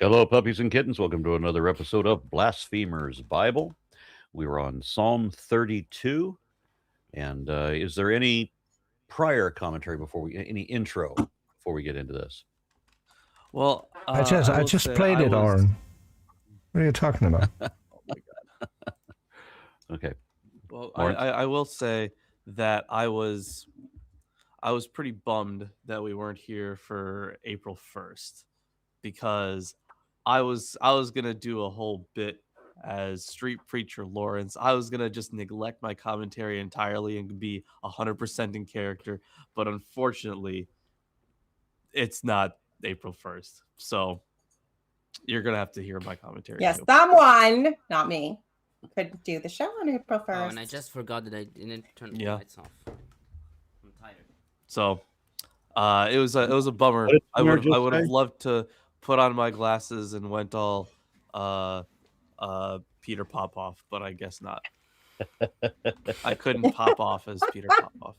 Hello, puppies and kittens. Welcome to another episode of Blasphemers Bible. We were on Psalm 32. And is there any prior commentary any intro before we get into this? Well, I just played it, Aaron. What are you talking about? Oh my god. Okay. Well, I will say that I was pretty bummed that we weren't here for April 1st because I was gonna do a whole bit as Street Preacher Lawrence. I was gonna just neglect my commentary entirely and be 100% in character, but unfortunately, it's not April 1st, so you're gonna have to hear my commentary. Yes, someone, not me, could do the show on April 1st. Oh, and I just forgot that I didn't turn the lights off. I'm tired. So, it was a bummer. I would have loved to put on my glasses and went all Peter Popoff, but I guess not. I couldn't pop off as Peter Popoff.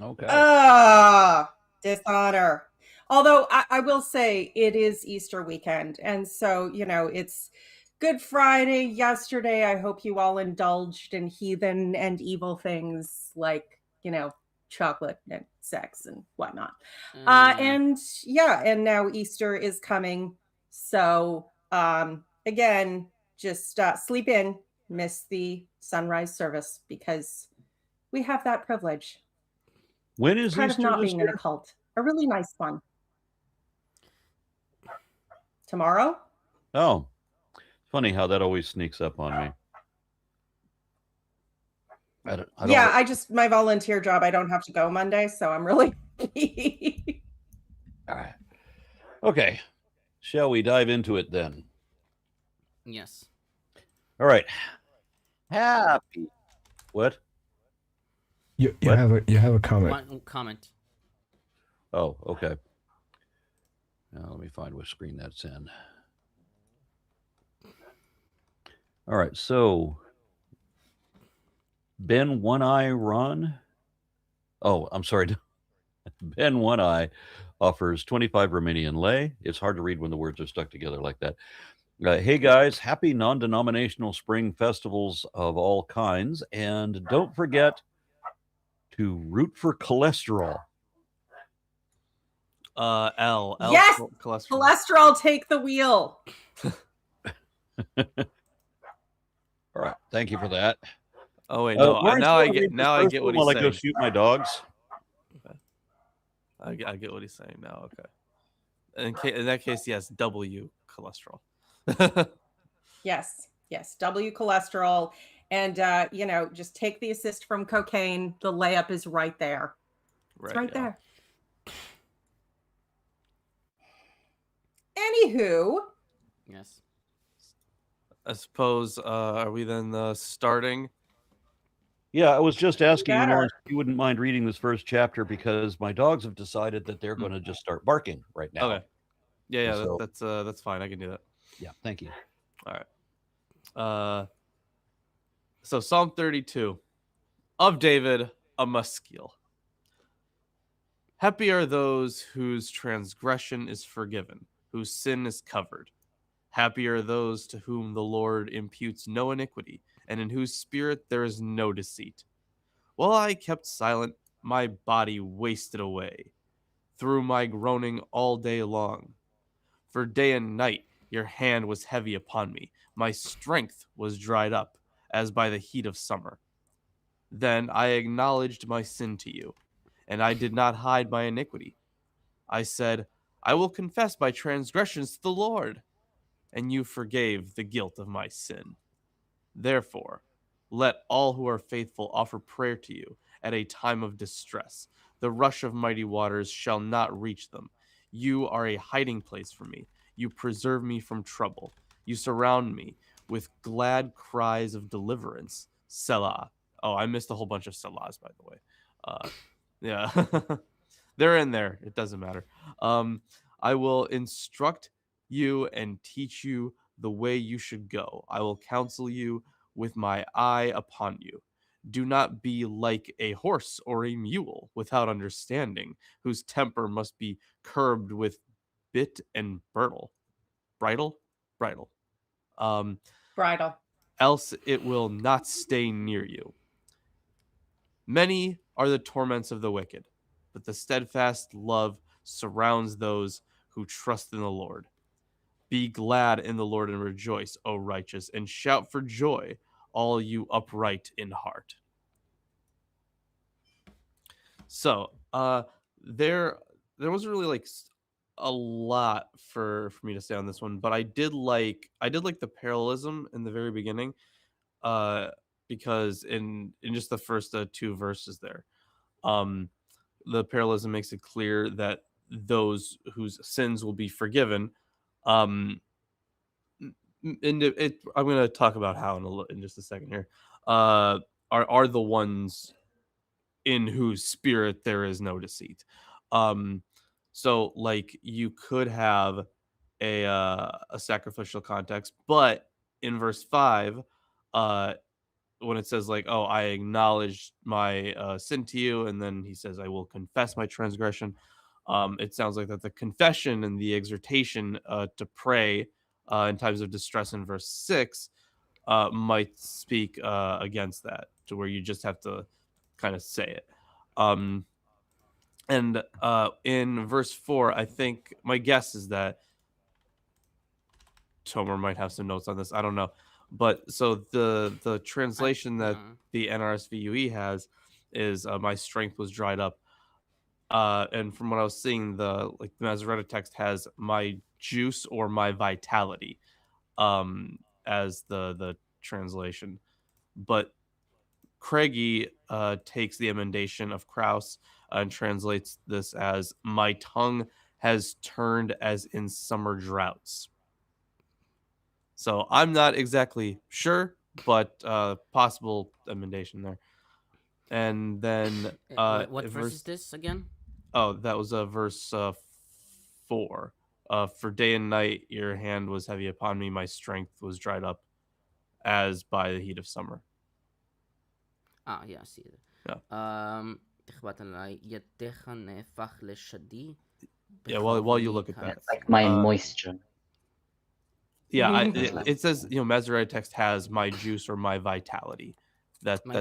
Okay. Dishonor. Although I will say it is Easter weekend, and so it's Good Friday yesterday. I hope you all indulged in heathen and evil things like chocolate and sex and whatnot. And now Easter is coming. So again, just sleep in, miss the sunrise service because we have that privilege. When is part Easter of not this being year? in a cult? A really nice one. Tomorrow? Oh, funny how that always sneaks up on me. I don't my volunteer job, I don't have to go Monday, so I'm really All right. Okay. Shall we dive into it then? Yes. All right. Happy. What? You What? have a comment. One comment. Oh, okay. Now let me find what screen that's in. All right, so Ben One Eye Ron. Oh, I'm sorry. Ben One Eye offers 25 Romanian lei. It's hard to read when the words are stuck together like that. Hey guys, happy non-denominational spring festivals of all kinds, and don't forget to root for cholesterol. L. Yes! Cholesterol. Take the wheel. All right, thank you for that. Oh wait, no. Now I get what he's while saying. I go shoot my dogs. Okay. I get what he's saying now. Okay. In that case, yes, W cholesterol. Yes, W cholesterol. And, just take the assist from cocaine. The layup is right there. It's right there. Anywho. Yes. I suppose, are we then starting? Yeah, I was just asking you, Lawrence, if you wouldn't mind reading this first chapter because my dogs have decided that they're going to just start barking right now. Okay. Yeah, So- that's fine. I can do that. Yeah, thank you. All right. So Psalm 32 of David, a Maskil. Happy are those whose transgression is forgiven, whose sin is covered. Happy are those to whom the Lord imputes no iniquity, and in whose spirit there is no deceit. While I kept silent, my body wasted away, through my groaning all day long. For day and night your hand was heavy upon me. My strength was dried up, as by the heat of summer. Then I acknowledged my sin to you, and I did not hide my iniquity. I said, I will confess my transgressions to the Lord, and you forgave the guilt of my sin. Therefore, let all who are faithful offer prayer to you at a time of distress. The rush of mighty waters shall not reach them. You are a hiding place for me. You preserve me from trouble. You surround me with glad cries of deliverance. Selah. Oh, I missed a whole bunch of Selahs, by the way. Yeah. They're in there. It doesn't matter. I will instruct you and teach you the way you should go. I will counsel you with my eye upon you. Do not be like a horse or a mule without understanding, whose temper must be curbed with bit and bridle. Bridle? Bridal. Else it will not stay near you. Many are the torments of the wicked, but the steadfast love surrounds those who trust in the Lord. Be glad in the Lord and rejoice, O righteous, and shout for joy, all you upright in heart. So, there wasn't really like a lot for me to say on this one, but I did like the parallelism in the very beginning, because in just the first 2 verses there, the parallelism makes it clear that those whose sins will be forgiven, and I'm going to talk about how in just a second here, are the ones in whose spirit there is no deceit. So like you could have a sacrificial context, but in verse 5, when it says like, "Oh, I acknowledge my sin to you," and then he says, "I will confess my transgression." It sounds like that the confession and the exhortation to pray in times of distress in verse 6 might speak against that, to where you just have to kind of say it. And in verse 4, I think my guess is that Tomer might have some notes on this. I don't know. But so the translation that the NRSVUE has is "my strength was dried up." And from what I was seeing, the Masoretic text has "my juice" or "my vitality" as the translation. But Craigie takes the emendation of Krauss and translates this as "my tongue has turned as in summer droughts." So I'm not exactly sure, but possible emendation there. And then what verse is this again? Oh, that was verse 4. For day and night your hand was heavy upon me, my strength was dried up as by the heat of summer. Yeah, I see it. Yeah. Yeah, while you look at that. It's like my moisture. Yeah, it says, Masoretic text has "my juice" or "my vitality." That's how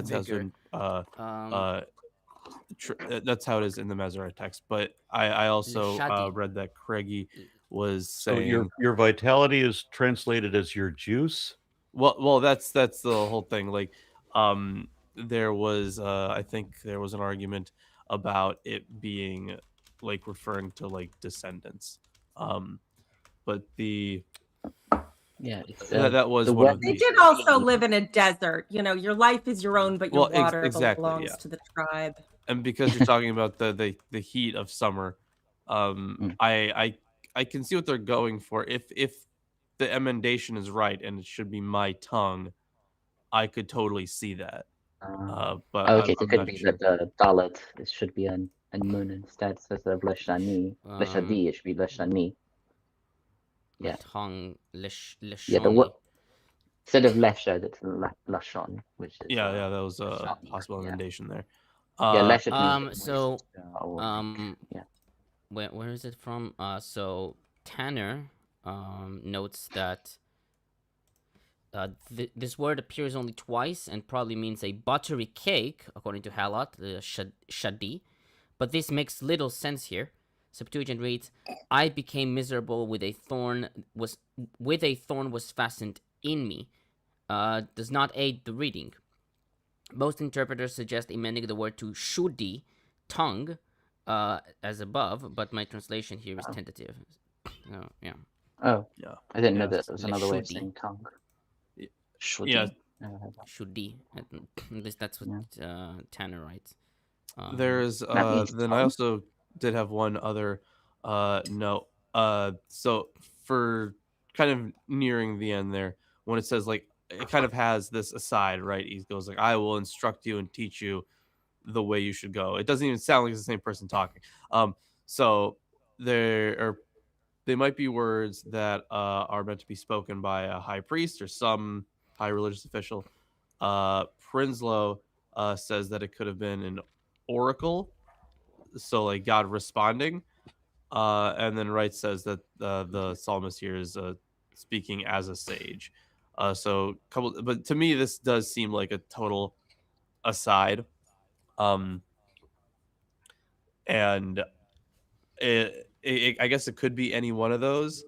that's how it is in the Masoretic text. But I also read that Craigie was saying, so your vitality is translated as your juice. Well, that's the whole thing. Like, there was I think there was an argument about it being like referring to like descendants, but that was one of they did also live in a desert. Your life is your own, but your water belongs to the tribe. And because you're talking about the heat of summer, I can see what they're going for. If the emendation is right and it should be "my tongue," I could totally see that. But okay, so it could be that the dalet it should be an moon instead. So instead of leshani, leshadi, it should be leshani. Yeah. Tongue, yeah, instead of leshad, it's lashon, which is that was a possible emendation there. Where is it from? So Tanner notes that this word appears only twice and probably means a buttery cake, according to Halot, the shadi. But this makes little sense here. Septuagint reads, "I became miserable with a thorn was fastened in me." Does not aid the reading. Most interpreters suggest amending the word to shudi, tongue, as above, but my translation here is tentative. Yeah. Oh, yeah. I didn't know that there was another way of saying tongue. Shudi. Yeah. Shudi. At least that's what Tanner writes. There's then I also did have one other note. So for kind of nearing the end there, when it says like, it kind of has this aside, right? He goes like, "I will instruct you and teach you the way you should go." It doesn't even sound like it's the same person talking. So they might be words that are meant to be spoken by a high priest or some high religious official. Prinsloo says that it could have been an oracle, so like God responding. And then Wright says that the psalmist here is speaking as a sage. But to me, this does seem like a total aside. And I guess it could be any one of those,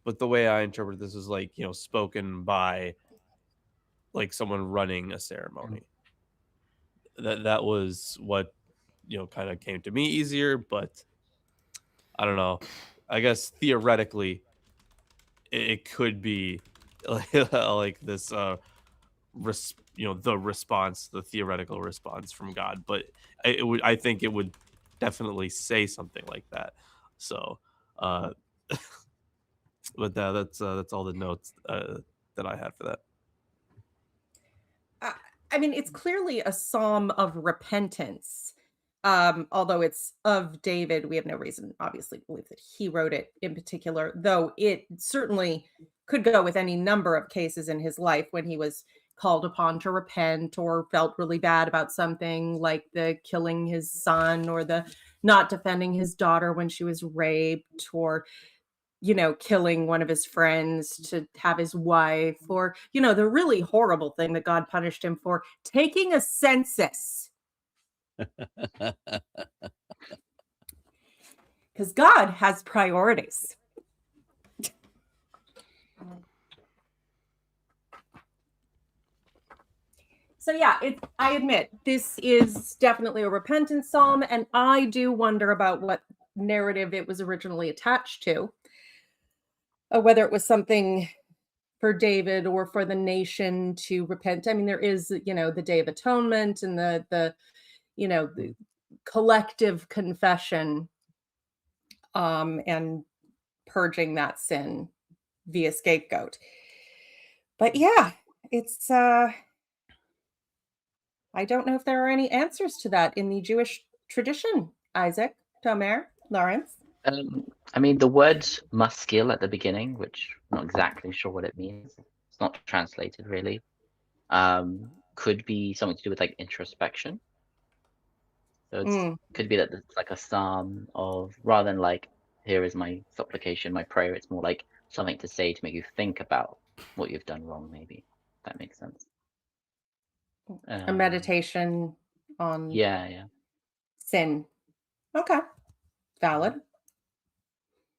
but the way I interpret this is like, spoken by like someone running a ceremony. That was what, kind of came to me easier, but I don't know. I guess theoretically it could be like this the response, the theoretical response from God, but I think it would definitely say something like that. So but that's all the notes that I had for that. I mean, it's clearly a psalm of repentance. Although it's of David, we have no reason, obviously, to believe that he wrote it in particular, though it certainly could go with any number of cases in his life when he was called upon to repent or felt really bad about something, like the killing his son or the not defending his daughter when she was raped, or killing one of his friends to have his wife, or the really horrible thing that God punished him for, taking a census. Because God has priorities. So yeah, I admit this is definitely a repentance psalm, and I do wonder about what narrative it was originally attached to, whether it was something for David or for the nation to repent. I mean, there is, the Day of Atonement and the collective confession, and purging that sin via scapegoat. But yeah, it's I don't know if there are any answers to that in the Jewish tradition. Isaac, Tomer, Lawrence. I mean, the word maskil at the beginning, which I'm not exactly sure what it means. It's not translated really. Could be something to do with like introspection. So it could be that it's like a psalm of, rather than like, here is my supplication, my prayer, it's more like something to say to make you think about what you've done wrong, maybe. If that makes sense. A meditation on yeah. sin. Okay. Valid.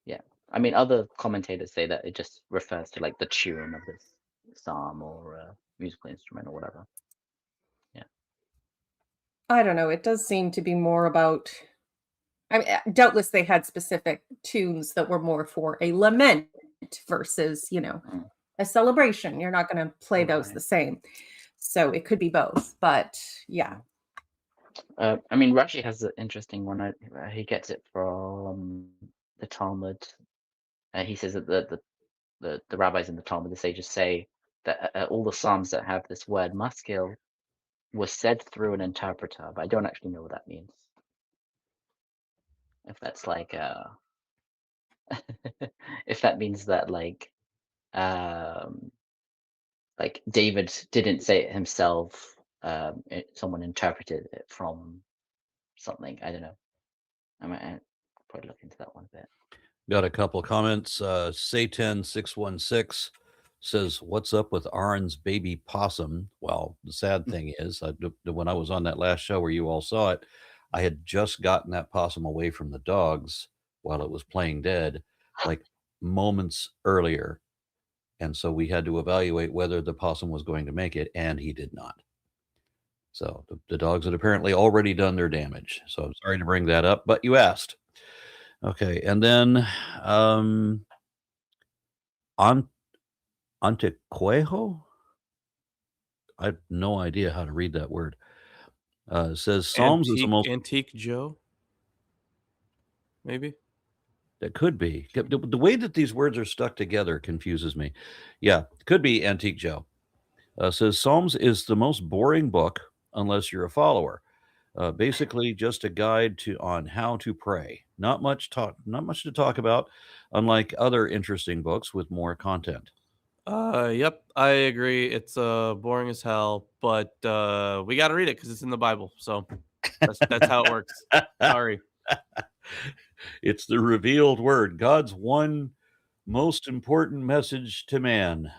Yeah. I mean, other commentators say that it just refers to like the tune of this psalm or a musical instrument or whatever. Yeah. I don't know. It does seem to be more about, I mean, doubtless they had specific tunes that were more for a lament versus, a celebration. You're not going to play those the same. So it could be both, but yeah. I mean, Rashi has an interesting one. He gets it from the Talmud. He says that the rabbis in the Talmud, the sages, say that all the psalms that have this word maskil was said through an interpreter, but I don't actually know what that means. If that's like if that means that like David didn't say it himself, someone interpreted it from something. I don't know. I might probably look into that one a bit. Got a couple of comments. Satan616 says, "What's up with Aaron's baby possum?" Well, the sad thing is, when I was on that last show where you all saw it, I had just gotten that possum away from the dogs while it was playing dead, like moments earlier. And so we had to evaluate whether the possum was going to make it, and he did not. So the dogs had apparently already done their damage. So I'm sorry to bring that up, but you asked. Okay, and then Antequejo? I have no idea how to read that word. Says Psalms is the most Antique Joe. Maybe that could be the way that these words are stuck together confuses me. Yeah, could be Antique Joe. Says Psalms is the most boring book unless you're a follower. Basically, just a guide on how to pray. Not much to talk about, unlike other interesting books with more content. Yep, I agree. It's boring as hell, but we got to read it because it's in the Bible. So that's how it works. Sorry. It's the revealed word, God's one most important message to man.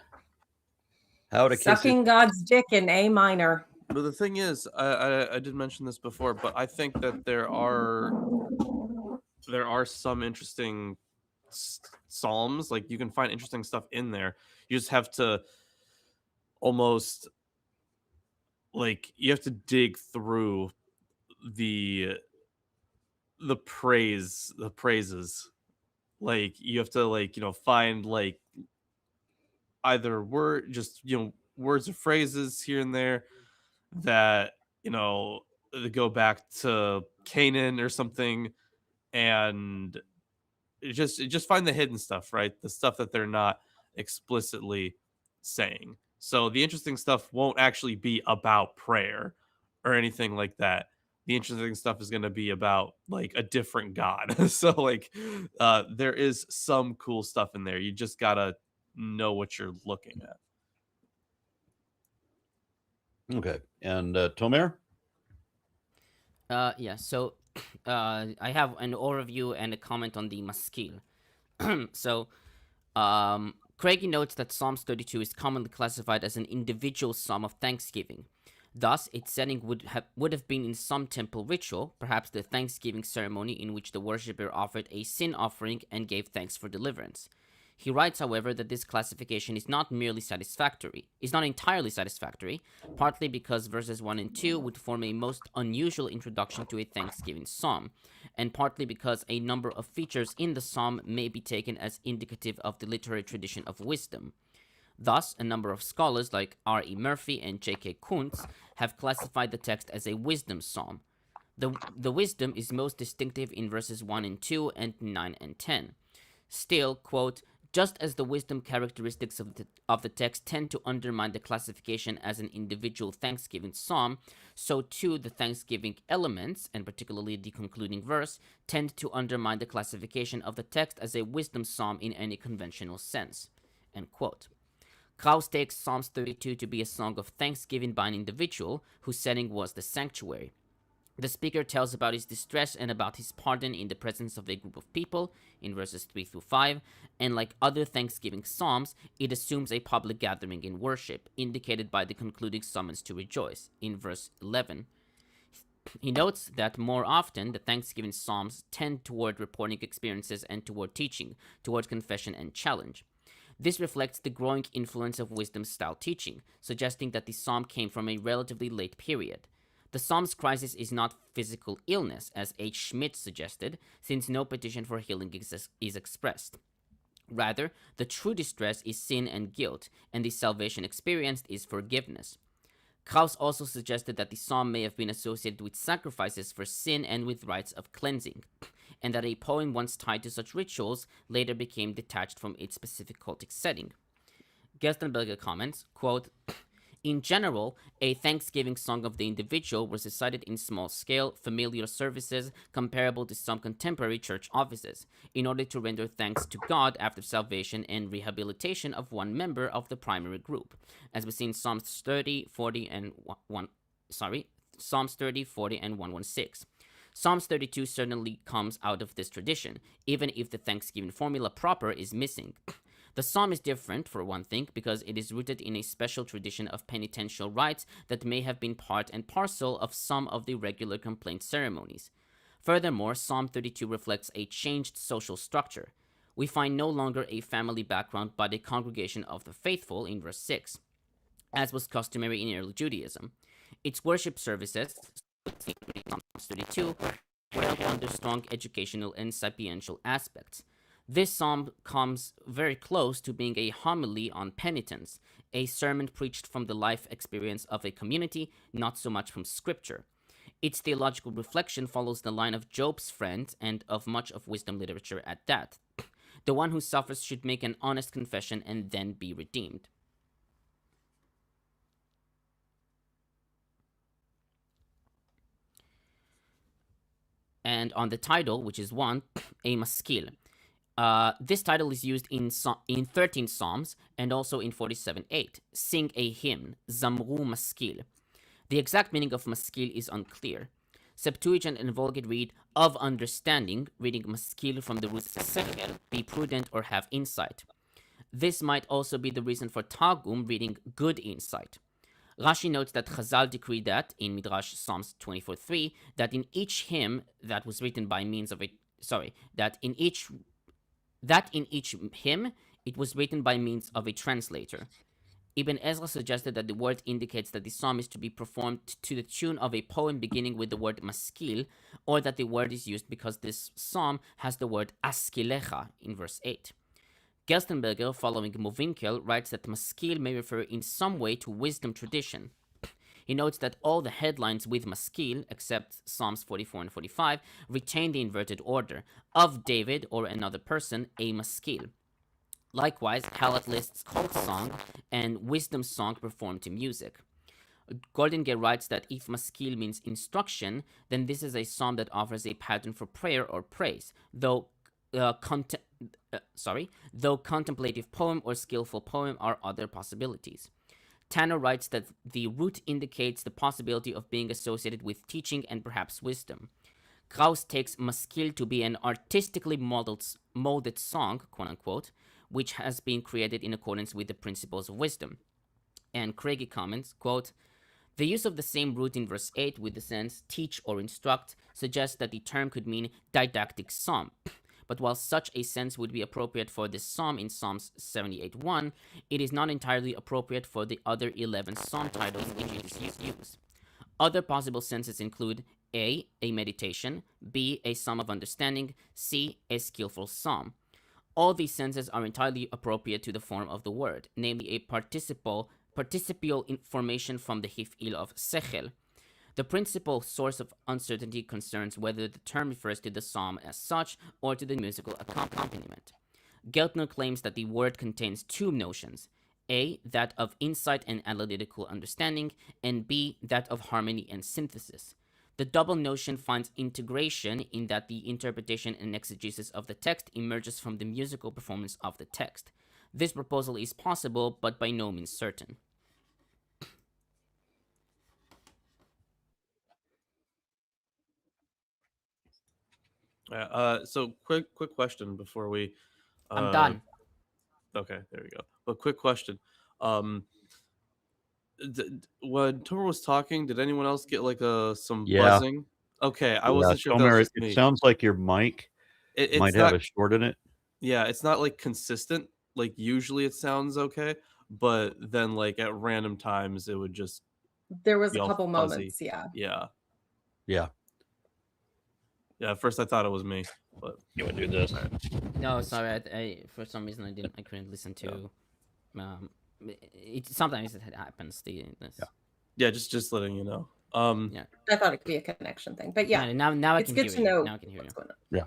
How to Sucking God's dick in A minor. But the thing is, I did mention this before, but I think that there are some interesting psalms. Like, you can find interesting stuff in there. You just have to almost, like, you have to dig through the praises. Like, you have to, like, find, like, either words or phrases here and there that that go back to Canaan or something, and just find the hidden stuff, right? The stuff that they're not explicitly saying. So the interesting stuff won't actually be about prayer or anything like that. The interesting stuff is going to be about, like, a different god. So, like, there is some cool stuff in there. You just gotta know what you're looking at. Okay. And Tomer? Yeah, so I have an overview and a comment on the maskil. So, Craigie notes that Psalms 32 is commonly classified as an individual psalm of thanksgiving. Thus, its setting would have been in some temple ritual, perhaps the thanksgiving ceremony in which the worshipper offered a sin offering and gave thanks for deliverance. He writes, however, that this classification is not entirely satisfactory, partly because verses 1 and 2 would form a most unusual introduction to a thanksgiving psalm, and partly because a number of features in the psalm may be taken as indicative of the literary tradition of wisdom. Thus, a number of scholars like R.E. Murphy and J.K. Kuntz have classified the text as a wisdom psalm. The wisdom is most distinctive in verses 1 and 2 and 9 and 10. Still, quote, just as the wisdom characteristics of the text tend to undermine the classification as an individual thanksgiving psalm, so too the thanksgiving elements, and particularly the concluding verse, tend to undermine the classification of the text as a wisdom psalm in any conventional sense. End quote. Krauss takes Psalms 32 to be a song of thanksgiving by an individual whose setting was the sanctuary. The speaker tells about his distress and about his pardon in the presence of a group of people, in verses 3 through 5, and like other Thanksgiving psalms, it assumes a public gathering in worship, indicated by the concluding summons to rejoice, in verse 11. He notes that more often the Thanksgiving psalms tend toward reporting experiences and toward teaching, toward confession and challenge. This reflects the growing influence of wisdom-style teaching, suggesting that the psalm came from a relatively late period. The psalm's crisis is not physical illness, as H. Schmidt suggested, since no petition for healing is expressed. Rather, the true distress is sin and guilt, and the salvation experienced is forgiveness. Krauss also suggested that the psalm may have been associated with sacrifices for sin and with rites of cleansing, and that a poem once tied to such rituals later became detached from its specific cultic setting. Gerstenberger comments, quote, in general, a thanksgiving song of the individual was recited in small-scale, familiar services comparable to some contemporary church offices, in order to render thanks to God after salvation and rehabilitation of one member of the primary group, as we see in Psalms 30, 40, and 116. Psalms 32 certainly comes out of this tradition, even if the thanksgiving formula proper is missing. The psalm is different, for one thing, because it is rooted in a special tradition of penitential rites that may have been part and parcel of some of the regular complaint ceremonies. Furthermore, Psalm 32 reflects a changed social structure. We find no longer a family background but a congregation of the faithful in verse 6, as was customary in early Judaism. Its worship services, Psalm 32, were held under strong educational and sapiential aspects. This psalm comes very close to being a homily on penitence, a sermon preached from the life experience of a community, not so much from scripture. Its theological reflection follows the line of Job's friend and of much of wisdom literature at that. The one who suffers should make an honest confession and then be redeemed. And on the title, which is 1, a maskil. This title is used in 13 Psalms and also in 47:8. Sing a hymn, Zamru maskil. The exact meaning of maskil is unclear. Septuagint and Vulgate read of understanding, reading maskil from the root sechel, be prudent or have insight. This might also be the reason for Targum reading good insight. Rashi notes that Chazal decreed that, in Midrash Psalms 24:3, that in each hymn that was written by means of a that in each hymn it was written by means of a translator. Ibn Ezra suggested that the word indicates that the psalm is to be performed to the tune of a poem beginning with the word maskil, or that the word is used because this psalm has the word askilecha in verse 8. Gerstenberger, following Movinkel, writes that maskil may refer in some way to wisdom tradition. He notes that all the headlines with maskil, except Psalms 44 and 45, retain the inverted order of David or another person, a maskil. Likewise, Halat lists cult song and wisdom song performed to music. Goldingay writes that if maskil means instruction, then this is a psalm that offers a pattern for prayer or praise, though contemplative poem or skillful poem are other possibilities. Tanner writes that the root indicates the possibility of being associated with teaching and perhaps wisdom. Krauss takes maskil to be an artistically molded song, quote-unquote, which has been created in accordance with the principles of wisdom. And Craigie comments, quote, the use of the same root in verse 8 with the sense teach or instruct suggests that the term could mean didactic psalm. But while such a sense would be appropriate for this psalm in Psalms 78:1, it is not entirely appropriate for the other 11 psalm titles which it is used. Other possible senses include A meditation, B, a psalm of understanding, C, a skillful psalm. All these senses are entirely appropriate to the form of the word, namely a participial formation from the hif'il of sechel. The principal source of uncertainty concerns whether the term refers to the psalm as such or to the musical accompaniment. Geltner claims that the word contains two notions, A, that of insight and analytical understanding, and B, that of harmony and synthesis. The double notion finds integration in that the interpretation and exegesis of the text emerges from the musical performance of the text. This proposal is possible, but by no means certain. So quick question before we. I'm done. Okay, there we go. But quick question. When Tomer was talking, did anyone else get like some buzzing? Okay, I wasn't sure if that was just me. It sounds like your mic might have a short in it. Yeah, it's not like consistent. Like usually it sounds okay, but then like at random times it would just. There was a couple moments, yeah. At first I thought it was me, but you would do this. No, sorry. I for some reason I couldn't listen to. Sometimes it happens. Yeah, just letting you know. I thought it could be a connection thing, but yeah. Now I it's can good hear to you. know Now I can hear you. what's going on. Yeah.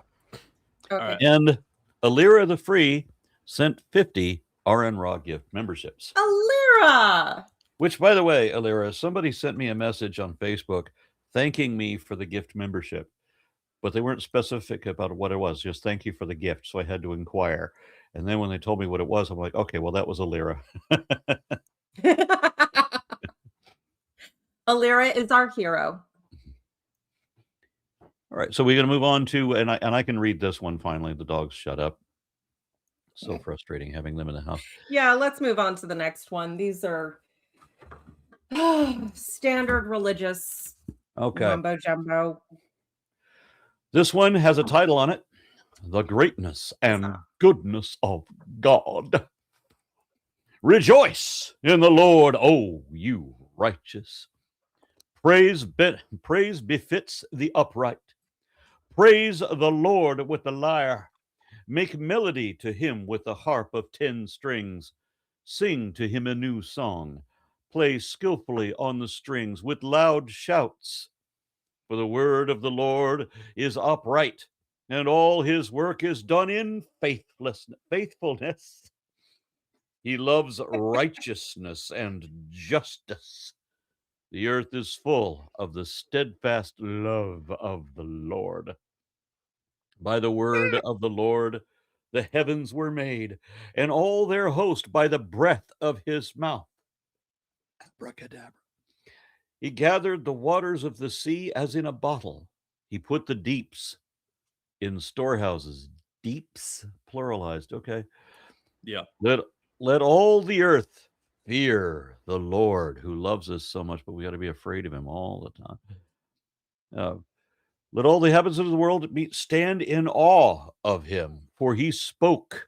Okay. Right. And Alira the Free sent 50 RN Raw gift memberships. Alira! Which, by the way, Alira, somebody sent me a message on Facebook thanking me for the gift membership, but they weren't specific about what it was. Just thank you for the gift. So I had to inquire. And then when they told me what it was, I'm like, okay, well, that was Alira. Alira is our hero. All right, so we're going to move on to, and I can read this one finally. The dogs shut up. So frustrating having them in the house. Yeah, let's move on to the next one. These are standard religious mumbo jumbo. This one has a title on it: The Greatness and Goodness of God. Rejoice in the Lord, O you righteous. Praise befits the upright. Praise the Lord with the lyre. Make melody to him with the harp of 10 strings. Sing to him a new song. Play skillfully on the strings with loud shouts. For the word of the Lord is upright, and all his work is done in faithfulness. He loves righteousness and justice. The earth is full of the steadfast love of the Lord. By the word of the Lord, the heavens were made, and all their host by the breath of his mouth. Abracadabra. He gathered the waters of the sea as in a bottle. He put the deeps in storehouses. Deeps, pluralized. Okay. Yeah. Let all the earth fear the Lord who loves us so much, but we got to be afraid of him all the time. Let all the inhabitants of the world stand in awe of him, for he spoke,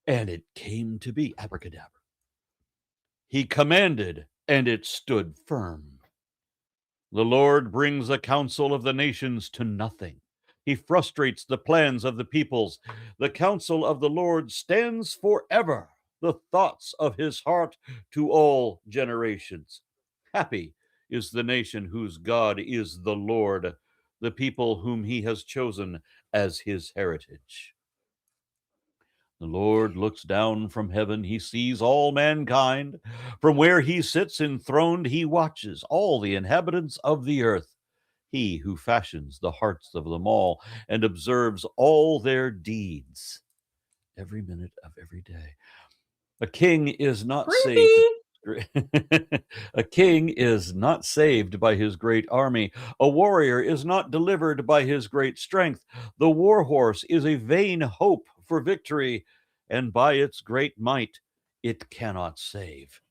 and it came to be. Abracadabra. He commanded, and it stood firm. The Lord brings the counsel of the nations to nothing. He frustrates the plans of the peoples. The counsel of the Lord stands forever, the thoughts of his heart to all generations. Happy is the nation whose God is the Lord, the people whom he has chosen as his heritage. The Lord looks down from heaven. He sees all mankind. From where he sits enthroned, he watches all the inhabitants of the earth. He who fashions the hearts of them all and observes all their deeds every minute of every day. A king is not saved. A king is not saved by his great army. A warrior is not delivered by his great strength. The war horse is a vain hope for victory, and by its great might it cannot save.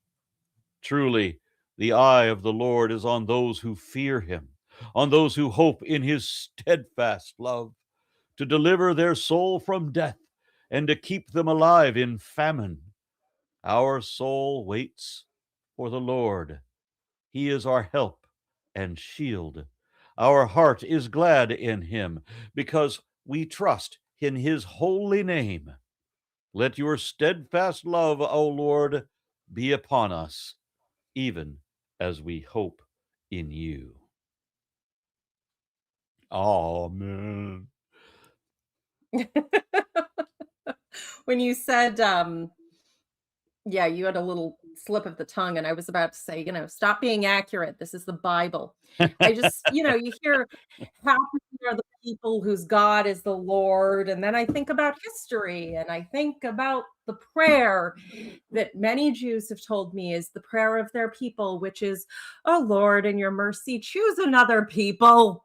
Truly, the eye of the Lord is on those who fear him, on those who hope in his steadfast love, to deliver their soul from death and to keep them alive in famine. Our soul waits for the Lord. He is our help and shield. Our heart is glad in him because we trust in his holy name. Let your steadfast love, O Lord, be upon us, even as we hope in you. Amen. When you said, yeah, you had a little slip of the tongue, and I was about to say, stop being accurate. This is the Bible. I just, you hear happy are the people whose God is the Lord. And then I think about history, and I think about the prayer that many Jews have told me is the prayer of their people, which is, oh Lord, in your mercy, choose another people.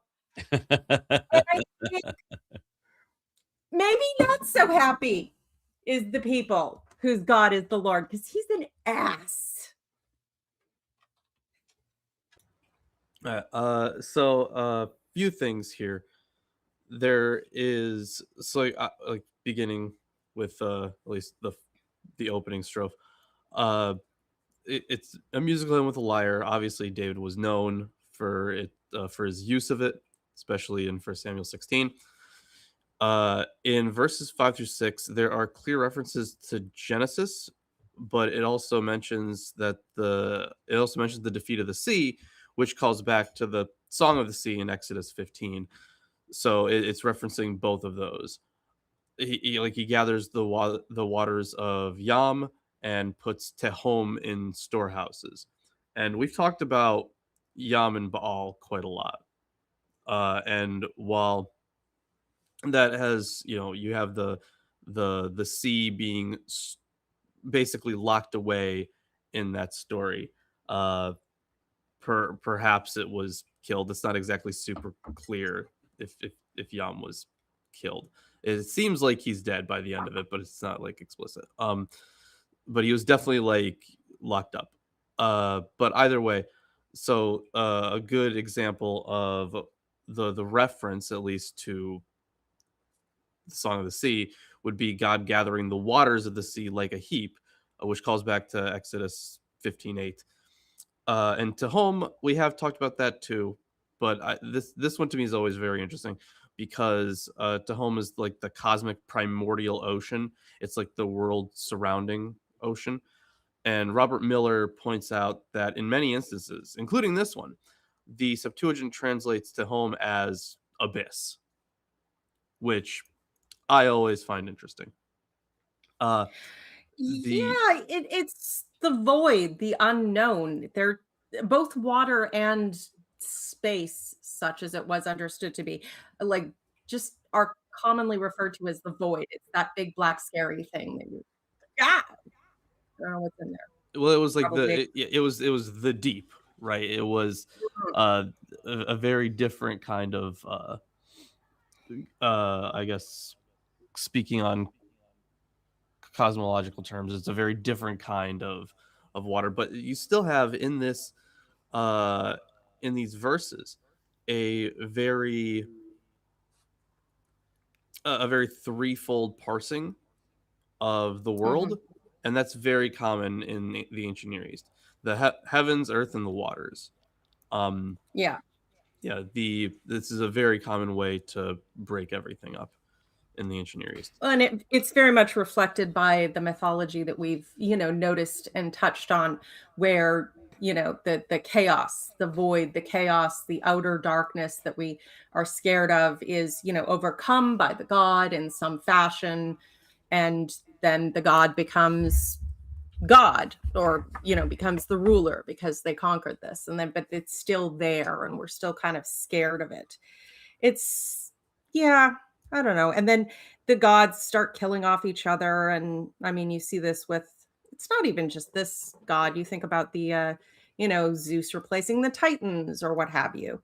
And I think maybe not so happy is the people whose God is the Lord, because he's an ass. So few things here. There is like beginning with at least the opening strophe. It's a musical hymn with a lyre. Obviously, David was known for it for his use of it, especially in 1 Samuel 16. In verses 5 through 6, there are clear references to Genesis, but it also mentions the defeat of the sea, which calls back to the Song of the Sea in Exodus 15. So it's referencing both of those. He gathers the waters of Yam and puts Tehom in storehouses, and we've talked about Yam and Baal quite a lot. And while that has, you have the sea being basically locked away in that story. Perhaps it was killed. It's not exactly super clear if Yam was killed. It seems like he's dead by the end of it, but it's not like explicit. But he was definitely like locked up. But either way, so a good example of the reference, at least to the Song of the Sea, would be God gathering the waters of the sea like a heap, which calls back to Exodus 15:8. And Tehom, we have talked about that too, but this one to me is always very interesting because Tehom is like the cosmic primordial ocean. It's like the world surrounding ocean. And Robert Miller points out that in many instances, including this one, the Septuagint translates Tehom as abyss, which I always find interesting. It's the void, the unknown. They're both water and space, such as it was understood to be, like just are commonly referred to as the void. It's that big black scary thing that you I don't know what's in there. Well, it was like Probably. it was the deep. right? It was a very different kind of, I guess, speaking on cosmological terms, it's a very different kind of water. But you still have in this, in these verses, a very threefold parsing of the world, and that's very common in the ancient Near East. The heavens, earth, and the waters. Yeah. This is a very common way to break everything up in the ancient Near East. And it's very much reflected by the mythology that we've, noticed and touched on, where, the chaos, the void, the chaos, the outer darkness that we are scared of is, overcome by the god in some fashion. And then the god becomes God, or, becomes the ruler because they conquered this. And then, but it's still there and we're still kind of scared of it. It's, yeah, I don't know. And then the gods start killing off each other. And I mean, you see this with, it's not even just this god. You think about the, Zeus replacing the Titans or what have you.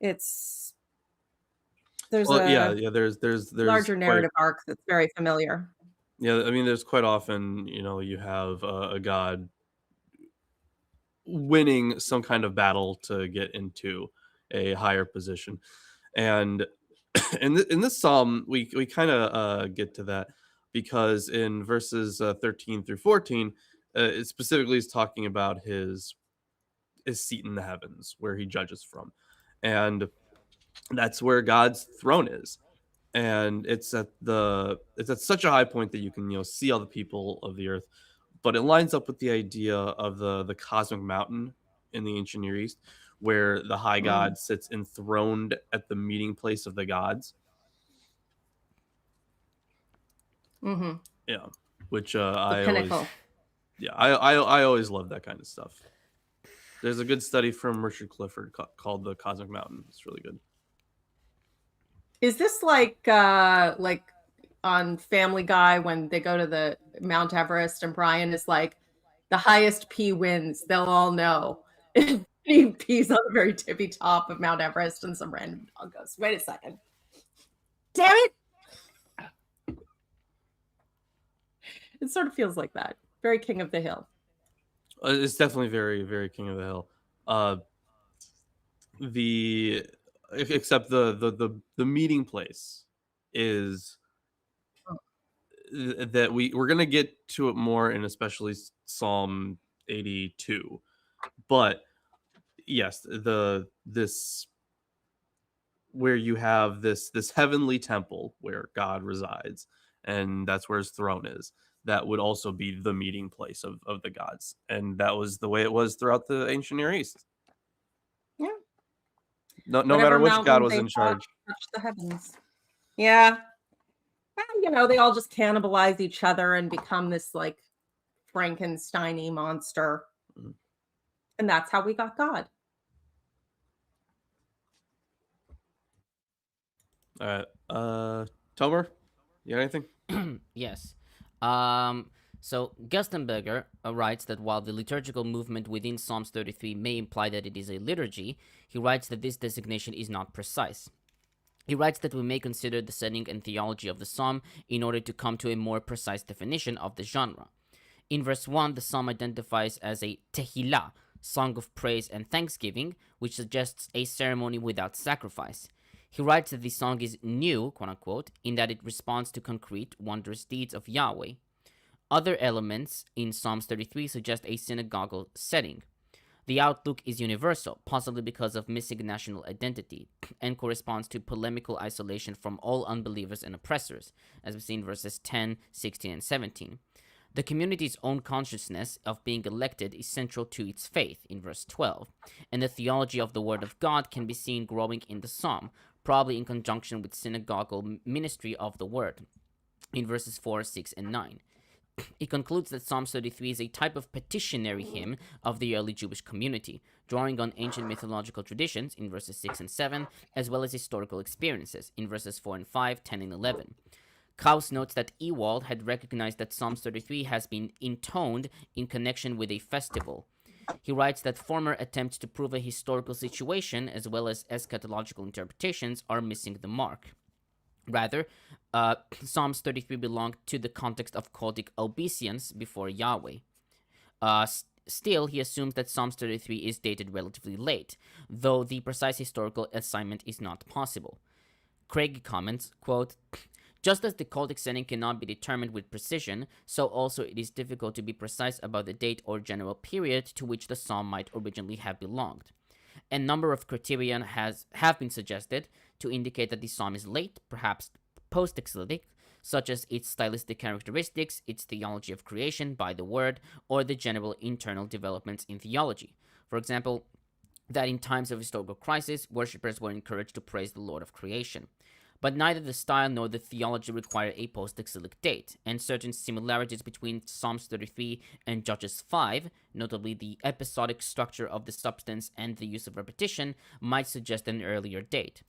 There's there's larger narrative arc that's very familiar. Yeah, I mean, there's quite often, you have a god winning some kind of battle to get into a higher position. And in this psalm, we kind of get to that, because in verses 13 through 14, it specifically is talking about his seat in the heavens, where he judges from. And that's where God's throne is. And it's at such a high point that you can see all the people of the earth. But it lines up with the idea of the cosmic mountain in the ancient Near East, where the high god sits enthroned at the meeting place of the gods. Yeah, which I pinnacle. I always love that kind of stuff. There's a good study from Richard Clifford called The Cosmic Mountain. It's really good. Is this like on Family Guy when they go to the Mount Everest and Brian is like, the highest P wins, they'll all know. He pees on the very tippy top of Mount Everest and some random dog goes, wait a second. Damn it! It sort of feels like that. Very King of the Hill. It's definitely very, very King of the Hill. Except the meeting place is that we're gonna get to it more in especially Psalm 82, but yes, this where you have this heavenly temple where God resides, and that's where his throne is. That would also be the meeting place of the gods, and that was the way it was throughout the ancient Near East. Yeah. No matter which god was in charge. Touch the heavens. Yeah. Well, they all just cannibalize each other and become this like Frankenstein-y monster. And that's how we got God. All right. Tomer, you got anything? Yes. So Gerstenberger writes that while the liturgical movement within Psalms 33 may imply that it is a liturgy, he writes that this designation is not precise. He writes that we may consider the setting and theology of the psalm in order to come to a more precise definition of the genre. In verse 1, the psalm identifies as a tehillah, song of praise and thanksgiving, which suggests a ceremony without sacrifice. He writes that the song is new, quote-unquote, in that it responds to concrete, wondrous deeds of Yahweh. Other elements in Psalms 33 suggest a synagogal setting. The outlook is universal, possibly because of missing national identity, and corresponds to polemical isolation from all unbelievers and oppressors, as we see in verses 10, 16, and 17. The community's own consciousness of being elected is central to its faith, in verse 12, and the theology of the Word of God can be seen growing in the psalm, probably in conjunction with synagogal ministry of the Word, in verses 4, 6, and 9. He concludes that Psalm 33 is a type of petitionary hymn of the early Jewish community, drawing on ancient mythological traditions in verses 6 and 7, as well as historical experiences in verses 4 and 5, 10 and 11. Kaus notes that Ewald had recognized that Psalm 33 has been intoned in connection with a festival. He writes that former attempts to prove a historical situation as well as eschatological interpretations are missing the mark. Rather, Psalms 33 belonged to the context of cultic obeisance before Yahweh. Still, he assumes that Psalms 33 is dated relatively late, though the precise historical assignment is not possible. Craigie comments, quote, just as the cultic setting cannot be determined with precision, so also it is difficult to be precise about the date or general period to which the psalm might originally have belonged. A number of criteria have been suggested to indicate that the psalm is late, perhaps post-exilic, such as its stylistic characteristics, its theology of creation by the word, or the general internal developments in theology. For example, that in times of historical crisis, worshippers were encouraged to praise the Lord of creation. But neither the style nor the theology require a post-exilic date, and certain similarities between Psalms 33 and Judges 5, notably the episodic structure of the substance and the use of repetition, might suggest an earlier date.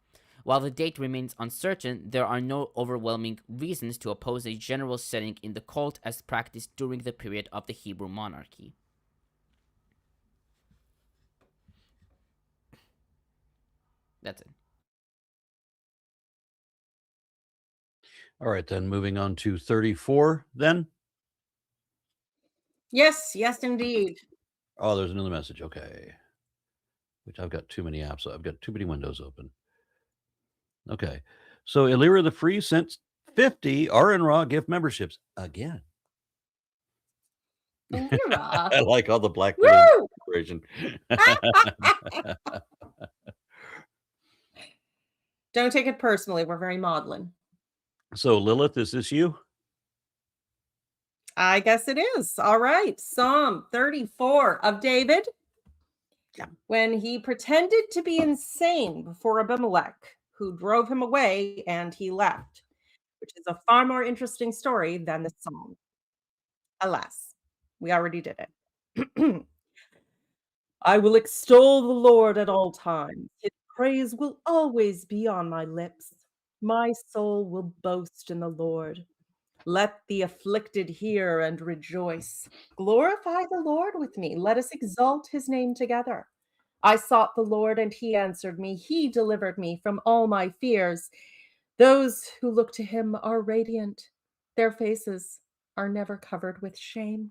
While the date remains uncertain, there are no overwhelming reasons to oppose a general setting in the cult as practiced during the period of the Hebrew monarchy. That's it. All right, then moving on to 34 then. Yes, indeed. Oh, there's another message. Okay. Which I've got too many apps. I've got too many windows open. Okay. So Illyria the Free sent 50 RN Raw gift memberships again. I like all the black inspiration. Don't take it personally. We're very maudlin. So Lilith, is this you? I guess it is. All right. Psalm 34 of David. Yeah. When he pretended to be insane before Abimelech, who drove him away and he left, which is a far more interesting story than the psalm. Alas, we already did it. I will extol the Lord at all times. His praise will always be on my lips. My soul will boast in the Lord. Let the afflicted hear and rejoice. Glorify the Lord with me. Let us exalt his name together. I sought the Lord, and he answered me. He delivered me from all my fears. Those who look to him are radiant. Their faces are never covered with shame.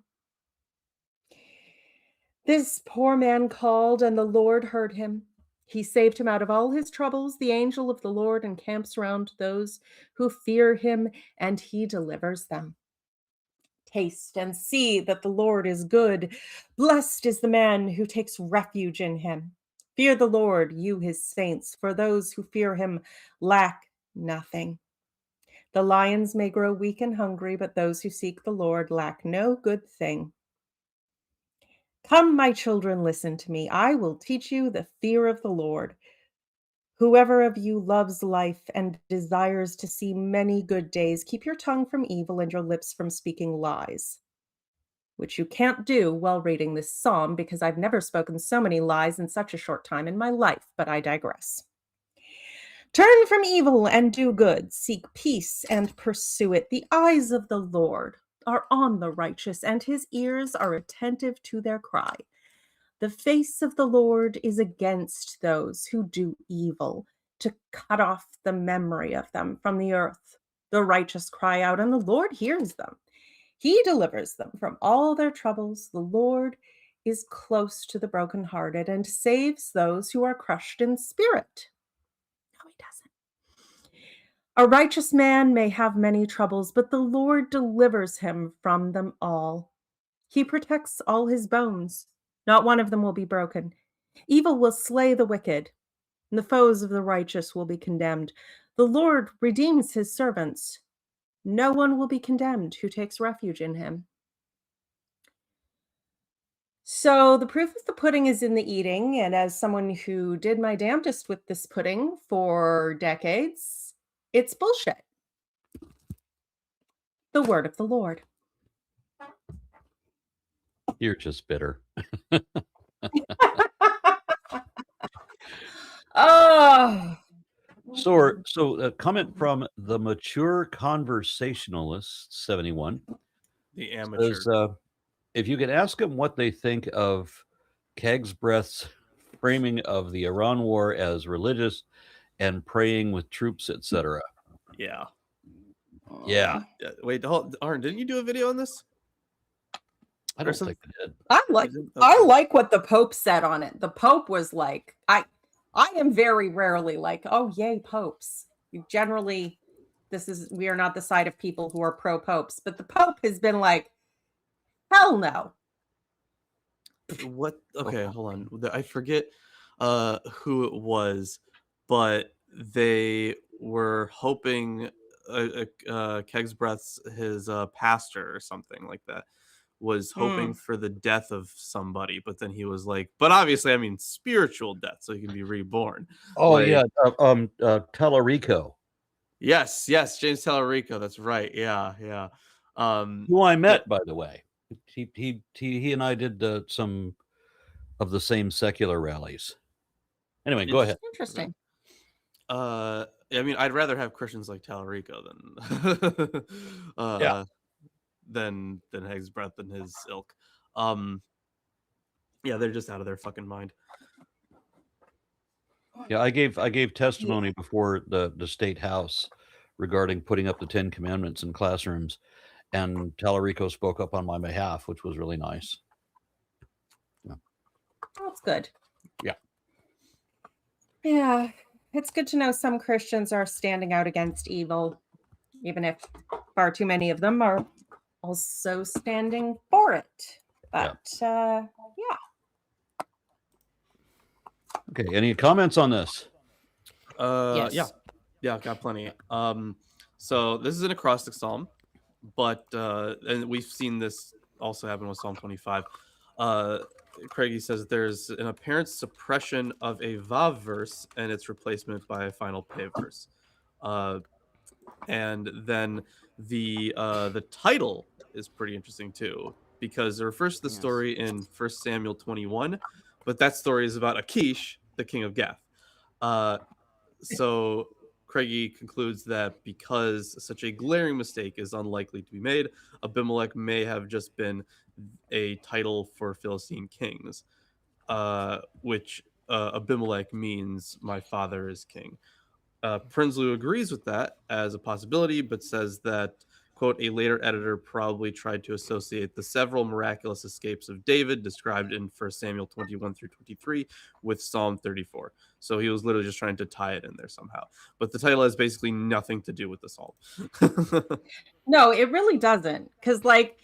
This poor man called, and the Lord heard him. He saved him out of all his troubles. The angel of the Lord encamps around those who fear him, and he delivers them. Taste and see that the Lord is good. Blessed is the man who takes refuge in him. Fear the Lord, you his saints, for those who fear him lack nothing. The lions may grow weak and hungry, but those who seek the Lord lack no good thing. Come, my children, listen to me. I will teach you the fear of the Lord. Whoever of you loves life and desires to see many good days, keep your tongue from evil and your lips from speaking lies, which you can't do while reading this psalm, because I've never spoken so many lies in such a short time in my life, but I digress. Turn from evil and do good. Seek peace and pursue it. The eyes of the Lord are on the righteous, and his ears are attentive to their cry. The face of the Lord is against those who do evil, to cut off the memory of them from the earth. The righteous cry out, and the Lord hears them. He delivers them from all their troubles. The Lord is close to the brokenhearted and saves those who are crushed in spirit. No, he doesn't. A righteous man may have many troubles, but the Lord delivers him from them all. He protects all his bones. Not one of them will be broken. Evil will slay the wicked, and the foes of the righteous will be condemned. The Lord redeems his servants. No one will be condemned who takes refuge in him. So the proof of the pudding is in the eating, and as someone who did my damnedest with this pudding for decades, it's bullshit. The word of the Lord. You're just bitter. Oh. So a comment from the mature conversationalist 71. The amateur. Says, if you could ask them what they think of Kegsbreth's framing of the Iran war as religious and praying with troops, etc. Yeah. Yeah. Wait, hold, Arn, didn't you do a video on this? I don't think I did. I like what the Pope said on it. The Pope was like, I am very rarely like, oh yay, popes. You generally, we are not the side of people who are pro popes, but the Pope has been like, hell no. What? Okay, hold on. I forget who it was, but they were hoping Kegsbreth's his pastor or something like that was hoping for the death of somebody, but then he was like, but obviously I mean spiritual death, so he can be reborn. Oh like, yeah, Tellerico. Yes, James Tellerico. That's right. Yeah. Who I met, by the way. He and I did some of the same secular rallies. Anyway, go ahead. Interesting. I mean, I'd rather have Christians like Tellerico than Kegsbreth and his ilk. Yeah, they're just out of their fucking mind. Yeah, I gave testimony before the state house regarding putting up the 10 Commandments in classrooms, and Tellerico spoke up on my behalf, which was really nice. Yeah. That's good. Yeah. Yeah, it's good to know some Christians are standing out against evil, even if far too many of them are also standing for it. But yeah. Okay, any comments on this? Yes. Yeah, got plenty. So this is an acrostic psalm, but and we've seen this also happen with Psalm 25. Craigie says that there's an apparent suppression of a vav verse and its replacement by a final pe verse. And then the title is pretty interesting too, because it refers to the story in 1 Samuel 21, but that story is about Achish, the king of Gath. So Craigie concludes that because such a glaring mistake is unlikely to be made, Abimelech may have just been a title for Philistine kings, which Abimelech means my father is king. Prinsloo agrees with that as a possibility, but says that, quote, a later editor probably tried to associate the several miraculous escapes of David described in 1 Samuel 21 through 23 with Psalm 34. So he was literally just trying to tie it in there somehow. But the title has basically nothing to do with the psalm. No, it really doesn't. Because, like,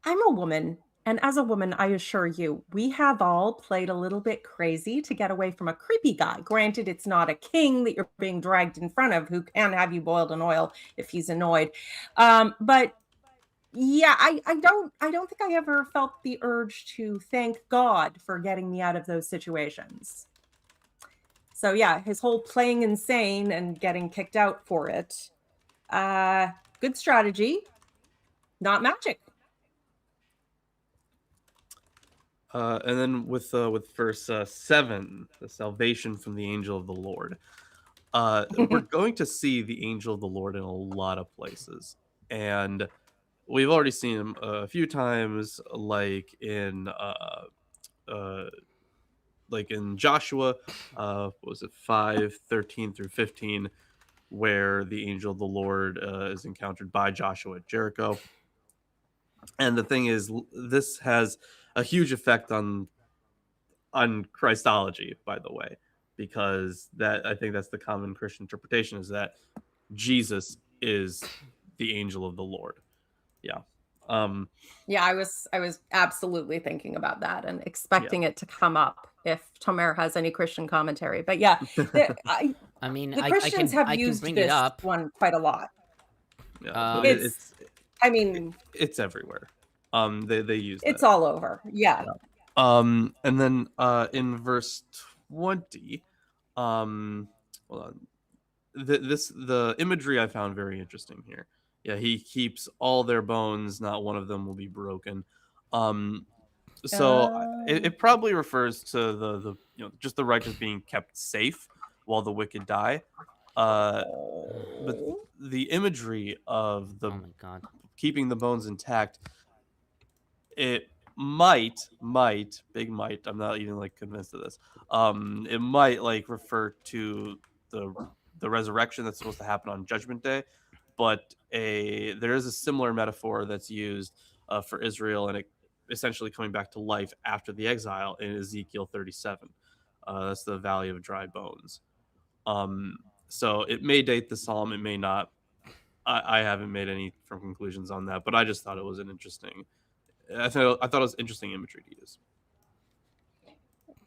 I'm a woman. And as a woman, I assure you, we have all played a little bit crazy to get away from a creepy guy. Granted, it's not a king that you're being dragged in front of who can have you boiled in oil if he's annoyed. But yeah, I don't think I ever felt the urge to thank God for getting me out of those situations. So yeah, his whole playing insane and getting kicked out for it. Good strategy, not magic. And then with verse 7, the salvation from the angel of the Lord. We're going to see the angel of the Lord in a lot of places, and we've already seen him a few times, like in Joshua, was it 5:13 through 15, where the angel of the Lord is encountered by Joshua at Jericho. And the thing is, this has a huge effect on Christology, by the way, because I think that's the common Christian interpretation, is that Jesus is the angel of the Lord. Yeah. Yeah, I was absolutely thinking about that and expecting it to come up if Tomer has any Christian commentary. But yeah, I mean, the Christians have used this one quite a lot. Yeah, it's everywhere. They use it's all over. Yeah. And then in verse 20, hold on. The imagery I found very interesting here. Yeah, he keeps all their bones, not one of them will be broken. So it probably refers to the just the righteous being kept safe while the wicked die. But the imagery of the oh my God, keeping the bones intact, it might, big might. I'm not even like convinced of this. It might like refer to the resurrection that's supposed to happen on Judgment Day, but there is a similar metaphor that's used for Israel and it essentially coming back to life after the exile in Ezekiel 37. That's the Valley of Dry Bones. So it may date the psalm, it may not. I haven't made any firm conclusions on that, but I just thought it was an interesting. I thought it was interesting imagery to use.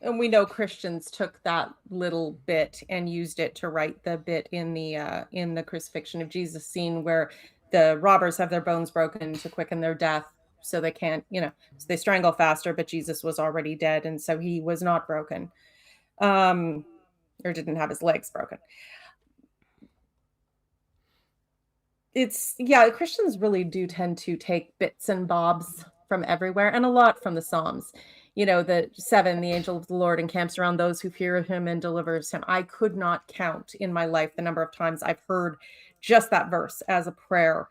And we know Christians took that little bit and used it to write the bit in the crucifixion of Jesus scene where the robbers have their bones broken to quicken their death, so they can't, so they strangle faster, but Jesus was already dead, and so he was not broken, or didn't have his legs broken. Christians really do tend to take bits and bobs from everywhere, and a lot from the Psalms. The 7, the angel of the Lord encamps around those who fear him and delivers him. I could not count in my life the number of times I've heard just that verse as a prayer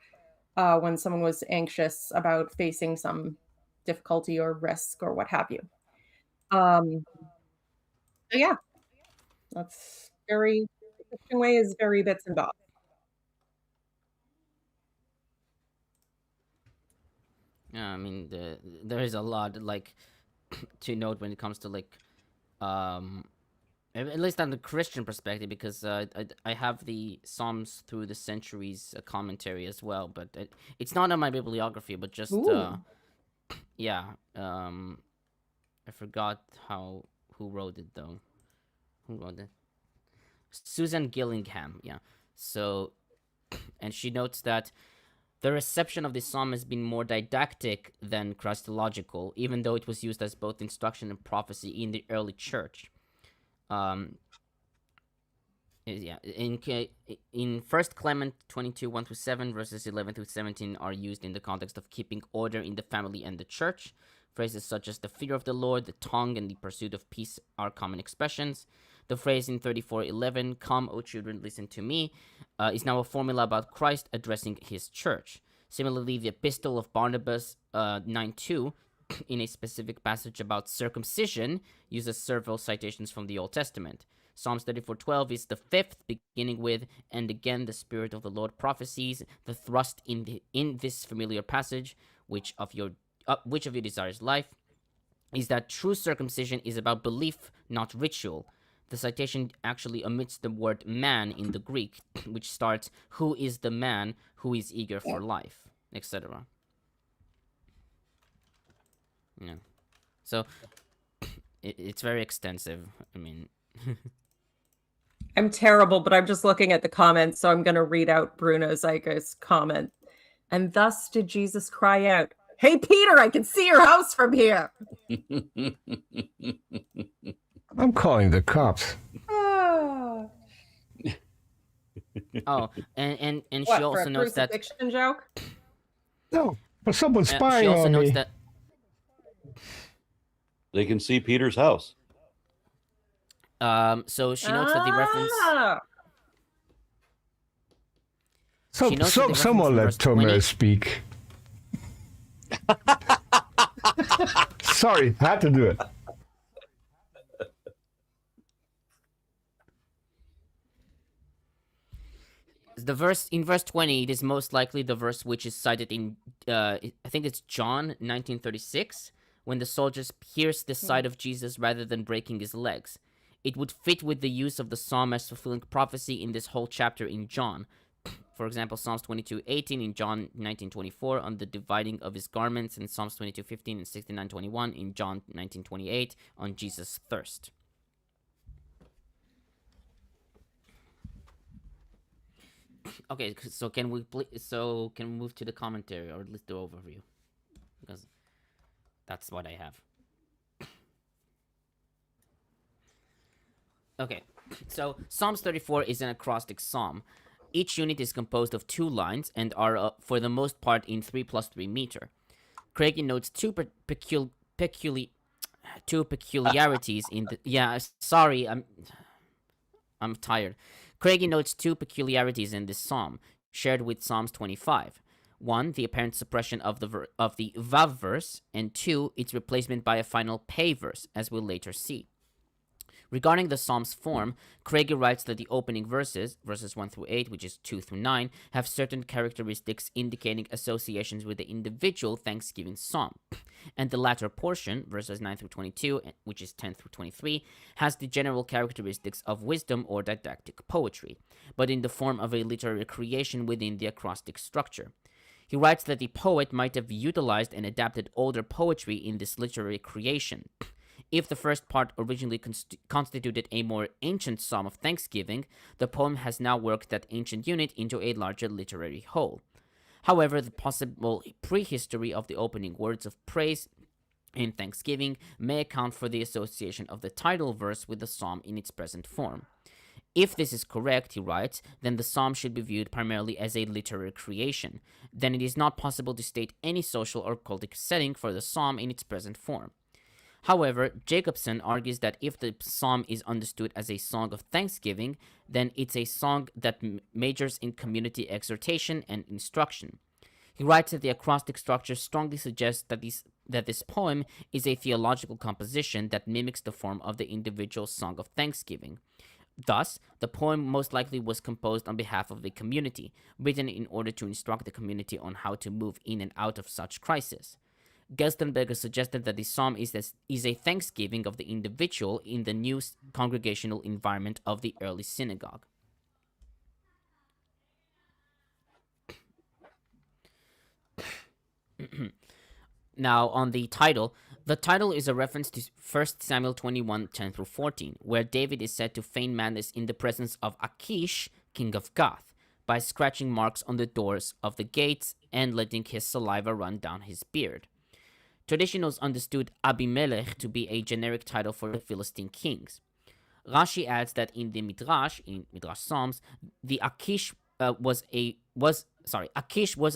when someone was anxious about facing some difficulty or risk or what have you. Yeah, that's the Christian way is very bits and bobs. Yeah, I mean, there is a lot like to note when it comes to like, at least on the Christian perspective, because I have the Psalms through the centuries commentary as well, but it's not on my bibliography, but just yeah. I forgot who wrote it though. Who wrote it? Susan Gillingham. Yeah. So, and she notes that the reception of this psalm has been more didactic than Christological, even though it was used as both instruction and prophecy in the early church. In 1 Clement 22, 1-7, verses 11-17 are used in the context of keeping order in the family and the church. Phrases such as the fear of the Lord, the tongue, and the pursuit of peace are common expressions. The phrase in 34:11, "Come, O children, listen to me," is now a formula about Christ addressing his church. Similarly, the Epistle of Barnabas 9:2, in a specific passage about circumcision, uses several citations from the Old Testament. Psalms 34:12 is the fifth, beginning with, "And again the Spirit of the Lord prophesies." The thrust in this familiar passage, which of you desires life, is that true circumcision is about belief, not ritual. The citation actually omits the word man in the Greek, which starts, "Who is the man who is eager for life," etc. Yeah. So it's very extensive. I mean, I'm terrible, but I'm just looking at the comments, so I'm going to read out Bruno Zyga's comment. "And thus did Jesus cry out, 'Hey, Peter, I can see your house from here.'" I'm calling the cops. Oh, and What, she also notes that crucifixion joke? No, but someone's she spying also on notes me. that They can see Peter's house. so she notes that the reference. She notes that the Someone let reference in verse 20 Tomer speak. Sorry, had to do it. The verse in verse 20, it is most likely the verse which is cited in I think it's John 1936, when the soldiers pierced the side of Jesus rather than breaking his legs. It would fit with the use of the psalm as fulfilling prophecy in this whole chapter in John. For example, Psalms 22:18 in John 19:24 on the dividing of his garments, and Psalms 22:15 and 69:21 in John 19:28 on Jesus' thirst. Okay, so can we move to the commentary, or at least the overview, because that's what I have. Okay, so Psalms 34 is an acrostic psalm. Each unit is composed of 2 lines and are, for the most part, in 3+3 meter. Craigie notes two peculiarities in the. Yeah, sorry, I'm tired. Craigie notes 2 peculiarities in this psalm, shared with Psalms 25. 1, the apparent suppression of the Vav verse, and 2, its replacement by a final Pei verse, as we'll later see. Regarding the psalm's form, Craigie writes that the opening verses 1 through 8, which is 2 through 9, have certain characteristics indicating associations with the individual thanksgiving psalm. And the latter portion, verses 9 through 22, which is 10 through 23, has the general characteristics of wisdom or didactic poetry, but in the form of a literary creation within the acrostic structure. He writes that the poet might have utilized and adapted older poetry in this literary creation. If the first part originally constituted a more ancient psalm of thanksgiving, the poem has now worked that ancient unit into a larger literary whole. However, the possible prehistory of the opening words of praise and thanksgiving may account for the association of the title verse with the psalm in its present form. If this is correct, he writes, then the psalm should be viewed primarily as a literary creation. Then it is not possible to state any social or cultic setting for the psalm in its present form. However, Jacobson argues that if the psalm is understood as a song of thanksgiving, then it's a song that majors in community exhortation and instruction. He writes that the acrostic structure strongly suggests that this poem is a theological composition that mimics the form of the individual song of thanksgiving. Thus, the poem most likely was composed on behalf of the community, written in order to instruct the community on how to move in and out of such crisis. Gerstenberger suggested that the psalm is a thanksgiving of the individual in the new congregational environment of the early synagogue. Now, on the title is a reference to 1 Samuel 21, 10 through 14, where David is said to feign madness in the presence of Achish, king of Gath, by scratching marks on the doors of the gates and letting his saliva run down his beard. Traditionals understood Abimelech to be a generic title for the Philistine kings. Rashi adds that in the Midrash Psalms, the Achish was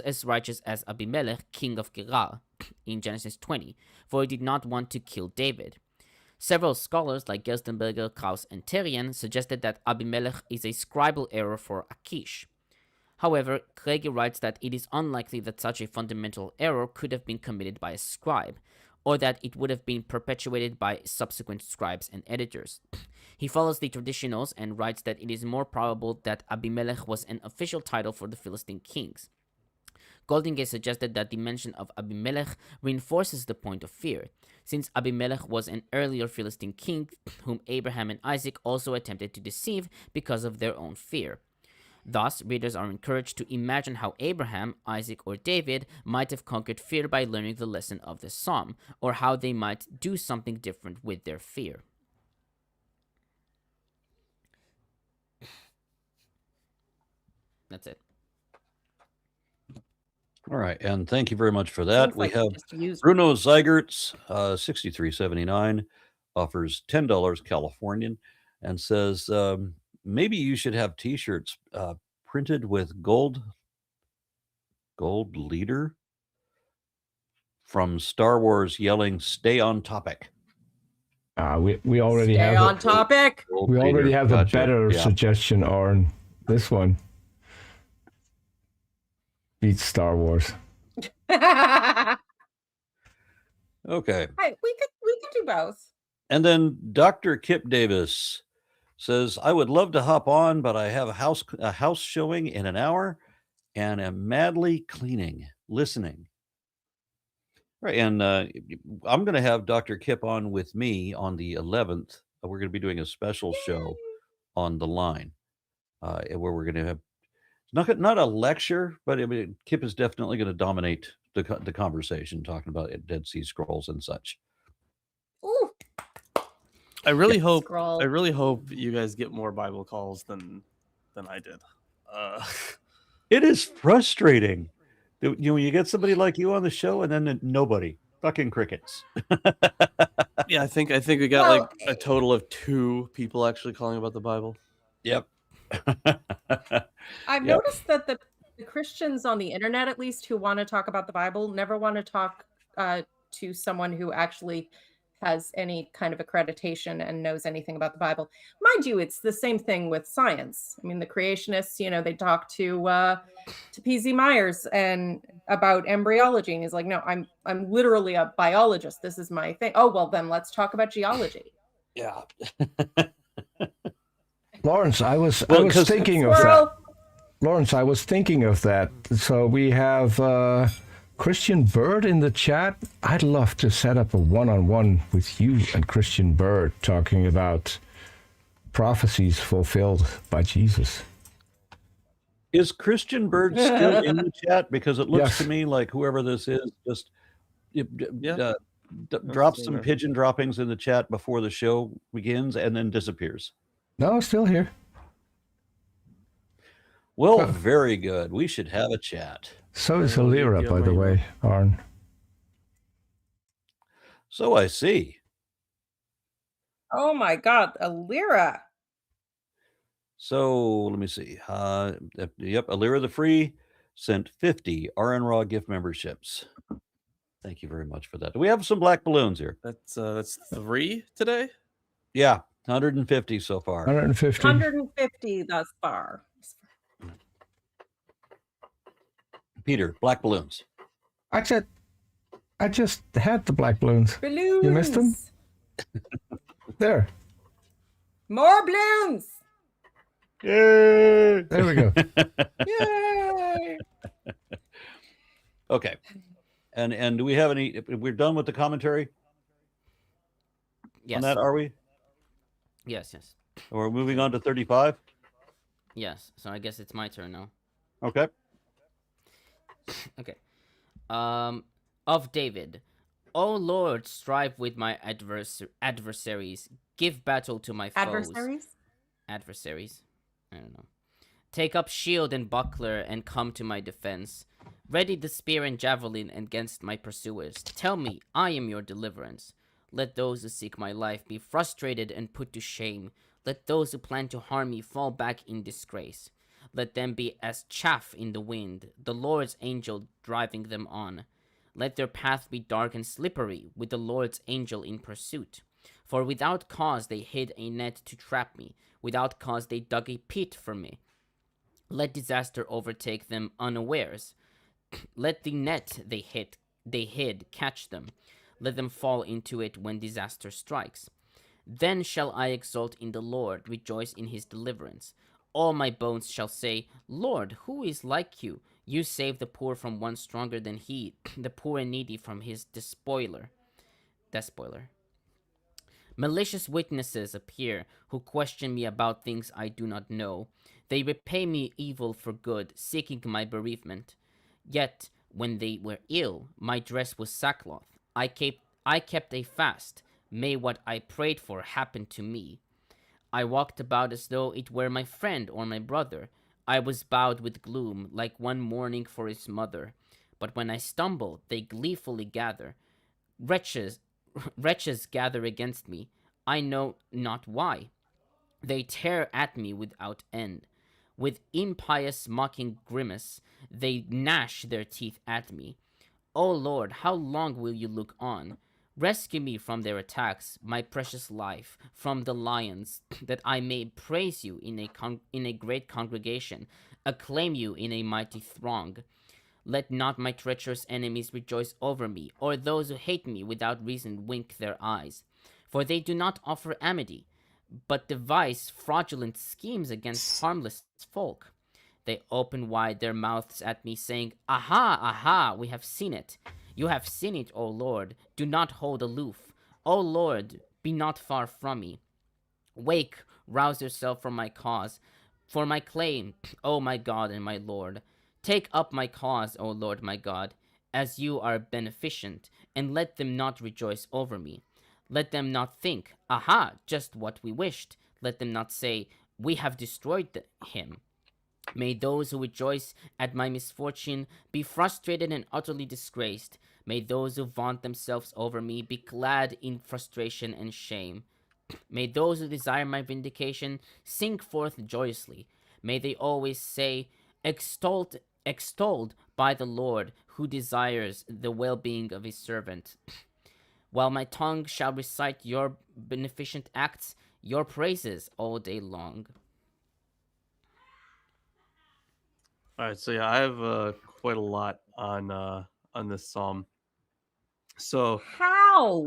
as righteous as Abimelech, king of Gerar, in Genesis 20, for he did not want to kill David. Several scholars like Gerstenberger, Krauss, and Terrien suggested that Abimelech is a scribal error for Achish. However, Craigie writes that it is unlikely that such a fundamental error could have been committed by a scribe, or that it would have been perpetuated by subsequent scribes and editors. He follows the traditionals and writes that it is more probable that Abimelech was an official title for the Philistine kings. Goldingay suggested that the mention of Abimelech reinforces the point of fear, since Abimelech was an earlier Philistine king whom Abraham and Isaac also attempted to deceive because of their own fear. Thus, readers are encouraged to imagine how Abraham, Isaac, or David might have conquered fear by learning the lesson of this psalm, or how they might do something different with their fear. That's it. All right, and thank you very much for that. Sounds We like have just used- Bruno Zeigert's 63.79 offers $10 Californian and says maybe you should have T-shirts printed with gold leader from Star Wars yelling "Stay on topic." We already Stay have on topic. we already have the Gotcha. better Yeah. suggestion, Arn. This one beats Star Wars. Okay. Hey, we could do both. And then Dr. Kip Davis says, I would love to hop on, but I have a house showing in an hour and am madly cleaning, listening. Right. And I'm going to have Dr. Kip on with me on the 11th. We're going to be doing a special show on the line where we're going to have not a lecture, but I mean, Kip is definitely going to dominate the conversation, talking about Dead Sea Scrolls and such. Ooh, I really hope scroll. you guys get more Bible calls than I did. It is frustrating. You get somebody like you on the show, and then nobody, fucking crickets. Yeah, I think we got like a total of 2 people actually calling about the Bible. Yep. I've noticed that the Christians on the internet, at least, who want to talk about the Bible, never want to talk to someone who actually has any kind of accreditation and knows anything about the Bible. Mind you, it's the same thing with science. I mean, the creationists, they talk to P.Z. Myers and about embryology, and he's like, no, I'm literally a biologist. This is my thing. Oh, well, then let's talk about geology. Yeah. Lawrence, I was thinking of that. Lawrence, I was thinking of that. So we have Christian Bird in the chat. I'd love to set up a one-on-one with you and Christian Bird talking about prophecies fulfilled by Jesus. Is Christian Bird still in the chat? Because it looks to me like whoever this is just drops some pigeon droppings in the chat before the show begins and then disappears. No, still here. Well, very good. We should have a chat. So is Alira, by the way, Arn. So I see. Oh my God, Alira. So let me see. Yep, Alira the Free sent 50 RN Raw gift memberships. Thank you very much for that. Do we have some black balloons here? That's 3 today? Yeah, 150 so far. 150. 150 thus far. Peter, black balloons. I just had the black balloons. Balloons. You missed them? There. More balloons. Yay! There we go. Yay! Okay. And do we have any? We're done with the commentary Yes. on that, are we? Yes. We're moving on to 35. Yes. So I guess it's my turn now. Okay. Okay. Of David. O Lord, strive with my adversaries. Give battle to my foes. Adversaries? I don't know. Take up shield and buckler and come to my defense. Ready the spear and javelin against my pursuers. Tell me, I am your deliverance. Let those who seek my life be frustrated and put to shame. Let those who plan to harm me fall back in disgrace. Let them be as chaff in the wind, the Lord's angel driving them on. Let their path be dark and slippery, with the Lord's angel in pursuit. For without cause they hid a net to trap me, without cause they dug a pit for me. Let disaster overtake them unawares. Let the net they hid catch them. Let them fall into it when disaster strikes. Then shall I exult in the Lord, rejoice in his deliverance. All my bones shall say, Lord, who is like you? You save the poor from one stronger than he, the poor and needy from his despoiler. Malicious witnesses appear, who question me about things I do not know. They repay me evil for good, seeking my bereavement. Yet, when they were ill, my dress was sackcloth. I kept a fast. May what I prayed for happen to me. I walked about as though it were my friend or my brother. I was bowed with gloom, like one mourning for his mother. But when I stumble, they gleefully gather. Wretches gather against me. I know not why. They tear at me without end. With impious mocking grimace, they gnash their teeth at me. O Lord, how long will you look on? Rescue me from their attacks, my precious life, from the lions, that I may praise you in a great congregation, acclaim you in a mighty throng. Let not my treacherous enemies rejoice over me, or those who hate me without reason wink their eyes. For they do not offer amity, but devise fraudulent schemes against harmless folk. They open wide their mouths at me, saying, Aha, aha, we have seen it. You have seen it, O Lord. Do not hold aloof. O Lord, be not far from me. Wake, rouse yourself from my cause, for my claim, O my God and my Lord. Take up my cause, O Lord my God, as you are beneficent, and let them not rejoice over me. Let them not think, Aha, just what we wished. Let them not say, We have destroyed him. May those who rejoice at my misfortune be frustrated and utterly disgraced. May those who vaunt themselves over me be glad in frustration and shame. May those who desire my vindication sing forth joyously. May they always say, extolled by the Lord, who desires the well-being of his servant. while my tongue shall recite your beneficent acts, your praises all day long. All right, so yeah, I have quite a lot on this psalm. So How?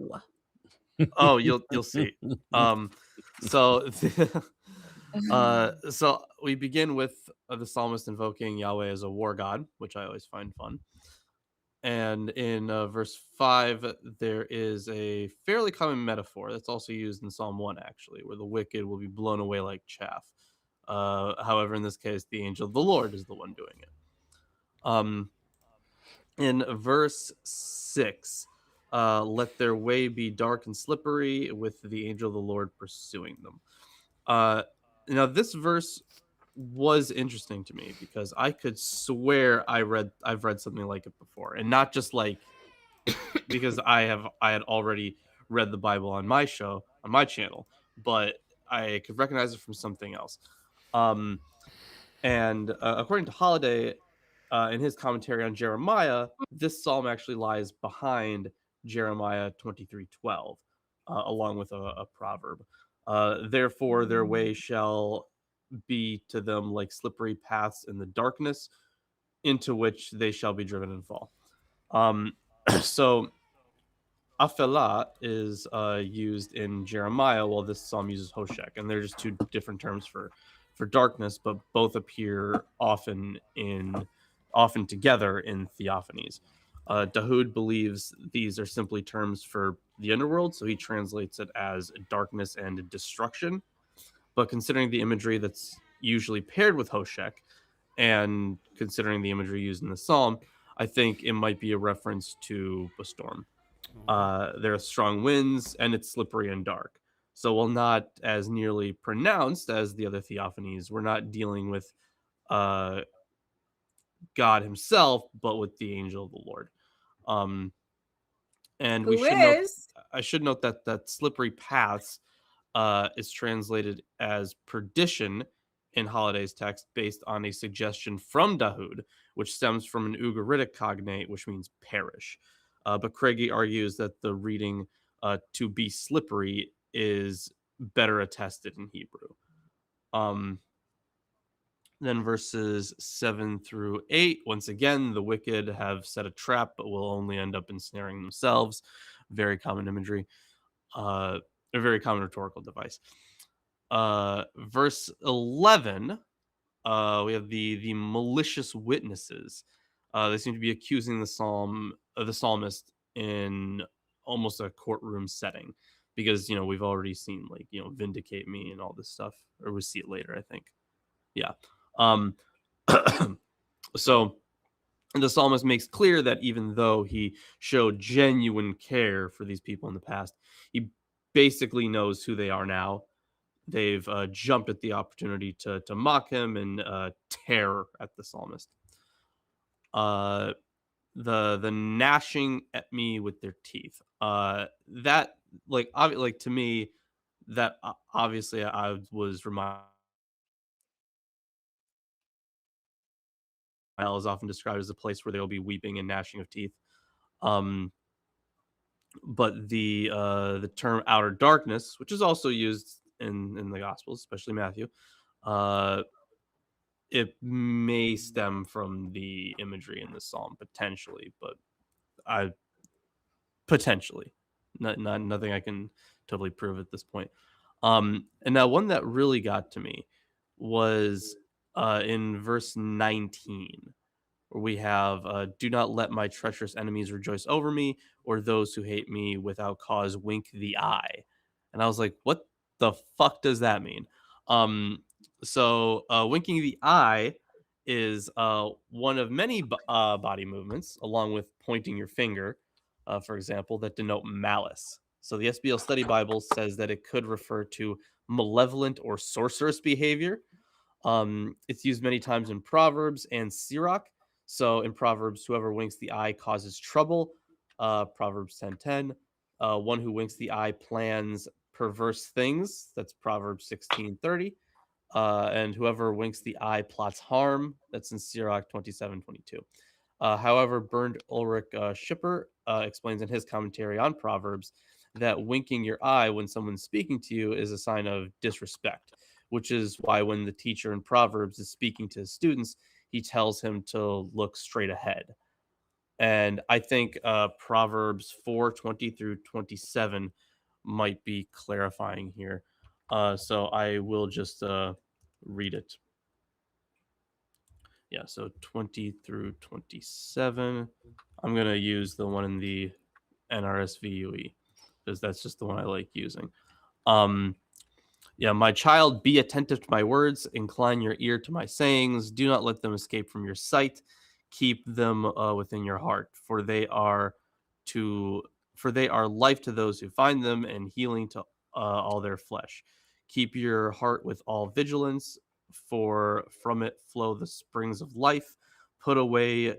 oh, you'll see. So so we begin with the psalmist invoking Yahweh as a war god, which I always find fun. And in verse 5, there is a fairly common metaphor that's also used in Psalm 1, actually, where the wicked will be blown away like chaff. However, in this case, the angel of the Lord is the one doing it. In verse 6, let their way be dark and slippery, with the angel of the Lord pursuing them. Now, this verse was interesting to me because I could swear I've read something like it before, and not just like because I had already read the Bible on my channel, but I could recognize it from something else. And according to Holiday, in his commentary on Jeremiah, this psalm actually lies behind Jeremiah 23:12, along with a proverb. Therefore, their way shall be to them like slippery paths in the darkness, into which they shall be driven and fall. So Aphelah is used in Jeremiah, while this psalm uses Hoshek, and they're just two different terms for darkness, but both appear often together in theophanies. Dahoud believes these are simply terms for the underworld, so he translates it as darkness and destruction. But considering the imagery that's usually paired with Hoshek, and considering the imagery used in the psalm, I think it might be a reference to a storm. There are strong winds, and it's slippery and dark. So while not as nearly pronounced as the other theophanies, we're not dealing with God himself, but with the angel of the Lord. And I should note that slippery paths is translated as perdition in Holiday's text based on a suggestion from Dahoud, which stems from an Ugaritic cognate, which means perish. But Craigie argues that the reading to be slippery is better attested in Hebrew. Then verses 7 through 8, once again, the wicked have set a trap, but will only end up ensnaring themselves. Very common imagery, a very common rhetorical device. Verse 11, we have the malicious witnesses. They seem to be accusing the psalmist in almost a courtroom setting, because we've already seen vindicate me and all this stuff, or we see it later, I think. Yeah. So the psalmist makes clear that even though he showed genuine care for these people in the past, he basically knows who they are now. They've jumped at the opportunity to mock him and tear at the psalmist. The gnashing at me with their teeth. That to me, that obviously I was reminded. Is often described as a place where there will be weeping and gnashing of teeth. But the term outer darkness, which is also used in the Gospels, especially Matthew, it may stem from the imagery in the psalm potentially, but nothing I can totally prove at this point. And now one that really got to me was in verse 19, where we have, do not let my treacherous enemies rejoice over me, or those who hate me without cause wink the eye. And I was like, what the fuck does that mean? So winking the eye is one of many body movements, along with pointing your finger, for example, that denote malice. So the SBL Study Bible says that it could refer to malevolent or sorcerous behavior. It's used many times in Proverbs and Sirach. So in Proverbs, whoever winks the eye causes trouble. Proverbs 10:10. One who winks the eye plans perverse things. That's Proverbs 16:30. And whoever winks the eye plots harm. That's in Sirach 27:22. However, Bernd Ulrich Schipper explains in his commentary on Proverbs that winking your eye when someone's speaking to you is a sign of disrespect, which is why when the teacher in Proverbs is speaking to his students, he tells him to look straight ahead. And I think Proverbs 4:20 through 27 might be clarifying here. So I will just read it. Yeah, so 20 through 27. I'm going to use the one in the NRSVUE because that's just the one I like using. Yeah, my child, be attentive to my words, incline your ear to my sayings, do not let them escape from your sight, keep them within your heart, for they are life to those who find them and healing to all their flesh. Keep your heart with all vigilance, for from it flow the springs of life. Put away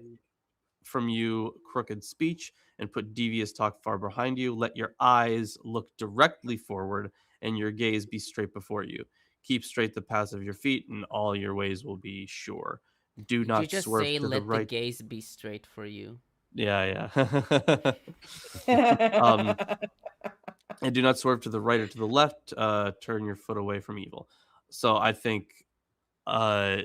from you crooked speech and put devious talk far behind you. Let your eyes look directly forward and your gaze be straight before you. Keep straight the paths of your feet, and all your ways will be sure. Do Did you not just swerve say, to the let the right. gaze be straight for you? Yeah. And do not swerve to the right or to the left. Turn your foot away from evil. So I think that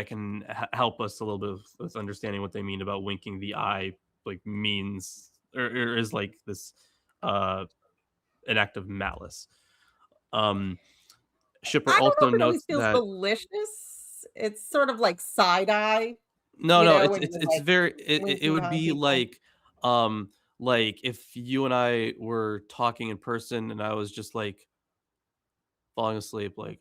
can help us a little bit with understanding what they mean about winking the eye, like means or is like this an act of malice. Schipper I don't know also if it always notes feels that malicious. It's sort of like side eye, no, when you're it's like very it winking would on be people. like if you and I were talking in person and I was just like falling asleep, like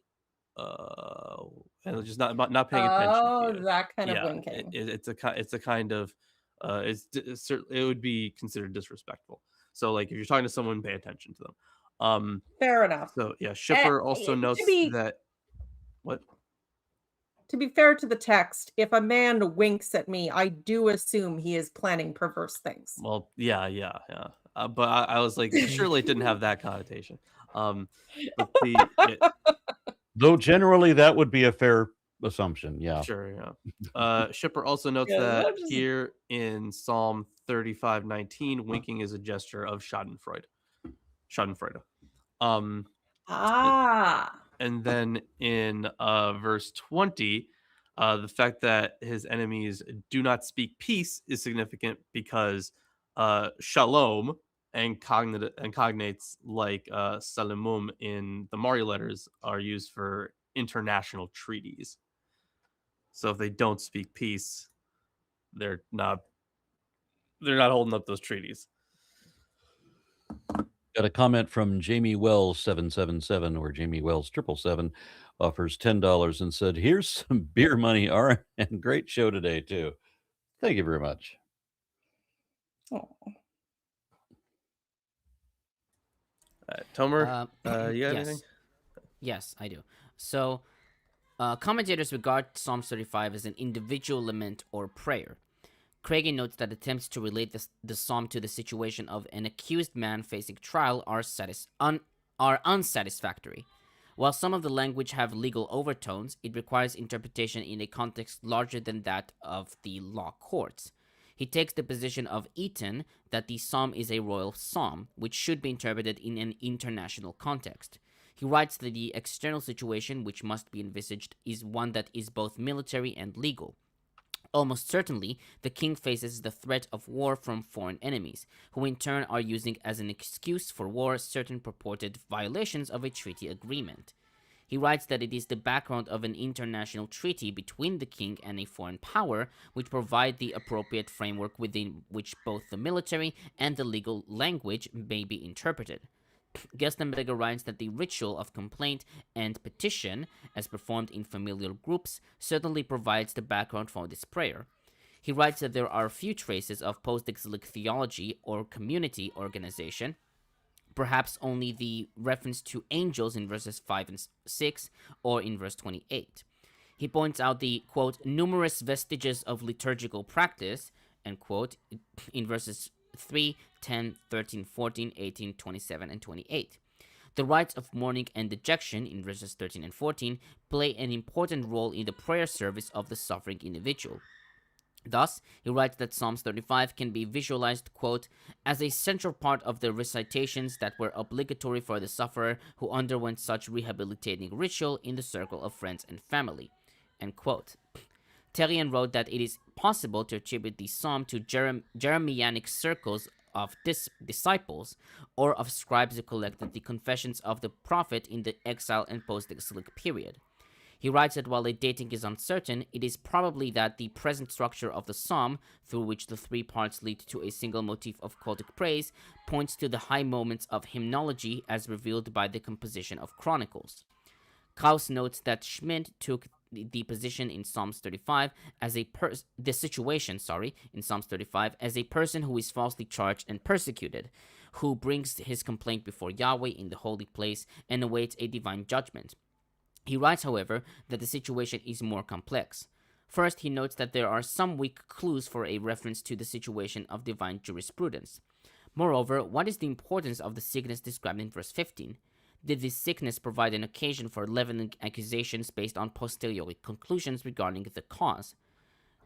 and just not paying attention to Oh, you. that kind of Yeah, winking. it's a kind of it would be considered disrespectful. So like if you're talking to someone, pay attention to them. Fair enough. So yeah, Schipper also To notes be that what to be fair to the text, if a man winks at me, I do assume he is planning perverse things. well yeah. But I was like surely it didn't have that connotation. But Though generally that would be a fair assumption. Yeah. sure, Schipper also notes Yeah, that that just here in Psalm 35:19, winking is a gesture of Schadenfreude. Schadenfreude. Um, ah. and then in verse 20, the fact that his enemies do not speak peace is significant because shalom and cognates like salamum in the Mari letters are used for international treaties. So if they don't speak peace, they're not holding up those treaties. Got a comment from Jamie Wells 777 or Jamie Wells 777 offers $10 and said, "Here's some beer money, R, and great show today too." Thank you very much. Oh. Tomer, you got anything? Yes, I do. So, commentators regard Psalm 35 as an individual lament or prayer. Craigie notes that attempts to relate the psalm to the situation of an accused man facing trial are unsatisfactory. While some of the language have legal overtones, it requires interpretation in a context larger than that of the law courts. He takes the position of Eaton that the psalm is a royal psalm, which should be interpreted in an international context. He writes that the external situation which must be envisaged is one that is both military and legal. Almost certainly, the king faces the threat of war from foreign enemies, who in turn are using as an excuse for war certain purported violations of a treaty agreement. He writes that it is the background of an international treaty between the king and a foreign power which provide the appropriate framework within which both the military and the legal language may be interpreted. Gerstenberger writes that the ritual of complaint and petition, as performed in familial groups, certainly provides the background for this prayer. He writes that there are few traces of post-exilic theology or community organization, perhaps only the reference to angels in verses 5 and 6 or in verse 28. He points out the, quote, numerous vestiges of liturgical practice, end quote, in verses 3, 10, 13, 14, 18, 27, and 28. The rites of mourning and dejection in verses 13 and 14 play an important role in the prayer service of the suffering individual. Thus, he writes that Psalms 35 can be visualized, quote, as a central part of the recitations that were obligatory for the sufferer who underwent such rehabilitating ritual in the circle of friends and family, end quote. Terrien wrote that it is possible to attribute the psalm to Jeremianic circles of disciples or of scribes who collected the confessions of the prophet in the exile and post-exilic period. He writes that while the dating is uncertain, it is probably that the present structure of the psalm, through which the three parts lead to a single motif of cultic praise, points to the high moments of hymnology as revealed by the composition of chronicles. Klaus notes that Schmidt took the position in Psalms 35 as the situation, in Psalms 35 as a person who is falsely charged and persecuted, who brings his complaint before Yahweh in the holy place and awaits a divine judgment. He writes, however, that the situation is more complex. First, he notes that there are some weak clues for a reference to the situation of divine jurisprudence. Moreover, what is the importance of the sickness described in verse 15? Did this sickness provide an occasion for leavening accusations based on posteriori conclusions regarding the cause?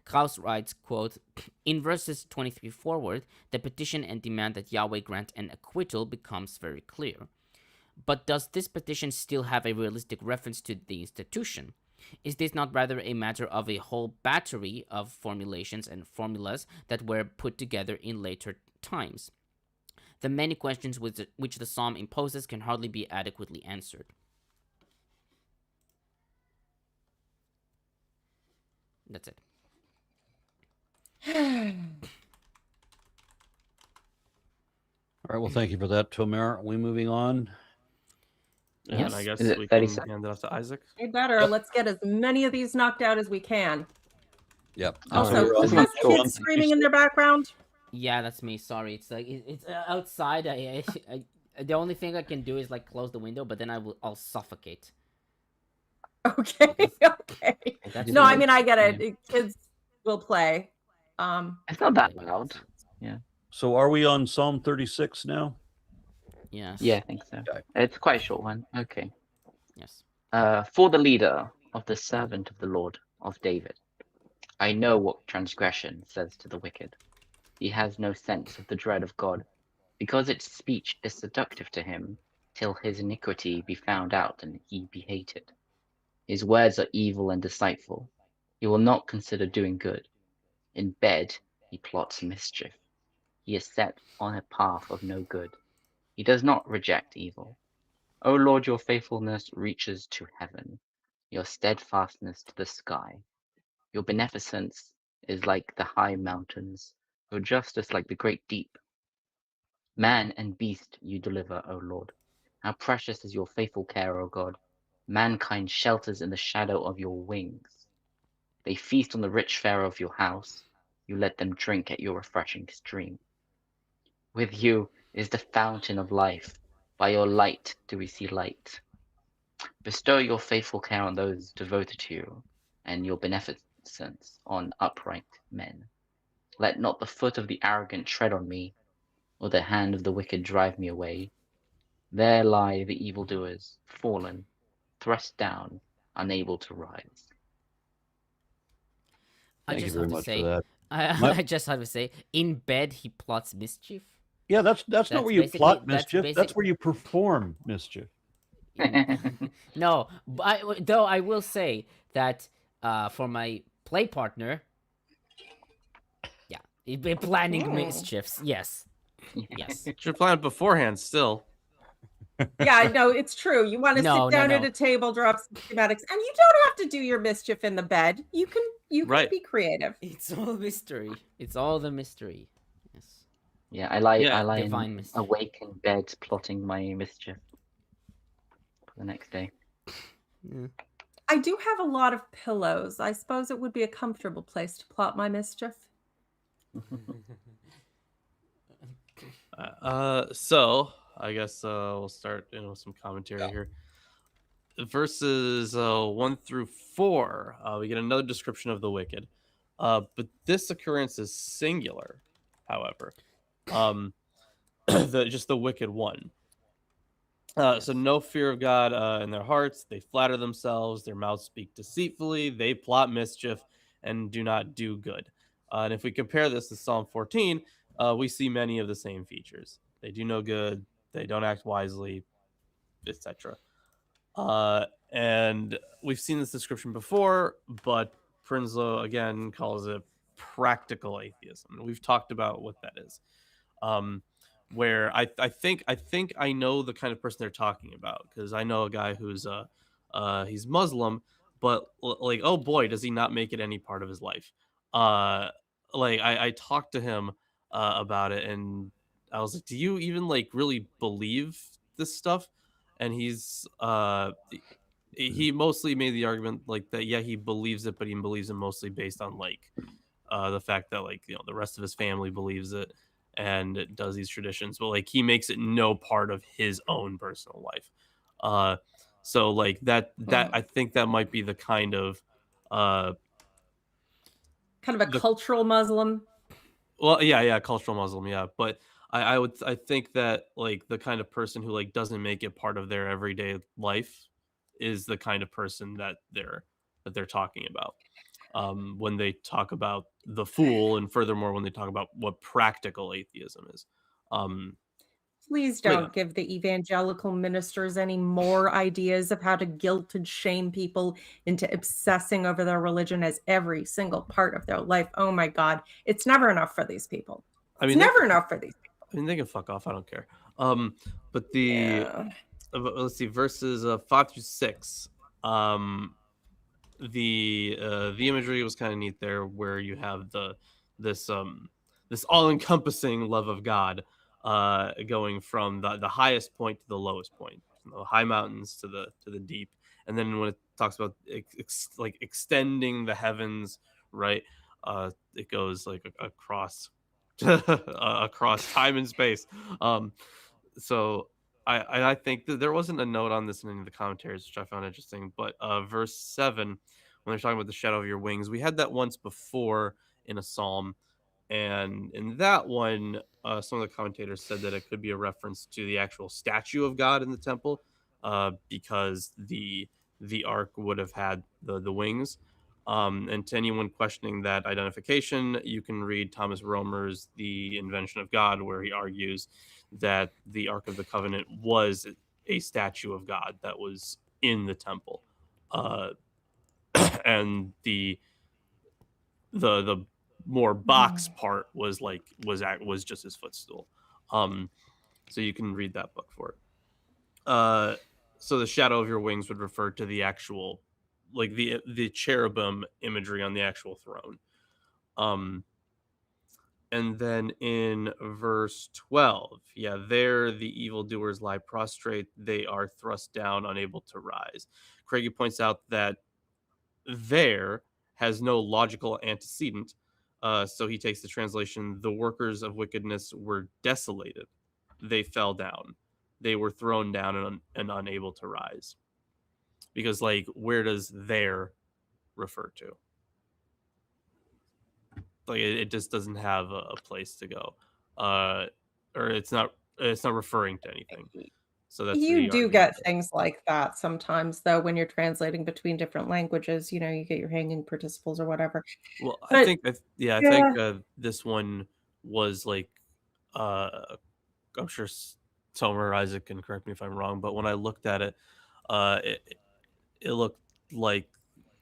Klaus writes, quote, in verses 23 forward, the petition and demand that Yahweh grant an acquittal becomes very clear. But does this petition still have a realistic reference to the institution? Is this not rather a matter of a whole battery of formulations and formulas that were put together in later times? The many questions which the psalm imposes can hardly be adequately answered. That's it. All right, well, thank you for that, Tomer. Are we moving on? And Yes. I guess Is it we can 37? hand it off to Isaac. We better. Let's get as many of these knocked out as we can. Yep. Also, right. who This has one's short. kids screaming in their background? Yeah, that's me. Sorry. It's like it's outside. I the only thing I can do is like close the window, but then I'll suffocate. Okay, okay. That's No, me. I mean I get it. Kids will play. It's not that loud. So are we on Psalm 36 now? Yes. Yeah, I think so. Okay. It's quite a short one. Okay. Yes. For the leader of the servant of the Lord of David, I know what transgression says to the wicked. He has no sense of the dread of God, because its speech is seductive to him, till his iniquity be found out and he be hated. His words are evil and deceitful. He will not consider doing good. In bed he plots mischief. He is set on a path of no good. He does not reject evil. O Lord, your faithfulness reaches to heaven, your steadfastness to the sky. Your beneficence is like the high mountains, your justice like the great deep. Man and beast you deliver, O Lord. How precious is your faithful care, O God. Mankind shelters in the shadow of your wings. They feast on the rich fare of your house. You let them drink at your refreshing stream. With you is the fountain of life. By your light do we see light. Bestow your faithful care on those devoted to you, and your beneficence on upright men. Let not the foot of the arrogant tread on me, or the hand of the wicked drive me away. There lie the evildoers, fallen, thrust down, unable to rise. Thank you just very have to much say, for that. I just have to say, in bed he plots mischief. Yeah, that's not That's where you basically- plot that's mischief. That's where you perform mischief. No, though I will say that for my play partner, yeah, he'd be planning mischiefs. Yes, yes. Should plan it beforehand still. Yeah, no, it's true. You want to No, sit down no. at a table, drop some schematics, and you don't have to do your mischief in the bed. You can Right. be creative. It's all mystery. It's all the mystery. Yes. Yeah, I lie Divine in, mischief. awake in bed plotting my mischief for the next day. Yeah. I do have a lot of pillows. I suppose it would be a comfortable place to plot my mischief. So I guess we'll start with some commentary here. Verses 1 through 4, we get another description of the wicked, but this occurrence is singular. However, just the wicked one. So no fear of God in their hearts. They flatter themselves. Their mouths speak deceitfully. They plot mischief and do not do good. And if we compare this to Psalm 14, we see many of the same features. They do no good, they don't act wisely, etc. And we've seen this description before, but Prinsloo again calls it practical atheism. We've talked about what that is. Where I think I know the kind of person they're talking about, because I know a guy who's he's Muslim, but like, oh boy, does he not make it any part of his life. Like I talked to him about it, and I was like, do you even like really believe this stuff? And he mostly made the argument like that, yeah, he believes it, but he believes it mostly based on like the fact that like, you know, the rest of his family believes it and it does these traditions, but like he makes it no part of his own personal life. So like that I think that might be the kind of a cultural Muslim. Well, yeah, cultural Muslim, yeah. But I think that like the kind of person who like doesn't make it part of their everyday life is the kind of person that they're talking about when they talk about the fool, and furthermore when they talk about what practical atheism is. Please don't give the evangelical ministers any more ideas of how to guilt and shame people into obsessing over their religion as every single part of their life. Oh my God. It's never enough for these people. It's never enough for these people. I mean, they can fuck off. I don't care. But let's see, verses 5-6. The imagery was kind of neat there, where you have this all-encompassing love of God going from the highest point to the lowest point, from the high mountains to the deep. And then when it talks about like extending the heavens, right, it goes like across across time and space. So I think that there wasn't a note on this in any of the commentaries, which I found interesting. But verse 7, when they're talking about the shadow of your wings, we had that once before in a psalm, and in that one, some of the commentators said that it could be a reference to the actual statue of God in the temple, because the ark would have had the wings. And to anyone questioning that identification, you can read Thomas Romer's The Invention of God, where he argues that the Ark of the Covenant was a statue of God that was in the temple, and the more box part was just his footstool. So you can read that book for it. So the shadow of your wings would refer to the actual, like the cherubim imagery on the actual throne. And then in verse 12, there the evildoers lie prostrate, they are thrust down, unable to rise. Craigie points out that there has no logical antecedent, so he takes the translation, the workers of wickedness were desolated, they fell down, they were thrown down and unable to rise. Because like, where does there refer to? Like it just doesn't have a place to go, or it's not referring to anything. So that's you do get things like that sometimes, though, when you're translating between different languages. You know, you get your hanging participles or whatever. Well, but, I think this one was like, I'm sure Tomer or Isaac can correct me if I'm wrong, but when I looked at it, it looked like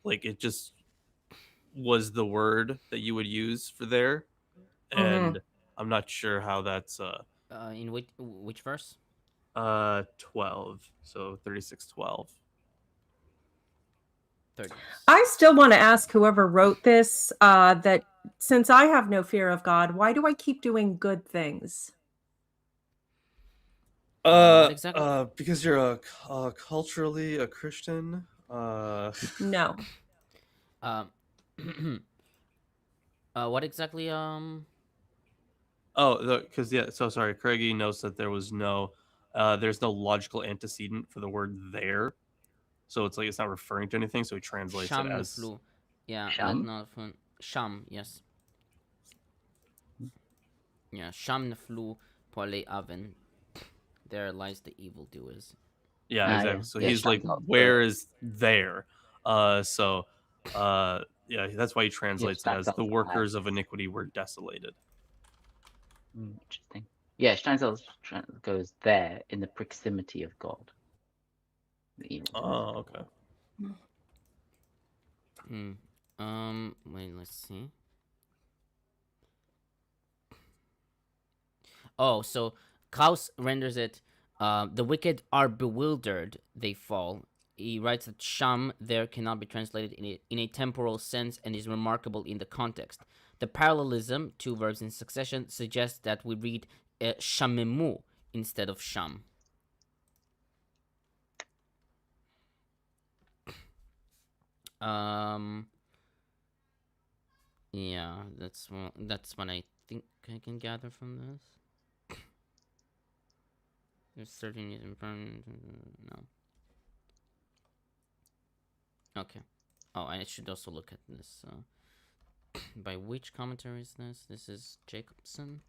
it just was the word that you would use for there, and I'm not sure how that's in which verse? 12, so 36:12. I still want to ask whoever wrote this that since I have no fear of God, why do I keep doing good things? Exactly? Because you're culturally a Christian. No. What exactly? Because so sorry. Craigie notes that there's no logical antecedent for the word there, so it's like it's not referring to anything. So he translates it as Sham. Yes. Yeah, Sham neflu pole aven. There lies the evildoers. Yeah, exactly. So he's like, where is there? So Yeah, that's why he translates it as the workers of iniquity were desolated. Interesting. Yeah, Steinsaltz goes there in the proximity of God. Oh, okay. Wait, let's see. Oh, so Klaus renders it, the wicked are bewildered, they fall. He writes that sham there cannot be translated in a temporal sense and is remarkable in the context. The parallelism, two verbs in succession, suggests that we read shamemu instead of sham. Yeah, that's what I think I can gather from this. There's certain no. Okay. Oh, I should also look at this. By which commentary is this? This is Jacobson.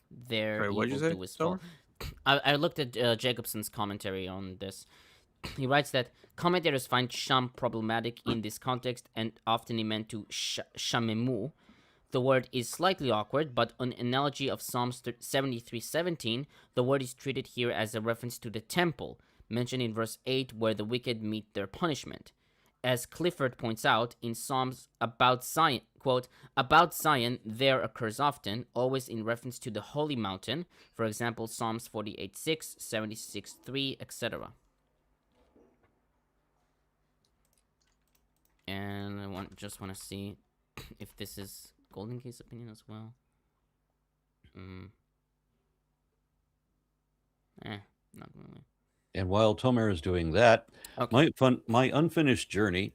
There. What did you say? I looked at Jacobson's commentary on this. He writes that commentators find sham problematic in this context and often meant to shamemu. The word is slightly awkward, but an analogy of Psalms 73:17, the word is treated here as a reference to the temple, mentioned in verse 8, where the wicked meet their punishment. As Clifford points out, in Psalms about Zion, quote, about Zion there occurs often, always in reference to the holy mountain, for example, Psalms 48:6, 76:3, etc. And I just want to see if this is Goldingay's opinion as well. Not really. And while Tomer is doing that, okay. my unfinished journey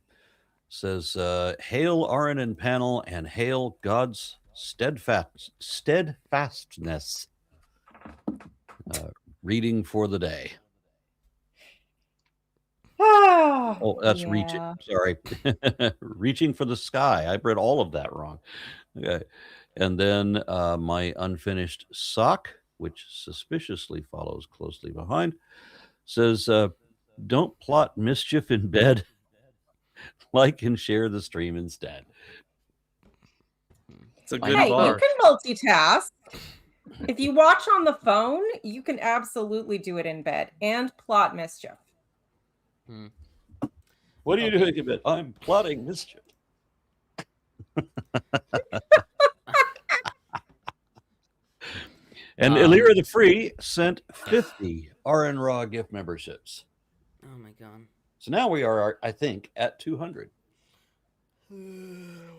says, "Hail Aaron and Panel, and hail God's steadfastness." Reading for the day. Oh, that's reaching. Sorry, reaching for the sky. I read all of that wrong. Okay, and then my unfinished sock, which suspiciously follows closely behind, says, "Don't plot mischief in bed. Like and share the stream instead." It's a good Hey, bar. you can multitask. If you watch on the phone, you can absolutely do it in bed and plot mischief. What are you doing in bed? I'm plotting mischief. And Illyra the Free sent 50 RN Raw gift memberships. Oh my god. So now we are, I think, at 200. Woo!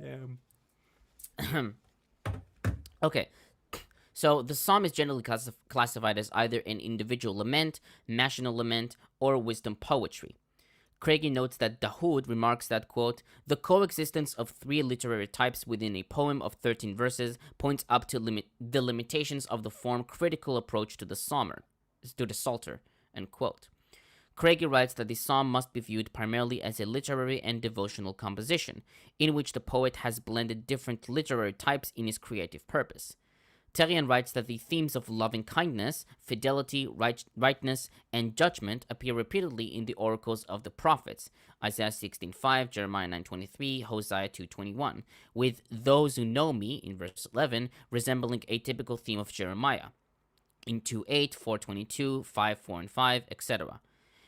Damn. Okay. So the psalm is generally classified as either an individual lament, national lament, or wisdom poetry. Craigie notes that Dahoud remarks that, quote, the coexistence of three literary types within a poem of 13 verses points up to the limitations of the form critical approach to the psalter, end quote. Craigie writes that the psalm must be viewed primarily as a literary and devotional composition, in which the poet has blended different literary types in his creative purpose. Terrian writes that the themes of loving kindness, fidelity, rightness, and judgment appear repeatedly in the oracles of the prophets, Isaiah 16:5, Jeremiah 9:23, Hosea 2:21, with those who know me, in verse 11, resembling a typical theme of Jeremiah, in 2:8, 4:22, 5:4 and 5, etc.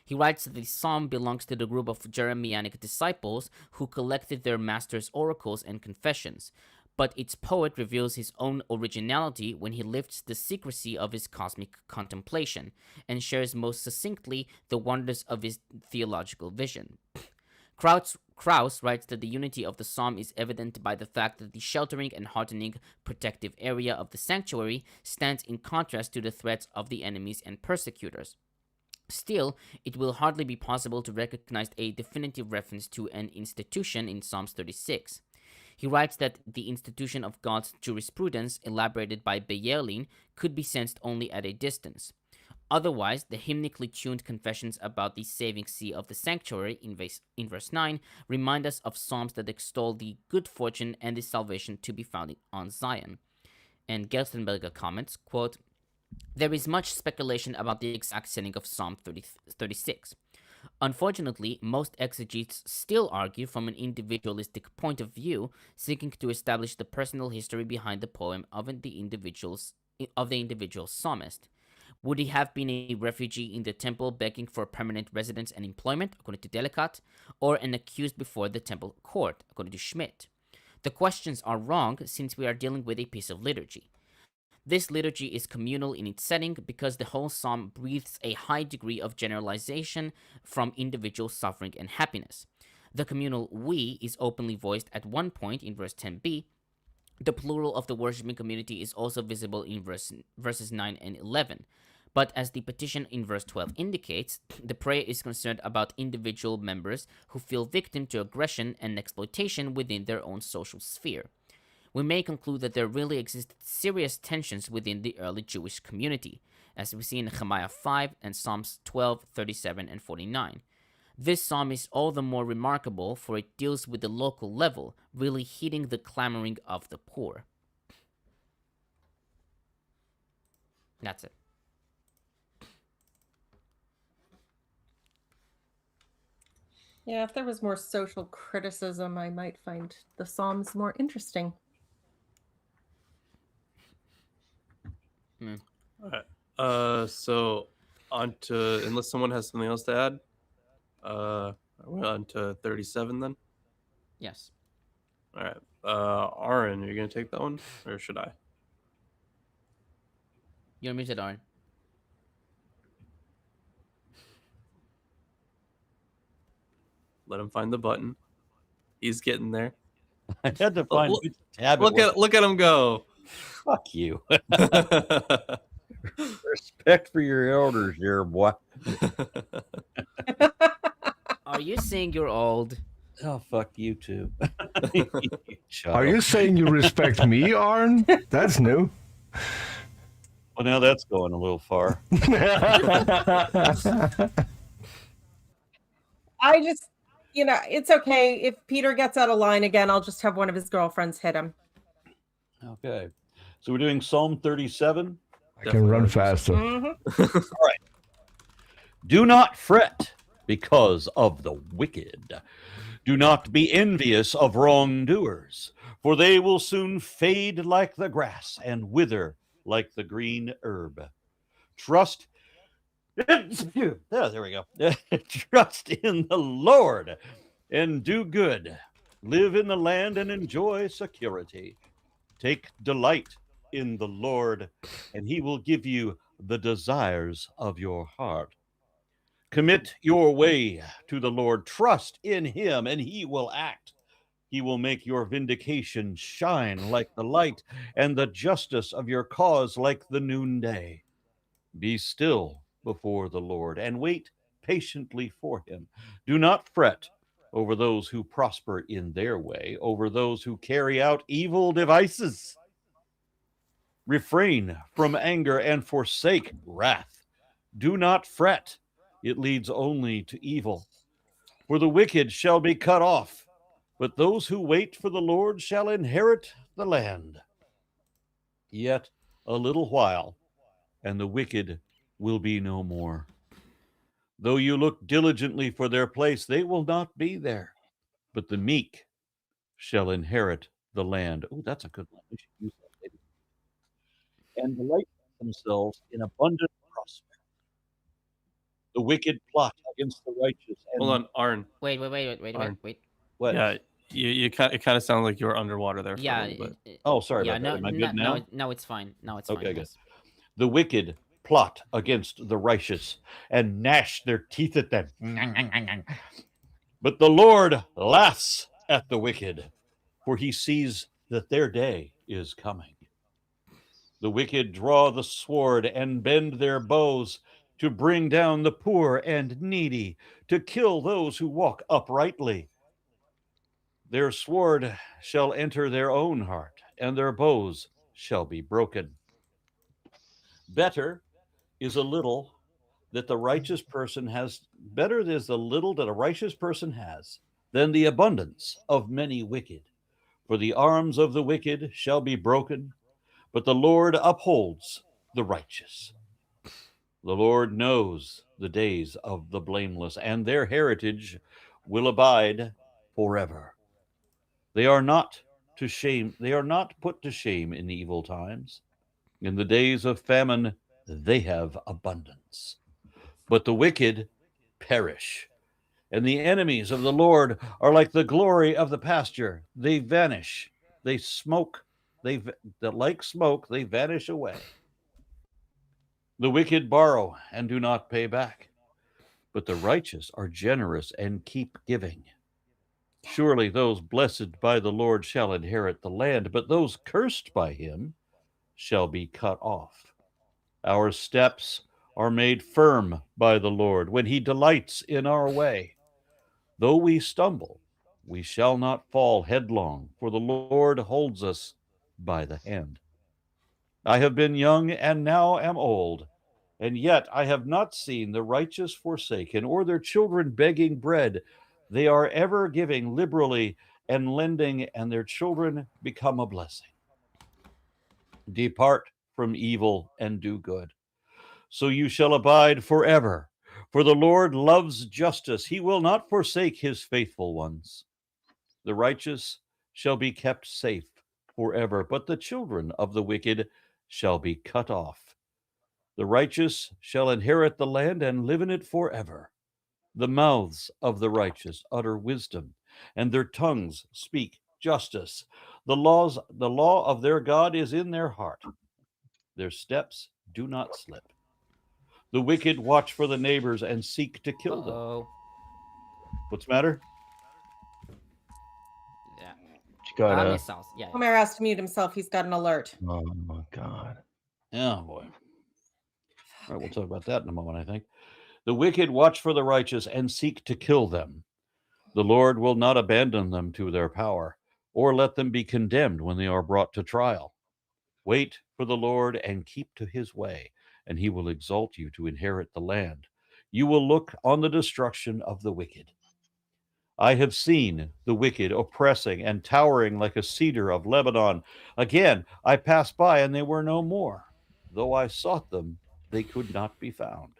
He writes that the psalm belongs to the group of Jeremianic disciples who collected their master's oracles and confessions, but its poet reveals his own originality when he lifts the secrecy of his cosmic contemplation and shares most succinctly the wonders of his theological vision. Krauss writes that the unity of the psalm is evident by the fact that the sheltering and heartening protective area of the sanctuary stands in contrast to the threats of the enemies and persecutors. Still, it will hardly be possible to recognize a definitive reference to an institution in Psalms 36. He writes that the institution of God's jurisprudence, elaborated by Beyerlin, could be sensed only at a distance. Otherwise, the hymnically tuned confessions about the saving sea of the sanctuary in verse 9 remind us of psalms that extol the good fortune and the salvation to be found on Zion. And Gerstenberger comments, quote, there is much speculation about the exact setting of Psalm 36. Unfortunately, most exegetes still argue from an individualistic point of view, seeking to establish the personal history behind the poem of the individual psalmist. Would he have been a refugee in the temple begging for permanent residence and employment, according to Delicate, or an accused before the temple court, according to Schmidt? The questions are wrong since we are dealing with a piece of liturgy. This liturgy is communal in its setting because the whole psalm breathes a high degree of generalization from individual suffering and happiness. The communal we is openly voiced at one point in verse 10b. The plural of the worshiping community is also visible in verses 9 and 11. But as the petition in verse 12 indicates, the prayer is concerned about individual members who feel victim to aggression and exploitation within their own social sphere. We may conclude that there really existed serious tensions within the early Jewish community, as we see in Nehemiah 5 and Psalms 12, 37, and 49. This psalm is all the more remarkable for it deals with the local level, really heeding the clamoring of the poor. That's it. Yeah, if there was more social criticism, I might find the Psalms more interesting. All right. So on to, unless someone has something else to add, we're on to 37 then? Yes. All right. Aaron, are you going to take that one, or should I? You're muted, Aaron. Let him find the button. He's getting there. I had to find Look- which tab it Look at him go. Fuck you. Respect for your elders, here, boy. Are you saying you're old? Oh, fuck you too. Are you saying you respect me, Arn? That's new. Well, now that's going a little far. I just, it's okay. If Peter gets out of line again, I'll just have one of his girlfriends hit him. Okay. So we're doing Psalm 37. I can run faster. Mm-hmm. All right. Do not fret because of the wicked. Do not be envious of wrongdoers, for they will soon fade like the grass and wither like the green herb. Trust. There we go. Trust in the Lord and do good. Live in the land and enjoy security. Take delight in the Lord, and he will give you the desires of your heart. Commit your way to the Lord. Trust in him, and he will act. He will make your vindication shine like the light, and the justice of your cause like the noonday. Be still before the Lord, and wait patiently for him. Do not fret over those who prosper in their way, over those who carry out evil devices. Refrain from anger and forsake wrath. Do not fret. It leads only to evil. For the wicked shall be cut off, but those who wait for the Lord shall inherit the land. Yet a little while, and the wicked will be no more. Though you look diligently for their place, they will not be there. But the meek shall inherit the land. Oh, that's a good one. We should use that later. And delight themselves in abundant prosperity. The wicked plot against the righteous. And Hold on, Arn. Wait. Arn. what? Yeah, it kind of sounded like you were underwater there. For a little bit. Oh, sorry Yeah, about that. Am I good now? No, it's fine. Now it's Okay, fine. good. Yes. The wicked plot against the righteous and gnash their teeth at them. But the Lord laughs at the wicked, for he sees that their day is coming. The wicked draw the sword and bend their bows to bring down the poor and needy, to kill those who walk uprightly. Their sword shall enter their own heart, and their bows shall be broken. Better is a little that the righteous person has, better is the little that a righteous person has than the abundance of many wicked. For the arms of the wicked shall be broken, but the Lord upholds the righteous. The Lord knows the days of the blameless, and their heritage will abide forever. They are not they are not put to shame in evil times. In the days of famine, they have abundance. But the wicked perish, and the enemies of the Lord are like the glory of the pasture. They vanish. They smoke. Like smoke, they vanish away. The wicked borrow and do not pay back, but the righteous are generous and keep giving. Surely those blessed by the Lord shall inherit the land, but those cursed by him shall be cut off. Our steps are made firm by the Lord when he delights in our way. Though we stumble, we shall not fall headlong, for the Lord holds us by the hand. I have been young and now am old, and yet I have not seen the righteous forsaken or their children begging bread. They are ever giving liberally and lending, and their children become a blessing. Depart from evil and do good, so you shall abide forever. For the Lord loves justice. He will not forsake his faithful ones. The righteous shall be kept safe forever, but the children of the wicked shall be cut off. The righteous shall inherit the land and live in it forever. The mouths of the righteous utter wisdom, and their tongues speak justice. The law of their God is in their heart. Their steps do not slip. The wicked watch for the neighbors and seek to kill them. What's the matter? Yeah. Yeah. Homer has to mute himself. He's got an alert. Oh my God. Oh boy. All right, we'll talk about that in a moment, I think. The wicked watch for the righteous and seek to kill them. The Lord will not abandon them to their power, or let them be condemned when they are brought to trial. Wait for the Lord and keep to his way, and he will exalt you to inherit the land. You will look on the destruction of the wicked. I have seen the wicked oppressing and towering like a cedar of Lebanon. Again, I passed by, and they were no more. Though I sought them, they could not be found.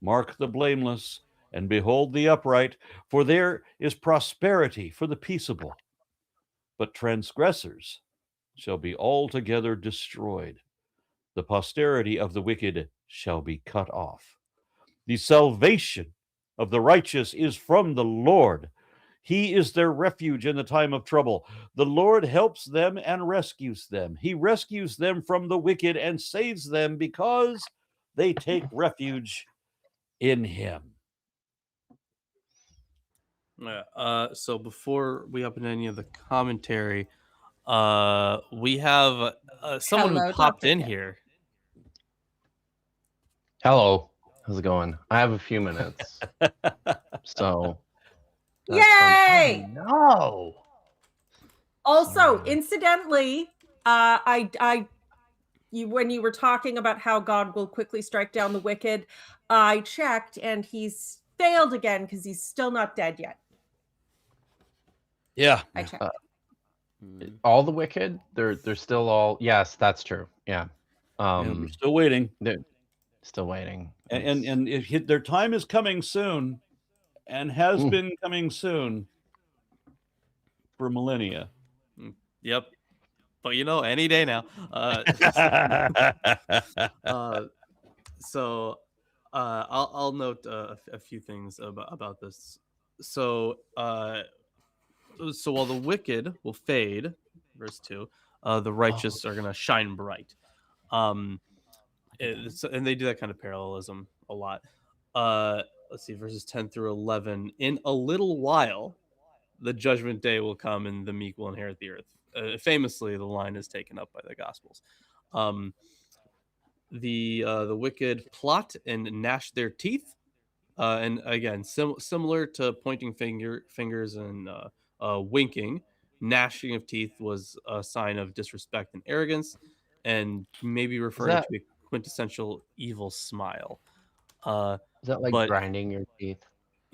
Mark the blameless, and behold the upright, for there is prosperity for the peaceable. But transgressors shall be altogether destroyed. The posterity of the wicked shall be cut off. The salvation of the righteous is from the Lord. He is their refuge in the time of trouble. The Lord helps them and rescues them. He rescues them from the wicked and saves them because they take refuge in him. So before we open any of the commentary, we have someone who popped in here. Hello, how's it going? I have a few minutes. So Yay! No. Also, incidentally, when you were talking about how God will quickly strike down the wicked, I checked and he's failed again because he's still not dead yet. Yeah, I checked. All the wicked, they're still all. Yes, that's true. Yeah. They're still waiting. They're still waiting. And their time is coming soon, and has been coming soon for millennia. Yep. But any day now. So I'll note a few things about this. So while the wicked will fade, verse 2, the righteous are going to shine bright. And they do that kind of parallelism a lot. Let's see, verses 10 through 11. In a little while, the judgment day will come, and the meek will inherit the earth. Famously, the line is taken up by the Gospels. The wicked plot and gnash their teeth, and again, similar to pointing fingers and winking. Gnashing of teeth was a sign of disrespect and arrogance, and maybe referring to a quintessential evil smile. Is that like grinding your teeth?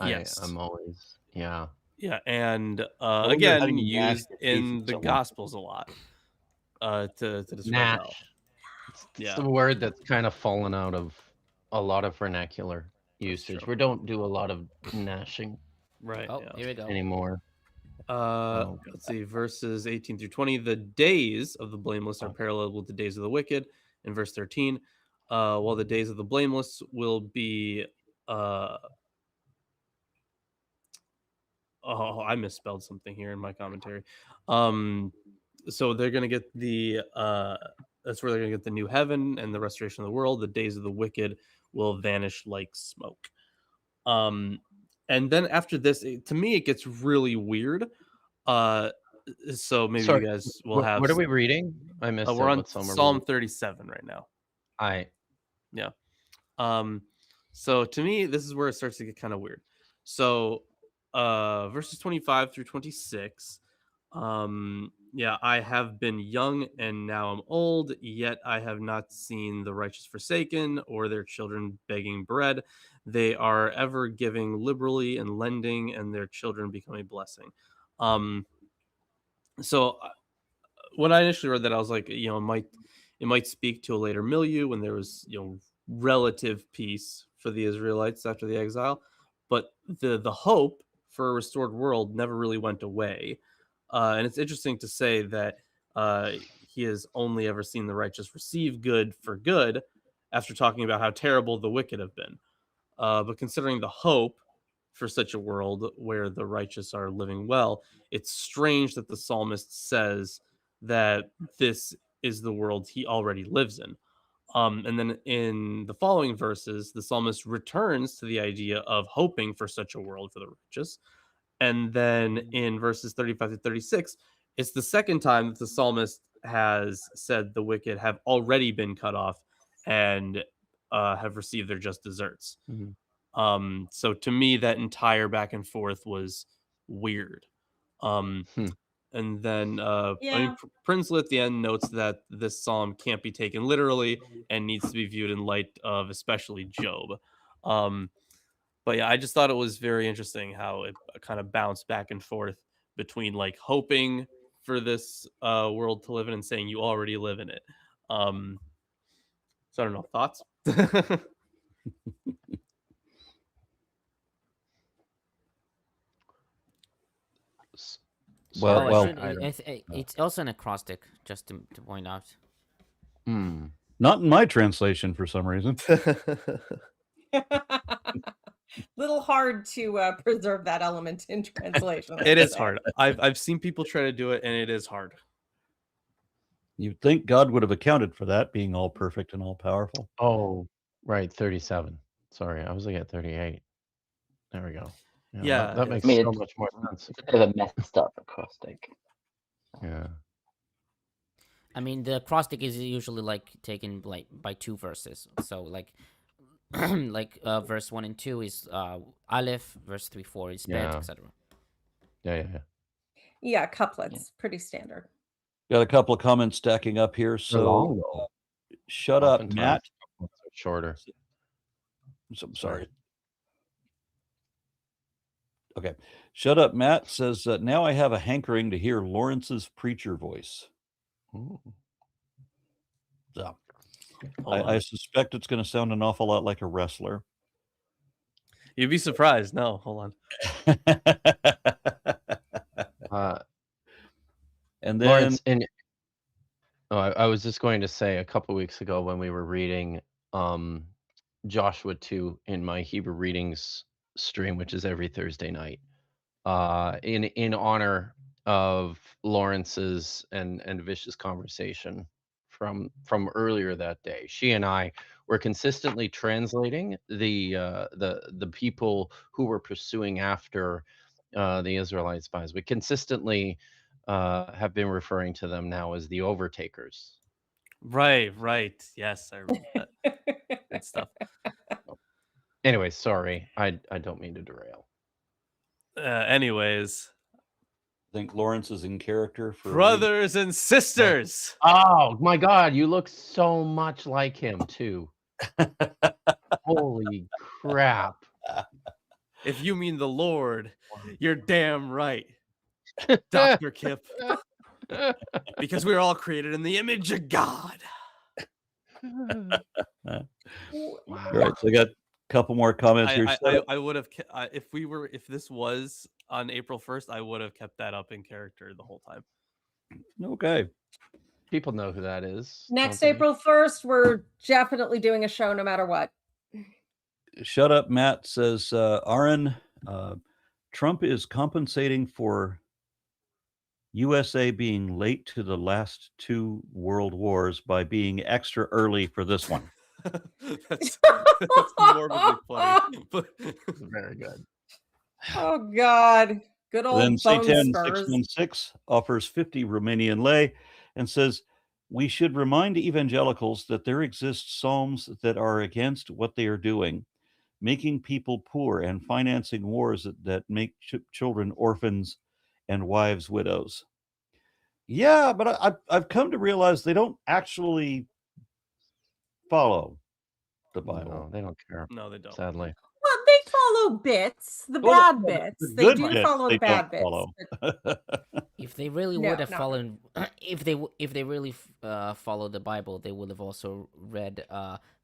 Yes, I'm always Yeah, and again used in the Gospels a lot to describe hell. It's the word that's kind of fallen out of a lot of vernacular usage. true. We don't do a lot of gnashing Right. Oh, yeah. here we go. anymore. Oh, Let's see, verses 18 through 20. The days of the blameless are parallel with the days of the wicked. In verse 13, while the days of the blameless will be. Oh, I misspelled something here in my commentary. So they're gonna get the. That's where they're gonna get the new heaven and the restoration of the world. The days of the wicked will vanish like smoke. And then after this, to me, it gets really weird. So maybe sorry. you guys will have. What are we reading? I missed We're it. on What psalm are we Psalm reading? 37 right now. Yeah. So to me, this is where it starts to get kind of weird. So, verses 25 through 26. I have been young and now I'm old, yet I have not seen the righteous forsaken or their children begging bread. They are ever giving liberally and lending, and their children become a blessing. So when I initially read that, I was like, it might speak to a later milieu when there was, relative peace for the Israelites after the exile, but the hope for a restored world never really went away. And it's interesting to say that he has only ever seen the righteous receive good for good, after talking about how terrible the wicked have been. But considering the hope for such a world where the righteous are living well, it's strange that the psalmist says that this is the world he already lives in. And then in the following verses, the psalmist returns to the idea of hoping for such a world for the righteous. And then in verses 35 to 36, it's the second time that the psalmist has said the wicked have already been cut off and have received their just deserts. So to me, that entire back and forth was weird. And then Prinsley at the end notes that this psalm can't be taken literally and needs to be viewed in light of especially Job. But yeah, I just thought it was very interesting how it kind of bounced back and forth between like hoping for this world to live in and saying you already live in it. So I don't know, thoughts? It's also an acrostic, just to point out. Not in my translation for some reason. Little hard to preserve that element in translation. It is hard. I've seen people try to do it, and it is hard. You'd think God would have accounted for that, being all perfect and all powerful. Oh, right, 37. Sorry, I was looking at 38. There we go. Yeah, that makes so much more sense. It's a bit of a messed up acrostic. Yeah. I mean, the acrostic is usually like taken like by two verses. So like verse 1 and 2 is Aleph, verse 3, 4 is Bet, etc. Yeah, couplets, pretty standard. Got a couple of comments stacking up here. So shut up, Matt. Shorter. So, sorry. Okay. Shut up, Matt says, now I have a hankering to hear Lawrence's preacher voice. Ooh. So, I suspect it's going to sound an awful lot like a wrestler. You'd be surprised. No, hold on. And then Lawrence, I was just going to say, a couple weeks ago when we were reading Joshua 2 in my Hebrew readings stream, which is every Thursday night, in honor of Lawrence's and Vish's conversation from earlier that day. She and I were consistently translating the people who were pursuing after the Israelite spies. We consistently have been referring to them now as the overtakers. Right. Yes, I remember that. Good stuff. Anyway, sorry. I don't mean to derail. Anyways. I think Lawrence is in character for brothers and sisters. Oh my God, you look so much like him too. Holy crap. If you mean the Lord, you're damn right, Dr. Kip. Because we are all created in the image of God. All right, so I got a couple more comments here. I would have if this was on April 1st, I would have kept that up in character the whole time. Okay. People know who that is. Next April 1st, we're definitely doing a show no matter what. Shut up, Matt says, Aaron, Trump is compensating for USA being late to the last 2 world wars by being extra early for this one. that's morbidly funny. But very good. Oh, God. Good old Then bone Satan spurs. 616 offers 50 Romanian lei and says, we should remind evangelicals that there exist psalms that are against what they are doing, making people poor and financing wars that make children orphans and wives widows. Yeah, but I've come to realize they don't actually follow the Bible. No, they don't care. No, they don't. Sadly. Well, they follow bits, the bad bits. They do follow the bad bits. If they really would have followed, if they really followed the Bible, they would have also read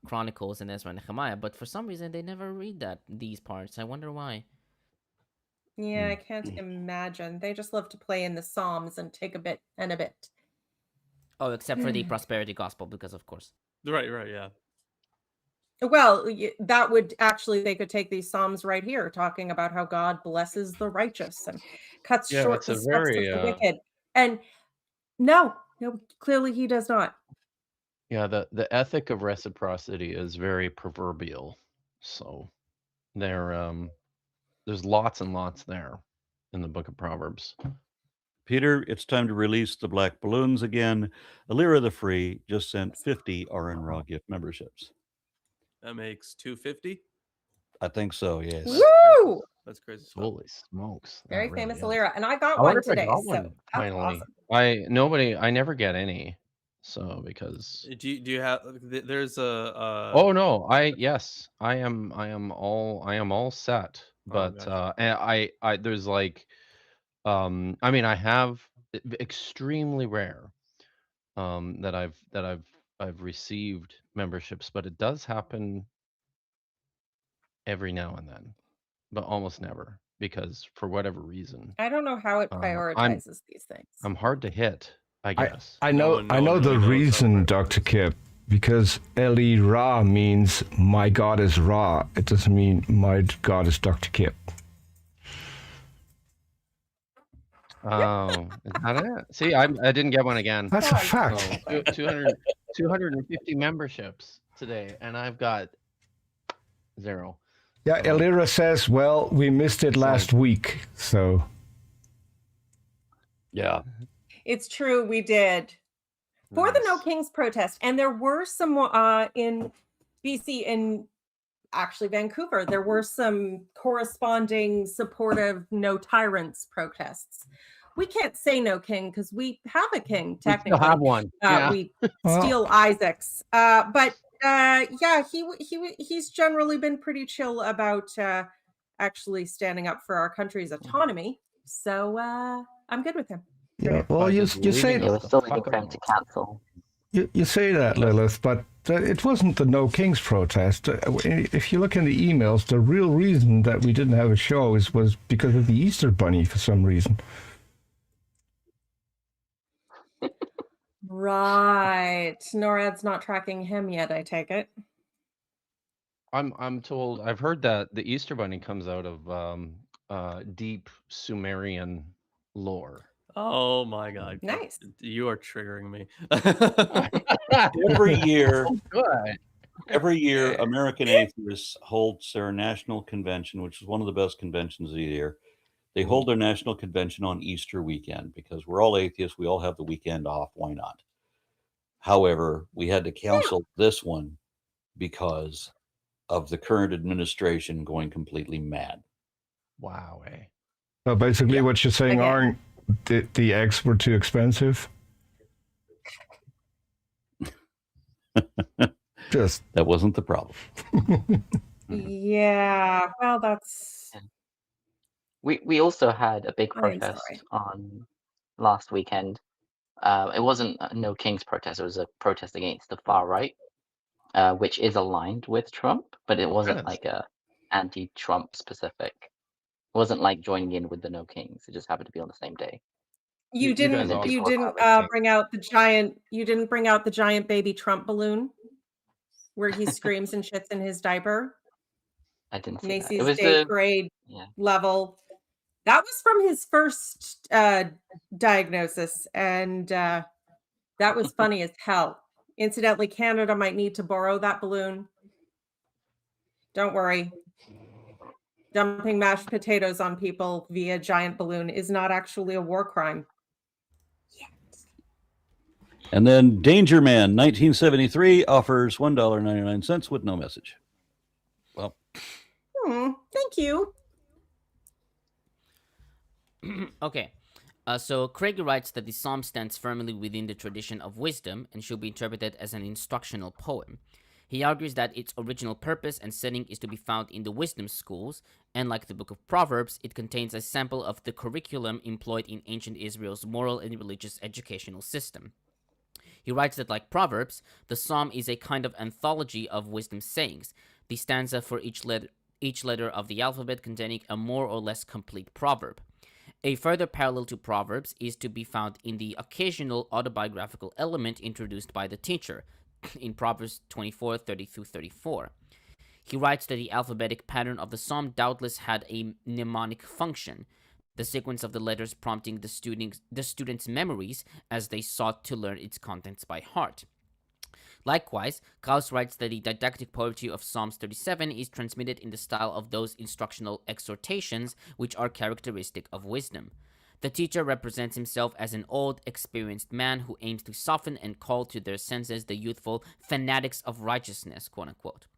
Chronicles and Ezra and Nehemiah. But for some reason, they never read these parts. I wonder why. Yeah, I can't imagine. They just love to play in the Psalms and take a bit and a bit. Oh, except for the prosperity gospel, because of course. Right, yeah. Well, that would actually, they could take these Psalms right here, talking about how God blesses the righteous and cuts short the steps of the wicked. And no, clearly he does not. Yeah, the ethic of reciprocity is very proverbial. So there's lots and lots there in the book of Proverbs. Peter, it's time to release the black balloons again. Alira the Free just sent 50 RN Raw gift memberships. That makes 250. I think so, yes. Woo! That's crazy. Holy smokes. Very really famous is. Alira. And I got one today. Finally. Awesome. I never get any. So because do you have there's a Oh no, I am all set. But gotcha. and I there's like I mean I have extremely rare that I've received memberships, but it does happen every now and then, but almost never, because for whatever reason I don't know how it prioritizes these things. I'm hard to hit, I guess. I know the reason, Dr. Kip, because Eli Ra means my God is Ra. It doesn't mean my God is Dr. Kip. Oh, is that it? See, I didn't get one again. That's a fact. So 250 memberships today, and I've got 0. Yeah, Elira says, well, we missed it last week, so. Yeah. It's true, we did. For the No Kings protest, and there were some in BC, in actually Vancouver, there were some corresponding supportive No Tyrants protests. We can't say no king because we have a king, technically. We still have one. We steal Isaac's. But yeah, he's generally been pretty chill about actually standing up for our country's autonomy. So I'm good with him. Yeah, well, you say it was still looking for him to cancel. You say that, Lilith, but it wasn't the No Kings protest. If you look in the emails, the real reason that we didn't have a show was because of the Easter Bunny for some reason. Right. NORAD's not tracking him yet, I take it. I'm told, I've heard that the Easter Bunny comes out of deep Sumerian lore. Oh my God! Nice. You are triggering me. Every year, American Atheists holds their national convention, which is one of the best conventions of the year. They hold their national convention on Easter weekend because we're all atheists. We all have the weekend off. Why not? However, we had to cancel this one because of the current administration going completely mad. Wow. So basically what you're saying, Aaron, the eggs were too expensive? That wasn't the problem. Yeah, well, that's... We also had a big protest on last weekend. It wasn't a No Kings protest. It was a protest against the far right. which is aligned with Trump, but it wasn't Yes. like a anti-Trump specific. It wasn't like joining in with the No Kings. It just happened to be on the same day. You You guys didn't. also You before didn't have a king. bring out the giant. You didn't bring out the giant baby Trump balloon, where he screams and shits in his diaper. I didn't see that. It Macy's was Day the Parade yeah. level. That was from his first diagnosis, and that was funny as hell. Incidentally, Canada might need to borrow that balloon. Don't worry. Dumping mashed potatoes on people via giant balloon is not actually a war crime. And then Danger Man 1973 offers $1.99 with no message. Well, Thank you. Okay. So Craigie writes that the psalm stands firmly within the tradition of wisdom and should be interpreted as an instructional poem. He argues that its original purpose and setting is to be found in the wisdom schools, and like the book of Proverbs, it contains a sample of the curriculum employed in ancient Israel's moral and religious educational system. He writes that, like Proverbs, the psalm is a kind of anthology of wisdom sayings, the stanza for each letter of the alphabet containing a more or less complete proverb. A further parallel to Proverbs is to be found in the occasional autobiographical element introduced by the teacher in Proverbs 24:30-34. He writes that the alphabetic pattern of the psalm doubtless had a mnemonic function, the sequence of the letters prompting the students' memories as they sought to learn its contents by heart. Likewise, Klaus writes that the didactic poetry of Psalms 37 is transmitted in the style of those instructional exhortations which are characteristic of wisdom. The teacher represents himself as an old, experienced man who aims to soften and call to their senses the youthful fanatics of righteousness, quote unquote.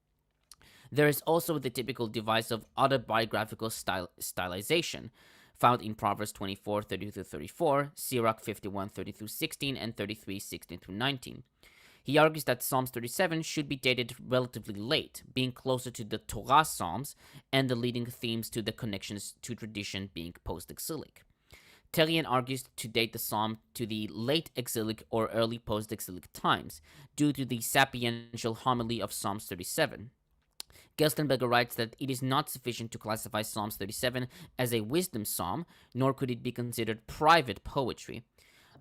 There is also the typical device of autobiographical stylization, found in Proverbs 24:30-34, Sirach 51:30-16, and 33:16-19. He argues that Psalms 37 should be dated relatively late, being closer to the Torah Psalms and the leading themes to the connections to tradition being post-exilic. Therrien argues to date the psalm to the late exilic or early post-exilic times, due to the sapiential homily of Psalms 37. Gerstenberger writes that it is not sufficient to classify Psalms 37 as a wisdom psalm, nor could it be considered private poetry.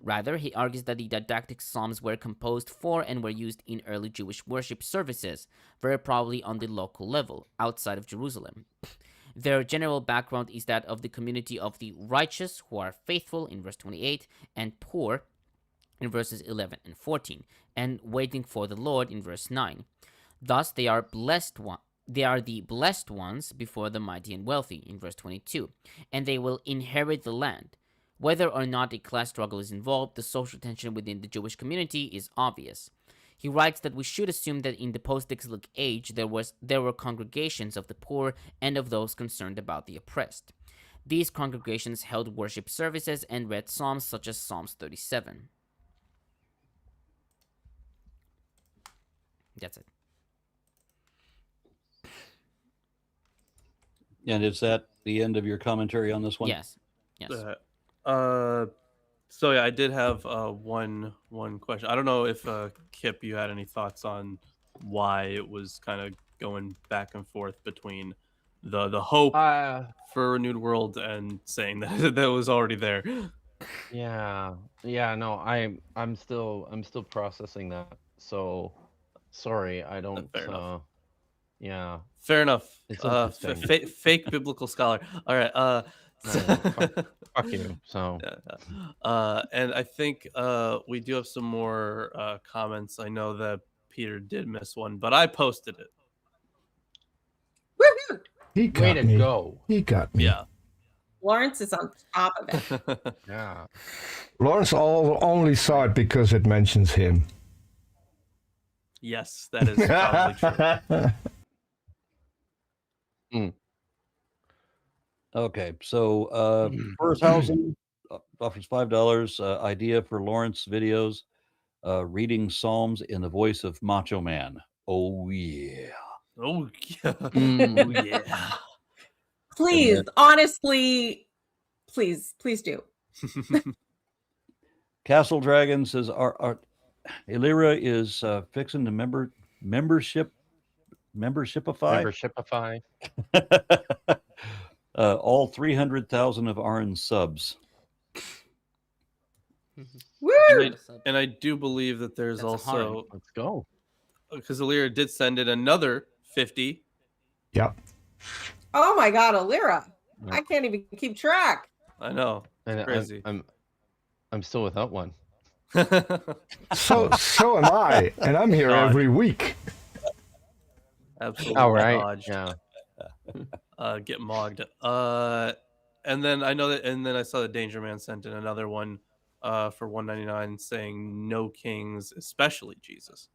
Rather, he argues that the didactic psalms were composed for and were used in early Jewish worship services, very probably on the local level, outside of Jerusalem. Their general background is that of the community of the righteous who are faithful in verse 28 and poor in verses 11 and 14, and waiting for the Lord in verse 9. Thus, they are the blessed ones before the mighty and wealthy in verse 22, and they will inherit the land. Whether or not a class struggle is involved, the social tension within the Jewish community is obvious. He writes that we should assume that in the post-exilic age there were congregations of the poor and of those concerned about the oppressed. These congregations held worship services and read psalms such as Psalms 37. That's it. and is that the end of your commentary on this one? Yes. So yeah, I did have one question. I don't know if Kip, you had any thoughts on why it was kind of going back and forth between the hope for a renewed world and saying that that was already there. Yeah, no, I'm still processing that. So sorry, I don't. Fair enough. Yeah. Fair enough. It's interesting. Fake biblical scholar. All right. No, fuck you. So. And I think we do have some more comments. I know that Peter did miss one, but I posted it. Woohoo! He got Way to me. go. He got me. Yeah. Lawrence is on top of it. Yeah. Lawrence only saw it because it mentions him. Yes, that is probably true. Okay, so Firshausen offers $5. Idea for Lawrence videos, reading Psalms in the voice of Macho Man. Oh yeah. Oh yeah. Oh yeah. Please, honestly, please do. Castle Dragon says, Illyria is fixing to membershipify. Membershipify. All 300,000 of Aaron's subs. Woo! And I do believe that there's That's also, Let's go. because Alira did send in another 50. Yep. Oh my God, Alira. I can't even keep track. I know. And Crazy. I'm still without one. So am I, and I'm here Dodge. every week. Absolutely. All right. dodged. Yeah. Get mogged. And then I know that, and then I saw that Danger Man sent in another one for 199 saying no kings, especially Jesus.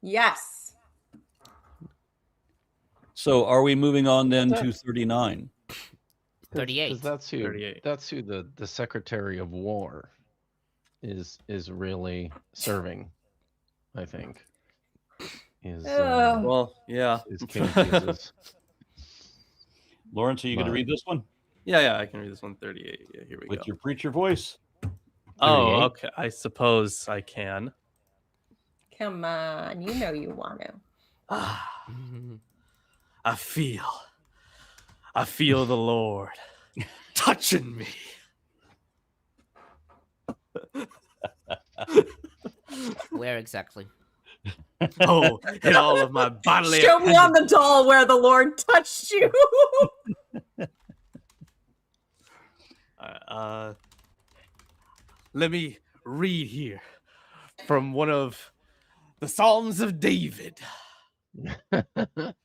Yes. So are we moving on then to 39? 38. Because that's who 38. that's who the Secretary of War is really serving, I think. Is Well, yeah. is King Jesus. Lawrence, are you going to Mine. read this one Yeah, I can read this one. 38. Yeah, here we with go. your preacher voice? Oh, 38? okay. I suppose I can. Come on. You know you want to. I feel the Lord touching me. Where exactly? Oh, in all of my bodily Show me on the doll where the Lord touched you. Let me read here from one of the Psalms of David.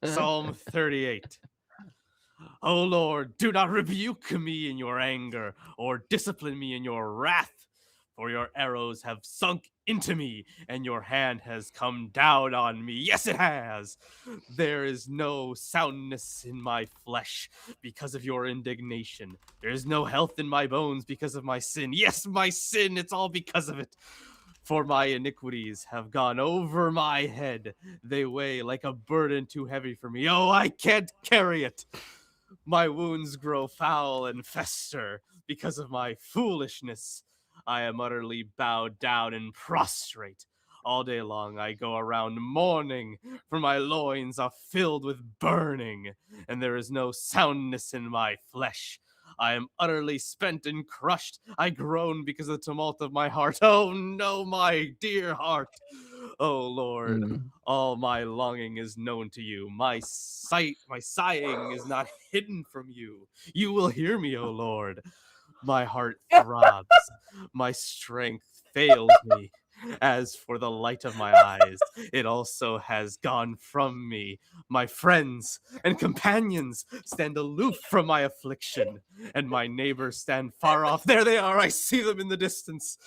Psalm 38. O Lord, do not rebuke me in your anger or discipline me in your wrath, for your arrows have sunk into me and your hand has come down on me. Yes, it has. There is no soundness in my flesh because of your indignation. There is no health in my bones because of my sin. Yes, my sin, it's all because of it. For my iniquities have gone over my head. They weigh like a burden too heavy for me. Oh, I can't carry it. My wounds grow foul and fester because of my foolishness. I am utterly bowed down and prostrate. All day long I go around mourning, for my loins are filled with burning, and there is no soundness in my flesh. I am utterly spent and crushed. I groan because of the tumult of my heart. Oh no, my dear heart. Oh Lord, all my longing is known to you. My sighing is not hidden from you. You will hear me, O Lord. My heart throbs. My strength fails me. As for the light of my eyes, it also has gone from me. My friends and companions stand aloof from my affliction, and my neighbors stand far off. There they are. I see them in the distance.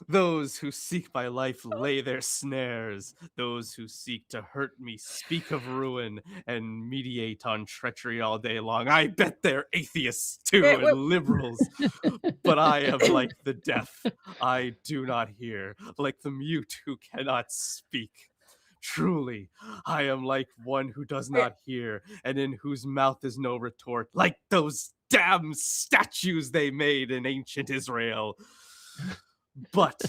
Those who seek my life lay their snares. Those who seek to hurt me speak of ruin and meditate on treachery all day long. I bet they're atheists too and liberals. But I am like the deaf. I do not hear, like the mute who cannot speak. Truly, I am like one who does not hear, and in whose mouth is no retort, like those damn statues they made in ancient Israel. But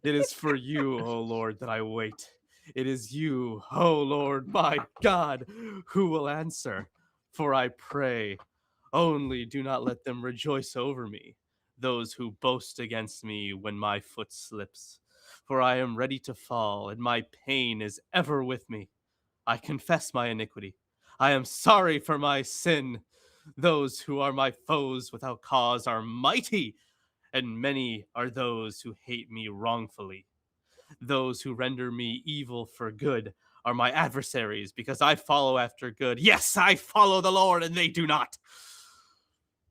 it is for you, O Lord, that I wait. It is you, O Lord, my God, who will answer. For I pray, only do not let them rejoice over me, those who boast against me when my foot slips. For I am ready to fall, and my pain is ever with me. I confess my iniquity. I am sorry for my sin. Those who are my foes without cause are mighty, and many are those who hate me wrongfully. Those who render me evil for good are my adversaries, because I follow after good. Yes, I follow the Lord, and they do not.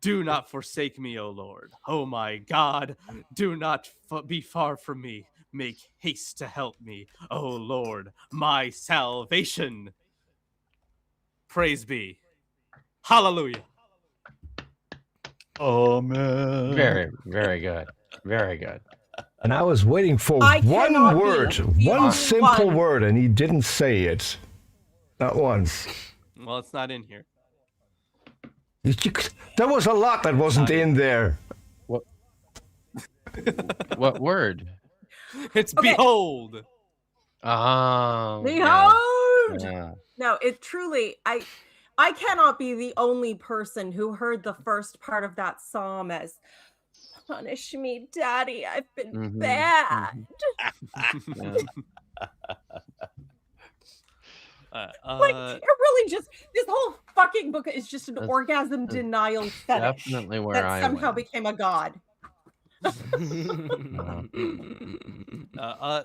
Do not forsake me, O Lord. Oh my God, do not be far from me. Make haste to help me, O Lord, my salvation. Praise be. Hallelujah. Amen. Very, very good. Very good. And I was waiting for I one cannot word, be one on simple one. word, and he didn't say it. Not once. Well, it's not in here. There was a lot that wasn't in there. What word? It's Okay. behold. Oh, Behold! yeah. No, it truly, I cannot be the only person who heard the first part of that psalm as, punish me, Daddy, I've been Mhm, bad. Yeah. Like, it really just, this whole fucking book is just an That's- orgasm that's denial fetish definitely where that I somehow went. became a god.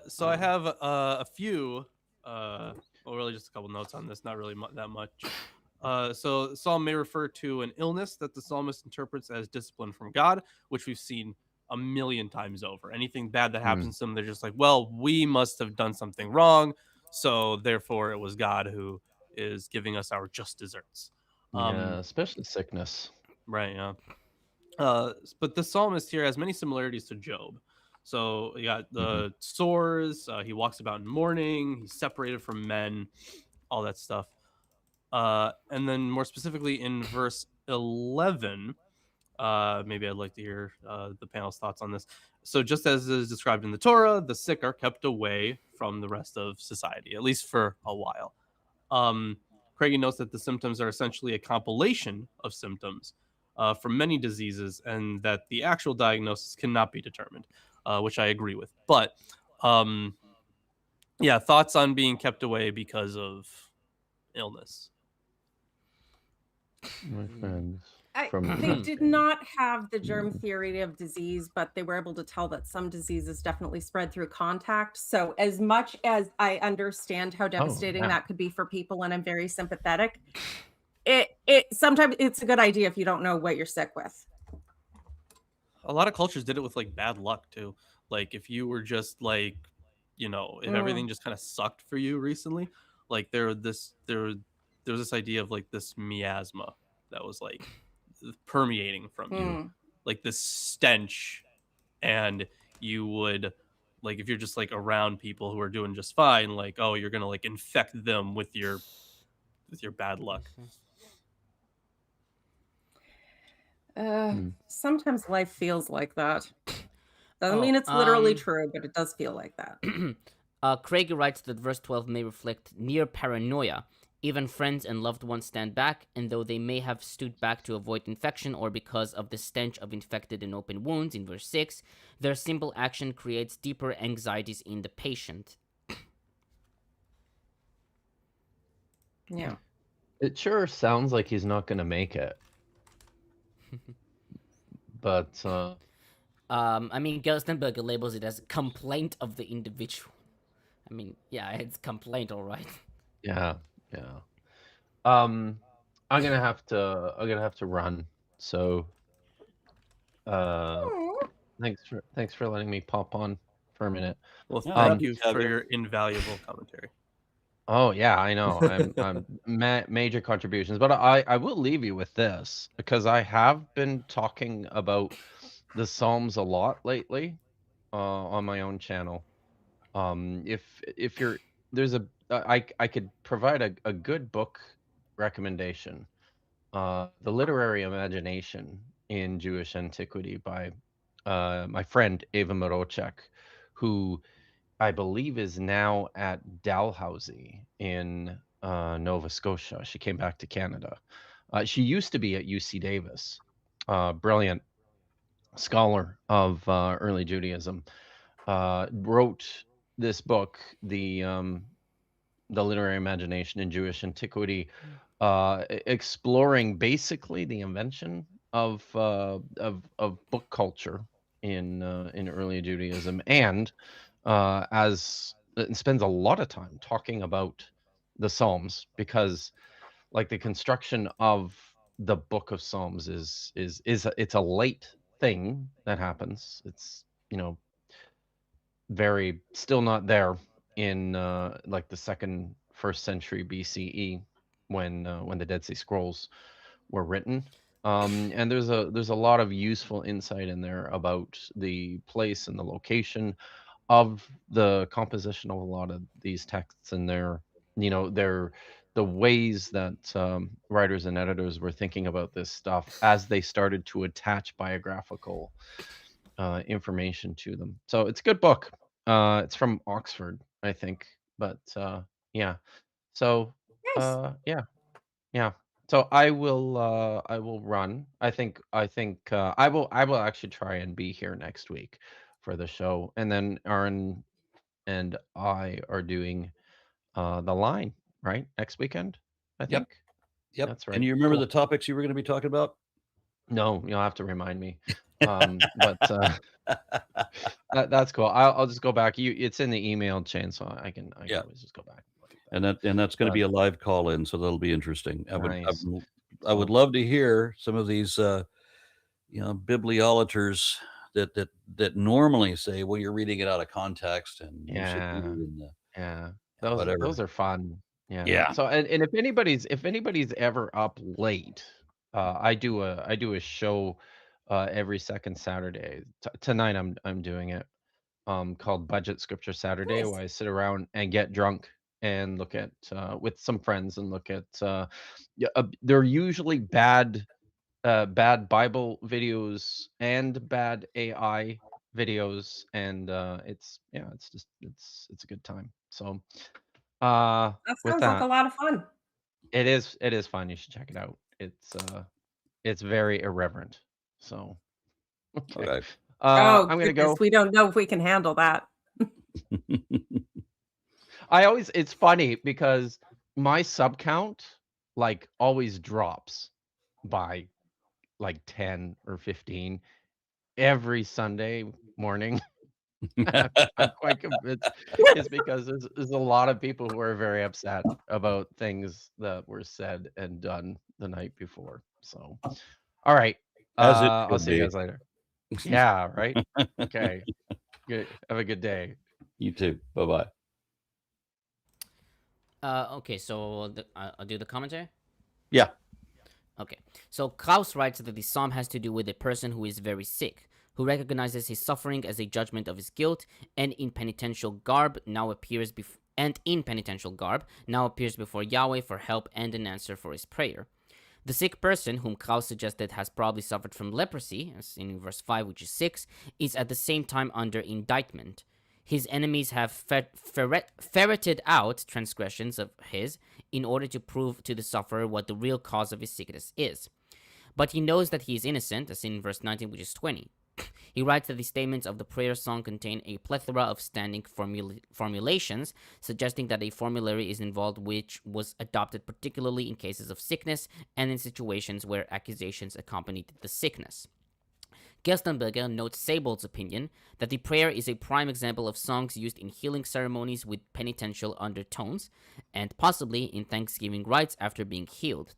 So I have a few, well, really just a couple notes on this, not really that much. So the psalm may refer to an illness that the psalmist interprets as discipline from God, which we've seen a million times over. Anything bad that happens to them, they're just like, well, we must have done something wrong, so therefore it was God who is giving us our just desserts. Yeah, especially sickness. Right, yeah. But the psalmist here has many similarities to Job. So you got the sores, he walks about in mourning, he's separated from men, all that stuff. And then more specifically in verse 11, maybe I'd like to hear the panel's thoughts on this. So just as is described in the Torah, the sick are kept away from the rest of society, at least for a while. Craigie notes that the symptoms are essentially a compilation of symptoms from many diseases, and that the actual diagnosis cannot be determined, which I agree with. But yeah, thoughts on being kept away because of illness. My friends. They did not have the germ theory of disease, but they were able to tell that some diseases definitely spread through contact. So as much as I understand how devastating that could be for people, and I'm very sympathetic, it sometimes it's a good idea if you don't know what you're sick with. A lot of cultures did it with like bad luck too. Like if you were just like, if everything just kind of sucked for you recently, like there was this idea of like this miasma that was like permeating from you, like this stench, and you would, like, if you're just like around people who are doing just fine, like, oh, you're gonna like infect them with your bad luck. Sometimes life feels like that. Doesn't mean it's literally true, but it does feel like that. Craigie writes that verse 12 may reflect near paranoia. Even friends and loved ones stand back, and though they may have stood back to avoid infection or because of the stench of infected and open wounds in verse 6, their simple action creates deeper anxieties in the patient. Yeah. It sure sounds like he's not going to make it. But I mean, Gerstenberger labels it as complaint of the individual. I mean, yeah, it's complaint, all right. Yeah. I'm gonna have to run. So thanks for letting me pop on for a minute. Well, thank you for your invaluable commentary. Oh yeah, I know. I'm major contributions, but I will leave you with this, because I have been talking about the Psalms a lot lately on my own channel. If you're I could provide a good book recommendation. The Literary Imagination in Jewish Antiquity by my friend Eva Morochek, who I believe is now at Dalhousie in Nova Scotia. She came back to Canada. She used to be at UC Davis. Brilliant scholar of early Judaism. Wrote this book, the Literary Imagination in Jewish Antiquity, exploring basically the invention of book culture in early Judaism, and as it spends a lot of time talking about the Psalms, because like the construction of the Book of Psalms is it's a late thing that happens. It's very still not there in like the first century BCE when the Dead Sea Scrolls were written. And there's a lot of useful insight in there about the place and the location of the composition of a lot of these texts, and their the ways that writers and editors were thinking about this stuff as they started to attach biographical information to them. So it's a good book. It's from Oxford, I think. But yeah. So Nice. yeah. So I will run. I think I will actually try and be here next week for the show, and then Aaron and I are doing the line right next weekend. I Yep. think Yep. that's right. And you remember Cool. the topics you were going to be talking about? No, you'll have to remind me. But that's cool. I'll just go back. It's in the email chain, so I can Yeah. always just go back and look at that. And that's going to be a live call in, so that'll be interesting. Nice. I would love to hear some of these bibliolaters that normally say, well, you're reading it out of context and you should read it in the Yeah. whatever. Those are fun. Yeah. Yeah. So and if anybody's ever up late, I do a show every second Saturday. Tonight I'm doing it called Budget Scripture Saturday, Nice. where I sit around and get drunk and look at with some friends and look at they're usually bad Bible videos and bad AI videos, and it's a good time. So That with sounds like a that, lot of fun. it is fun. You should check it out. It's very irreverent. So Okay. Oh, I'm gonna goodness, go. we don't know if we can handle that. It's funny because my sub count like always drops by like 10 or 15 every Sunday morning. I'm quite convinced it's because there's a lot of people who are very upset about things that were said and done the night before. So, all right. As it I'll should see you be. guys later. Yeah, right? Okay. Good. Have a good day. You too. Bye-bye. Okay, so I'll do the commentary. Yeah. Okay, so Klaus writes that the psalm has to do with a person who is very sick, who recognizes his suffering as a judgment of his guilt, and in penitential garb now appears before Yahweh for help and an answer for his prayer. The sick person, whom Klaus suggested has probably suffered from leprosy, as in verse 5, which is 6, is at the same time under indictment. His enemies have ferreted out transgressions of his in order to prove to the sufferer what the real cause of his sickness is. But he knows that he is innocent, as in verse 19, which is 20. He writes that the statements of the prayer song contain a plethora of standing formulations, suggesting that a formulary is involved which was adopted particularly in cases of sickness and in situations where accusations accompanied the sickness. Gerstenberger notes Sable's opinion that the prayer is a prime example of songs used in healing ceremonies with penitential undertones, and possibly in thanksgiving rites after being healed.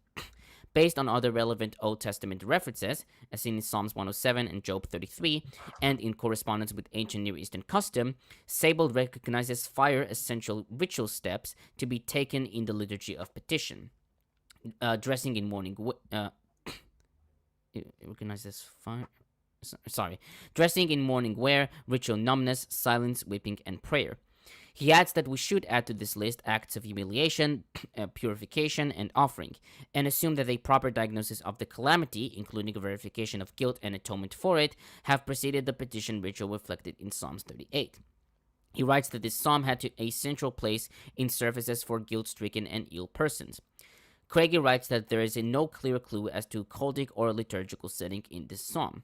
Based on other relevant Old Testament references, as seen in Psalms 107 and Job 33, and in correspondence with ancient Near Eastern custom, Sable recognizes 5 essential ritual steps to be taken in the liturgy of petition. Dressing in mourning... Dressing in mourning wear, ritual numbness, silence, weeping, and prayer. He adds that we should add to this list acts of humiliation, purification, and offering, and assume that a proper diagnosis of the calamity, including a verification of guilt and atonement for it, have preceded the petition ritual reflected in Psalms 38. He writes that this psalm had a central place in services for guilt-stricken and ill persons. Craigie writes that there is no clear clue as to cultic or liturgical setting in this psalm.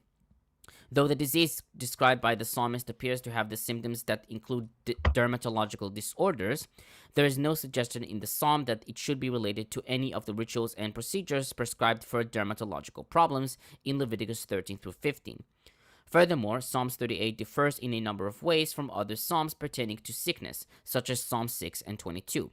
Though the disease described by the psalmist appears to have the symptoms that include dermatological disorders, there is no suggestion in the psalm that it should be related to any of the rituals and procedures prescribed for dermatological problems in Leviticus 13 through 15. Furthermore, Psalms 38 differs in a number of ways from other psalms pertaining to sickness, such as Psalm 6 and 22.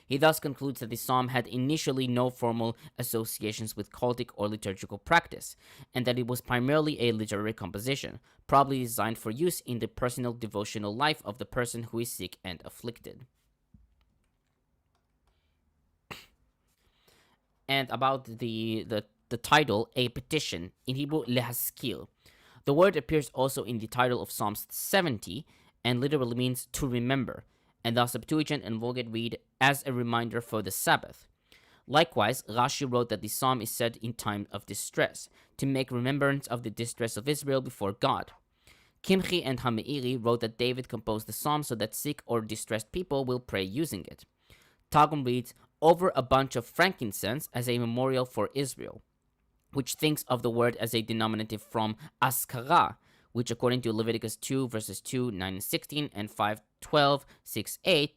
He thus concludes that the psalm had initially no formal associations with cultic or liturgical practice, and that it was primarily a literary composition, probably designed for use in the personal devotional life of the person who is sick and afflicted. And about the title, a petition, in Hebrew, lehaskil. The word appears also in the title of Psalms 70, and literally means to remember, and the Septuagint and Vulgate read, as a reminder for the Sabbath. Likewise, Rashi wrote that the psalm is said in time of distress, to make remembrance of the distress of Israel before God. Kimchi and Hameiri wrote that David composed the psalm so that sick or distressed people will pray using it. Targum reads, over a bunch of frankincense as a memorial for Israel, which thinks of the word as a denominative from askara, which according to Leviticus 2 verses 2, 9 and 16 and 5, 12, 6, 8,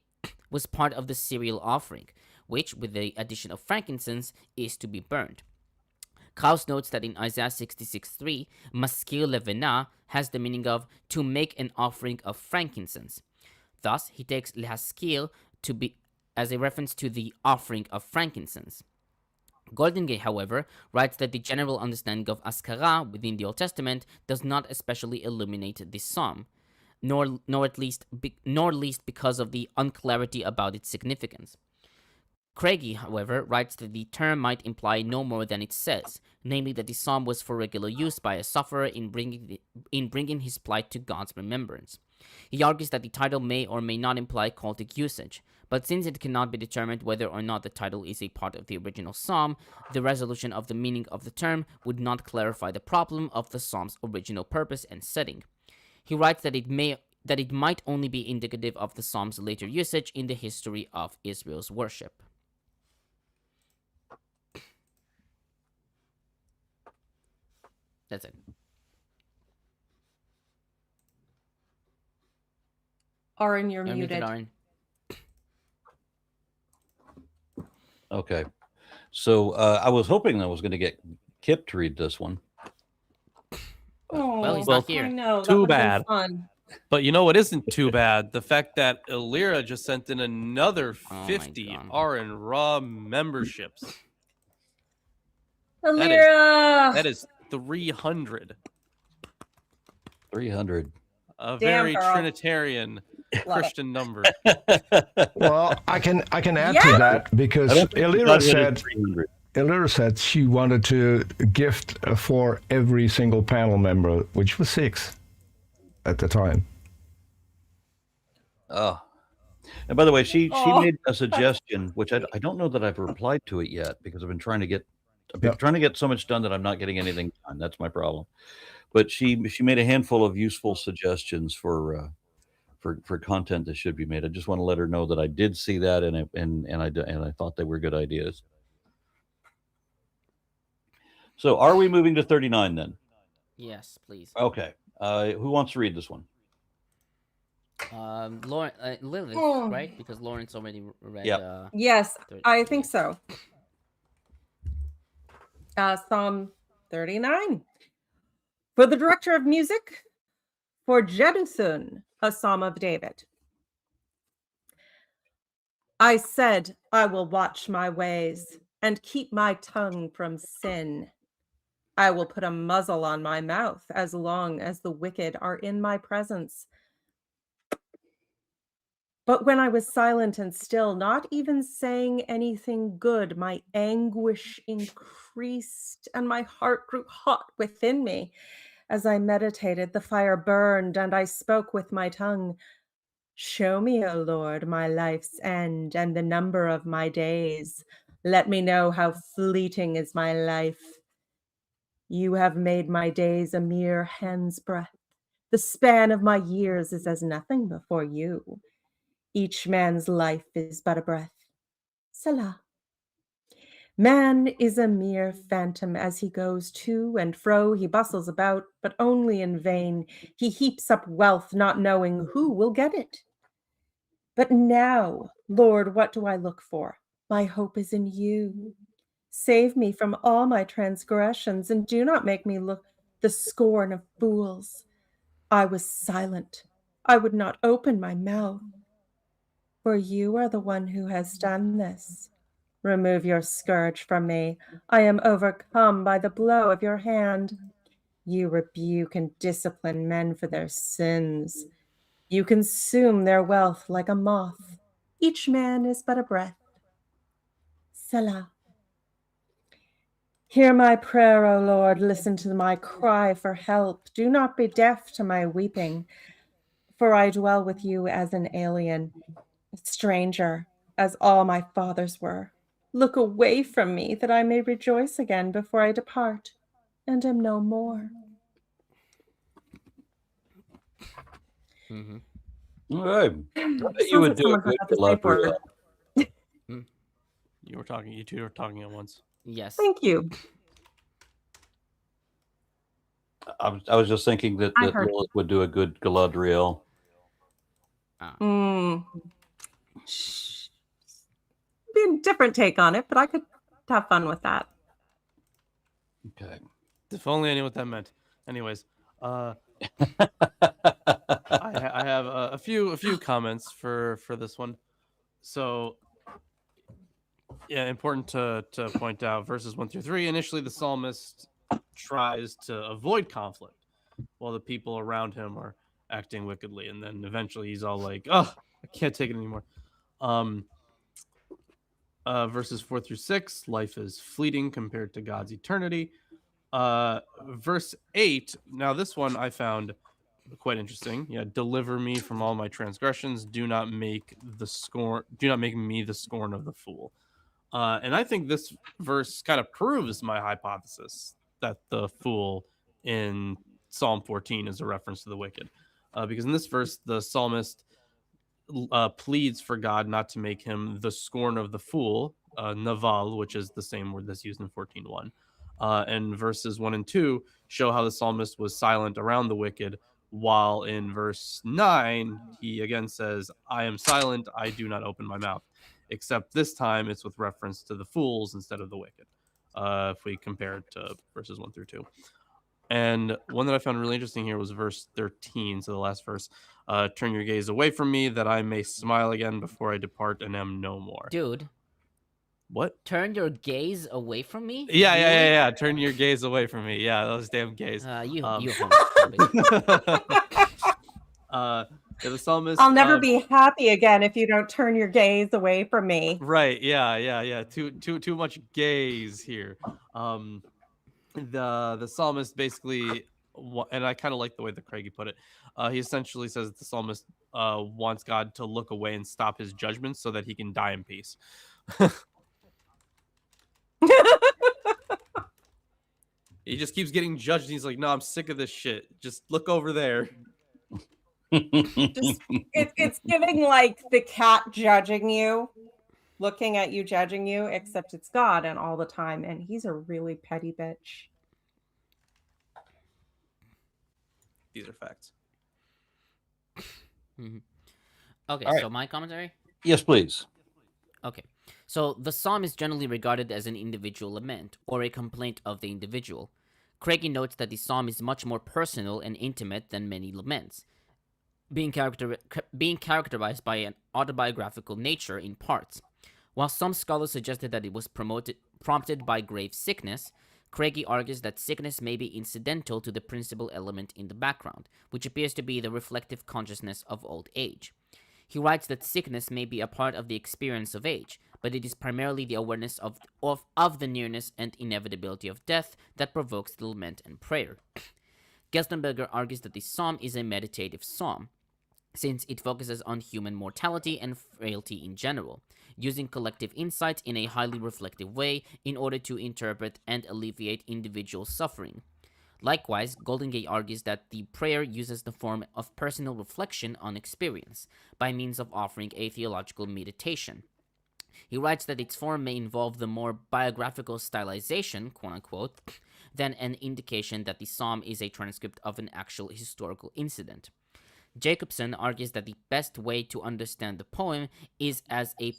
was part of the cereal offering, which, with the addition of frankincense, is to be burned. Krauss notes that in Isaiah 66:3, maskir levena has the meaning of to make an offering of frankincense. Thus, he takes lehaskir to be as a reference to the offering of frankincense. Goldingay, however, writes that the general understanding of askara within the Old Testament does not especially illuminate this psalm, nor least because of the unclarity about its significance. Craigie, however, writes that the term might imply no more than it says, namely that the psalm was for regular use by a sufferer in bringing his plight to God's remembrance. He argues that the title may or may not imply cultic usage, but since it cannot be determined whether or not the title is a part of the original psalm, the resolution of the meaning of the term would not clarify the problem of the psalm's original purpose and setting. He writes that it might only be indicative of the psalm's later usage in the history of Israel's worship. That's it. Aaron, you're muted. Aaron. Okay. So I was hoping I was going to get Kip to read this one. Well, he's not here. I know. Too that bad. Fun. But you know what isn't too bad? The fact that Illyra just sent in another 50 RN Raw memberships. Illyra! That is 300. 300. A Damn, very girl. Trinitarian Christian number. Well, I can add Yeah. to that because Illyra said 300. Illyra said she wanted to gift for every single panel member, which was 6 at the time. Oh. And by the way, she made a suggestion, which I don't know that I've replied to it yet because I've been trying to get so much done that I'm not getting anything done. That's my problem. But she made a handful of useful suggestions for content that should be made. I just want to let her know that I did see that and I thought they were good ideas. So are we moving to 39 then? Yes, please. Okay. Who wants to read this one? Lilith, right? Because Lawrence already read. Yep. Yes, 30. I think so. Psalm 39. For the director of music, for Jeduthun, a psalm of David. I said, I will watch my ways and keep my tongue from sin. I will put a muzzle on my mouth as long as the wicked are in my presence. But when I was silent and still, not even saying anything good, my anguish increased and my heart grew hot within me. As I meditated, the fire burned and I spoke with my tongue. Show me, O Lord, my life's end and the number of my days. Let me know how fleeting is my life. You have made my days a mere hand's breadth. The span of my years is as nothing before you. Each man's life is but a breath. Selah. Man is a mere phantom as he goes to and fro. He bustles about, but only in vain. He heaps up wealth, not knowing who will get it. But now, Lord, what do I look for? My hope is in you. Save me from all my transgressions, and do not make me look the scorn of fools. I was silent. I would not open my mouth. For you are the one who has done this. Remove your scourge from me. I am overcome by the blow of your hand. You rebuke and discipline men for their sins. You consume their wealth like a moth. Each man is but a breath. Selah. Hear my prayer, O Lord. Listen to my cry for help. Do not be deaf to my weeping, for I dwell with you as an alien, a stranger, as all my fathers were. Look away from me that I may rejoice again before I depart and am no more. Mm-hmm. All right. You Sounds would like do a someone good forgot the safe word. Galadriel. You two were talking at once. Yes. Thank you. I was just thinking that I heard. Lilith would do a good Galadriel. Be a different take on it, but I could have fun with that. Okay. If only I knew what that meant. Anyways, I have a few comments for this one. So, yeah, important to point out verses 1 through 3. Initially, the psalmist tries to avoid conflict while the people around him are acting wickedly, and then eventually he's all like, "Oh, I can't take it anymore." Verses 4 through 6, life is fleeting compared to God's eternity. Verse 8, now this one I found quite interesting. Yeah, deliver me from all my transgressions. Do not make me the scorn of the fool. And I think this verse kind of proves my hypothesis that the fool in Psalm 14 is a reference to the wicked. Because in this verse, the psalmist pleads for God not to make him the scorn of the fool, naval, which is the same word that's used in 14:1. And verses 1 and 2 show how the psalmist was silent around the wicked, while in verse 9, he again says, I am silent, I do not open my mouth. Except this time it's with reference to the fools instead of the wicked, if we compare it to verses 1 through 2. And one that I found really interesting here was verse 13, so the last verse. Turn your gaze away from me, that I may smile again before I depart and am no more. Dude. What? Turn your gaze away from me? Yeah. Turn your gaze away from me. Yeah, those damn gays. You homophobic. The psalmist. I'll never be happy again if you don't turn your gaze away from me. Right. Yeah. Too much gaze here. The psalmist basically, and I kind of like the way that Craigie put it. He essentially says that the psalmist wants God to look away and stop his judgments so that he can die in peace. He just keeps getting judged. And he's like, no, I'm sick of this shit. Just look over there. It's giving like the cat judging you, looking at you, judging you, except it's God and all the time. And he's a really petty bitch. These are facts. Mm-hmm. Okay, right. So my commentary? Yes, please. Okay. So the psalm is generally regarded as an individual lament or a complaint of the individual. Craigie notes that the psalm is much more personal and intimate than many laments, being characterized by an autobiographical nature in parts. While some scholars suggested that it was prompted by grave sickness, Craigie argues that sickness may be incidental to the principal element in the background, which appears to be the reflective consciousness of old age. He writes that sickness may be a part of the experience of age, but it is primarily the awareness of the nearness and inevitability of death that provokes the lament and prayer. Gerstenberger argues that the psalm is a meditative psalm, since it focuses on human mortality and frailty in general, using collective insights in a highly reflective way in order to interpret and alleviate individual suffering. Likewise, Goldingay argues that the prayer uses the form of personal reflection on experience, by means of offering a theological meditation. He writes that its form may involve the more biographical stylization, quote-unquote, than an indication that the psalm is a transcript of an actual historical incident. Jacobson argues that the best way to understand the poem is as a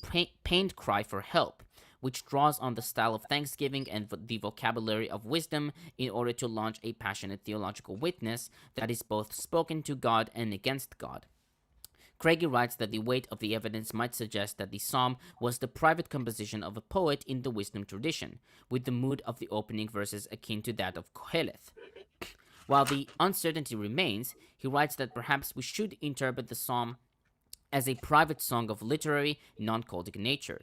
pained cry for help, which draws on the style of thanksgiving and the vocabulary of wisdom in order to launch a passionate theological witness that is both spoken to God and against God. Craigie writes that the weight of the evidence might suggest that the psalm was the private composition of a poet in the wisdom tradition, with the mood of the opening verses akin to that of Koheleth. While the uncertainty remains, he writes that perhaps we should interpret the psalm as a private song of literary, non-cultic nature.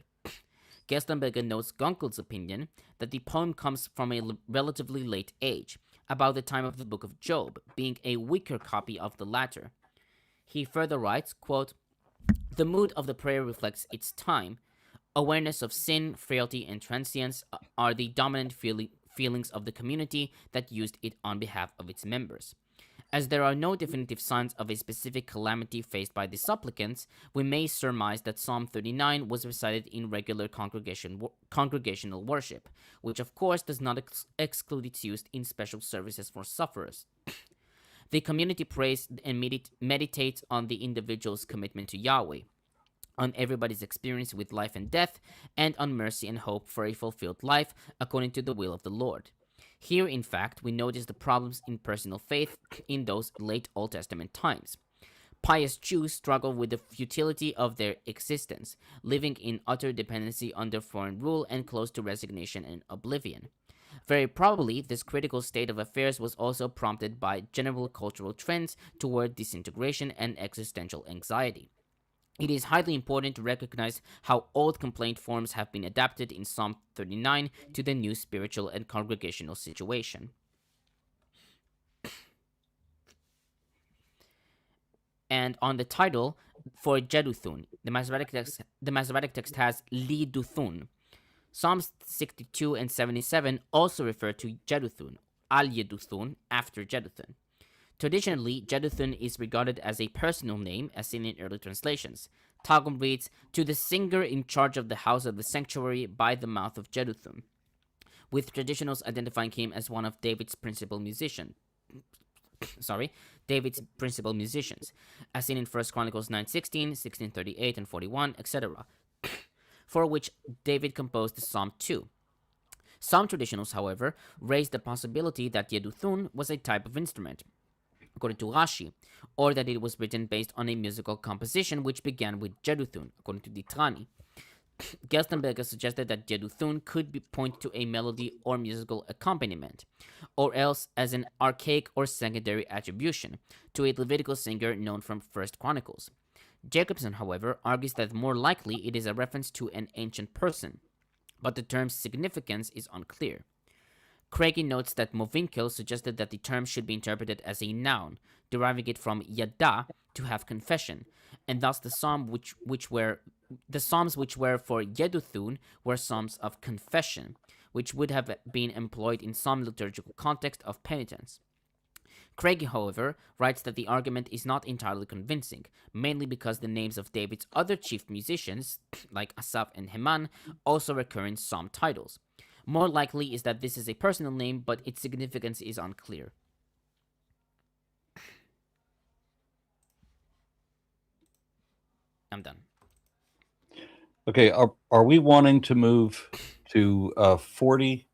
Gerstenberger notes Gunkel's opinion that the poem comes from a relatively late age, about the time of the book of Job, being a weaker copy of the latter. He further writes, quote, the mood of the prayer reflects its time. Awareness of sin, frailty, and transience are the dominant feelings of the community that used it on behalf of its members. As there are no definitive signs of a specific calamity faced by the supplicants, we may surmise that Psalm 39 was recited in regular congregational worship, which of course does not exclude its use in special services for sufferers. The community prays and meditates on the individual's commitment to Yahweh, on everybody's experience with life and death, and on mercy and hope for a fulfilled life according to the will of the Lord. Here, in fact, we notice the problems in personal faith in those late Old Testament times. Pious Jews struggle with the futility of their existence, living in utter dependency under foreign rule and close to resignation and oblivion. Very probably, this critical state of affairs was also prompted by general cultural trends toward disintegration and existential anxiety. It is highly important to recognize how old complaint forms have been adapted in Psalm 39 to the new spiritual and congregational situation. And on the title for Jeduthun, the Masoretic text has Li Duthun. Psalms 62 and 77 also refer to Jeduthun, Al Yeduthun, after Jeduthun. Traditionally, Jeduthun is regarded as a personal name, as seen in early translations. Targum reads, "To the singer in charge of the house of the sanctuary by the mouth of Jeduthun," with traditionals identifying him as one of David's principal musicians, as seen in 1 Chronicles 9:16, 16:38 and 41, etc., for which David composed the Psalm 2. Some traditionals, however, raised the possibility that Yeduthun was a type of instrument, according to Rashi, or that it was written based on a musical composition which began with Jeduthun, according to Ditrani. Gerstenberger suggested that Jeduthun could point to a melody or musical accompaniment, or else as an archaic or secondary attribution to a Levitical singer known from 1 Chronicles. Jacobson, however, argues that more likely it is a reference to an ancient person, but the term's significance is unclear. Craigie notes that Movinkel suggested that the term should be interpreted as a noun, deriving it from yada, to have confession, and thus the psalms which were for Yeduthun were psalms of confession, which would have been employed in some liturgical context of penitence. Craigie, however, writes that the argument is not entirely convincing, mainly because the names of David's other chief musicians, like Asaph and Heman, also recur in psalm titles. More likely is that this is a personal name, but its significance is unclear. I'm done. Okay, are we wanting to move to 40?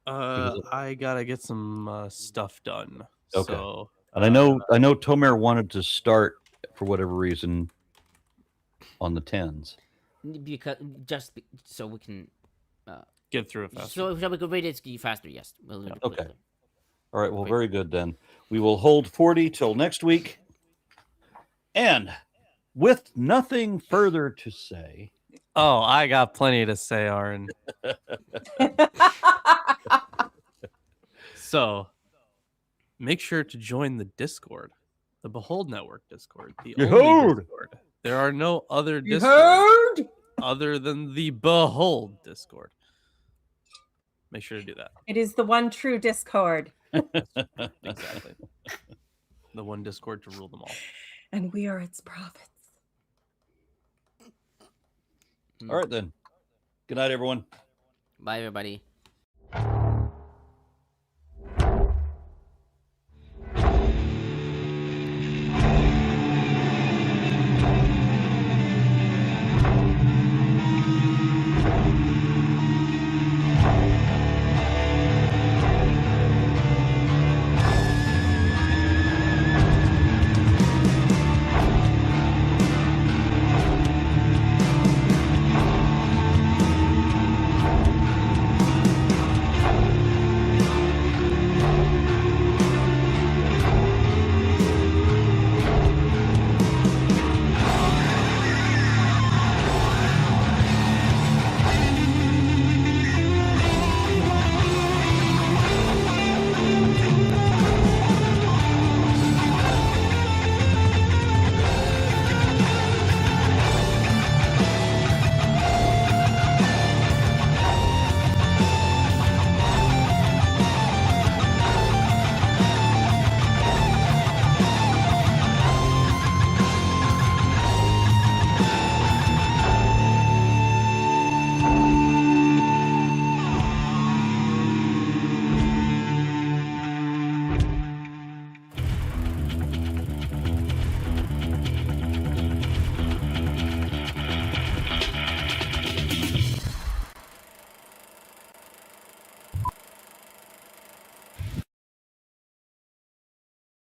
I gotta get some stuff done. Okay. So, and I know Tomer wanted to start for whatever reason on the 10s. Because so we can get through it faster. So we could read it faster, yes. We'll okay. All right, well, very good then. We will hold 40 till next week. And with nothing further to say. Oh, I got plenty to say, Aaron. So, make sure to join the Discord, the Behold Network Discord. The only Discord. There are no other Discord other than the Behold Discord. Make sure to do that. It is the one true Discord. Exactly. The one Discord to rule them all. And we are its prophets. All right, then. Good night, everyone. Bye, everybody.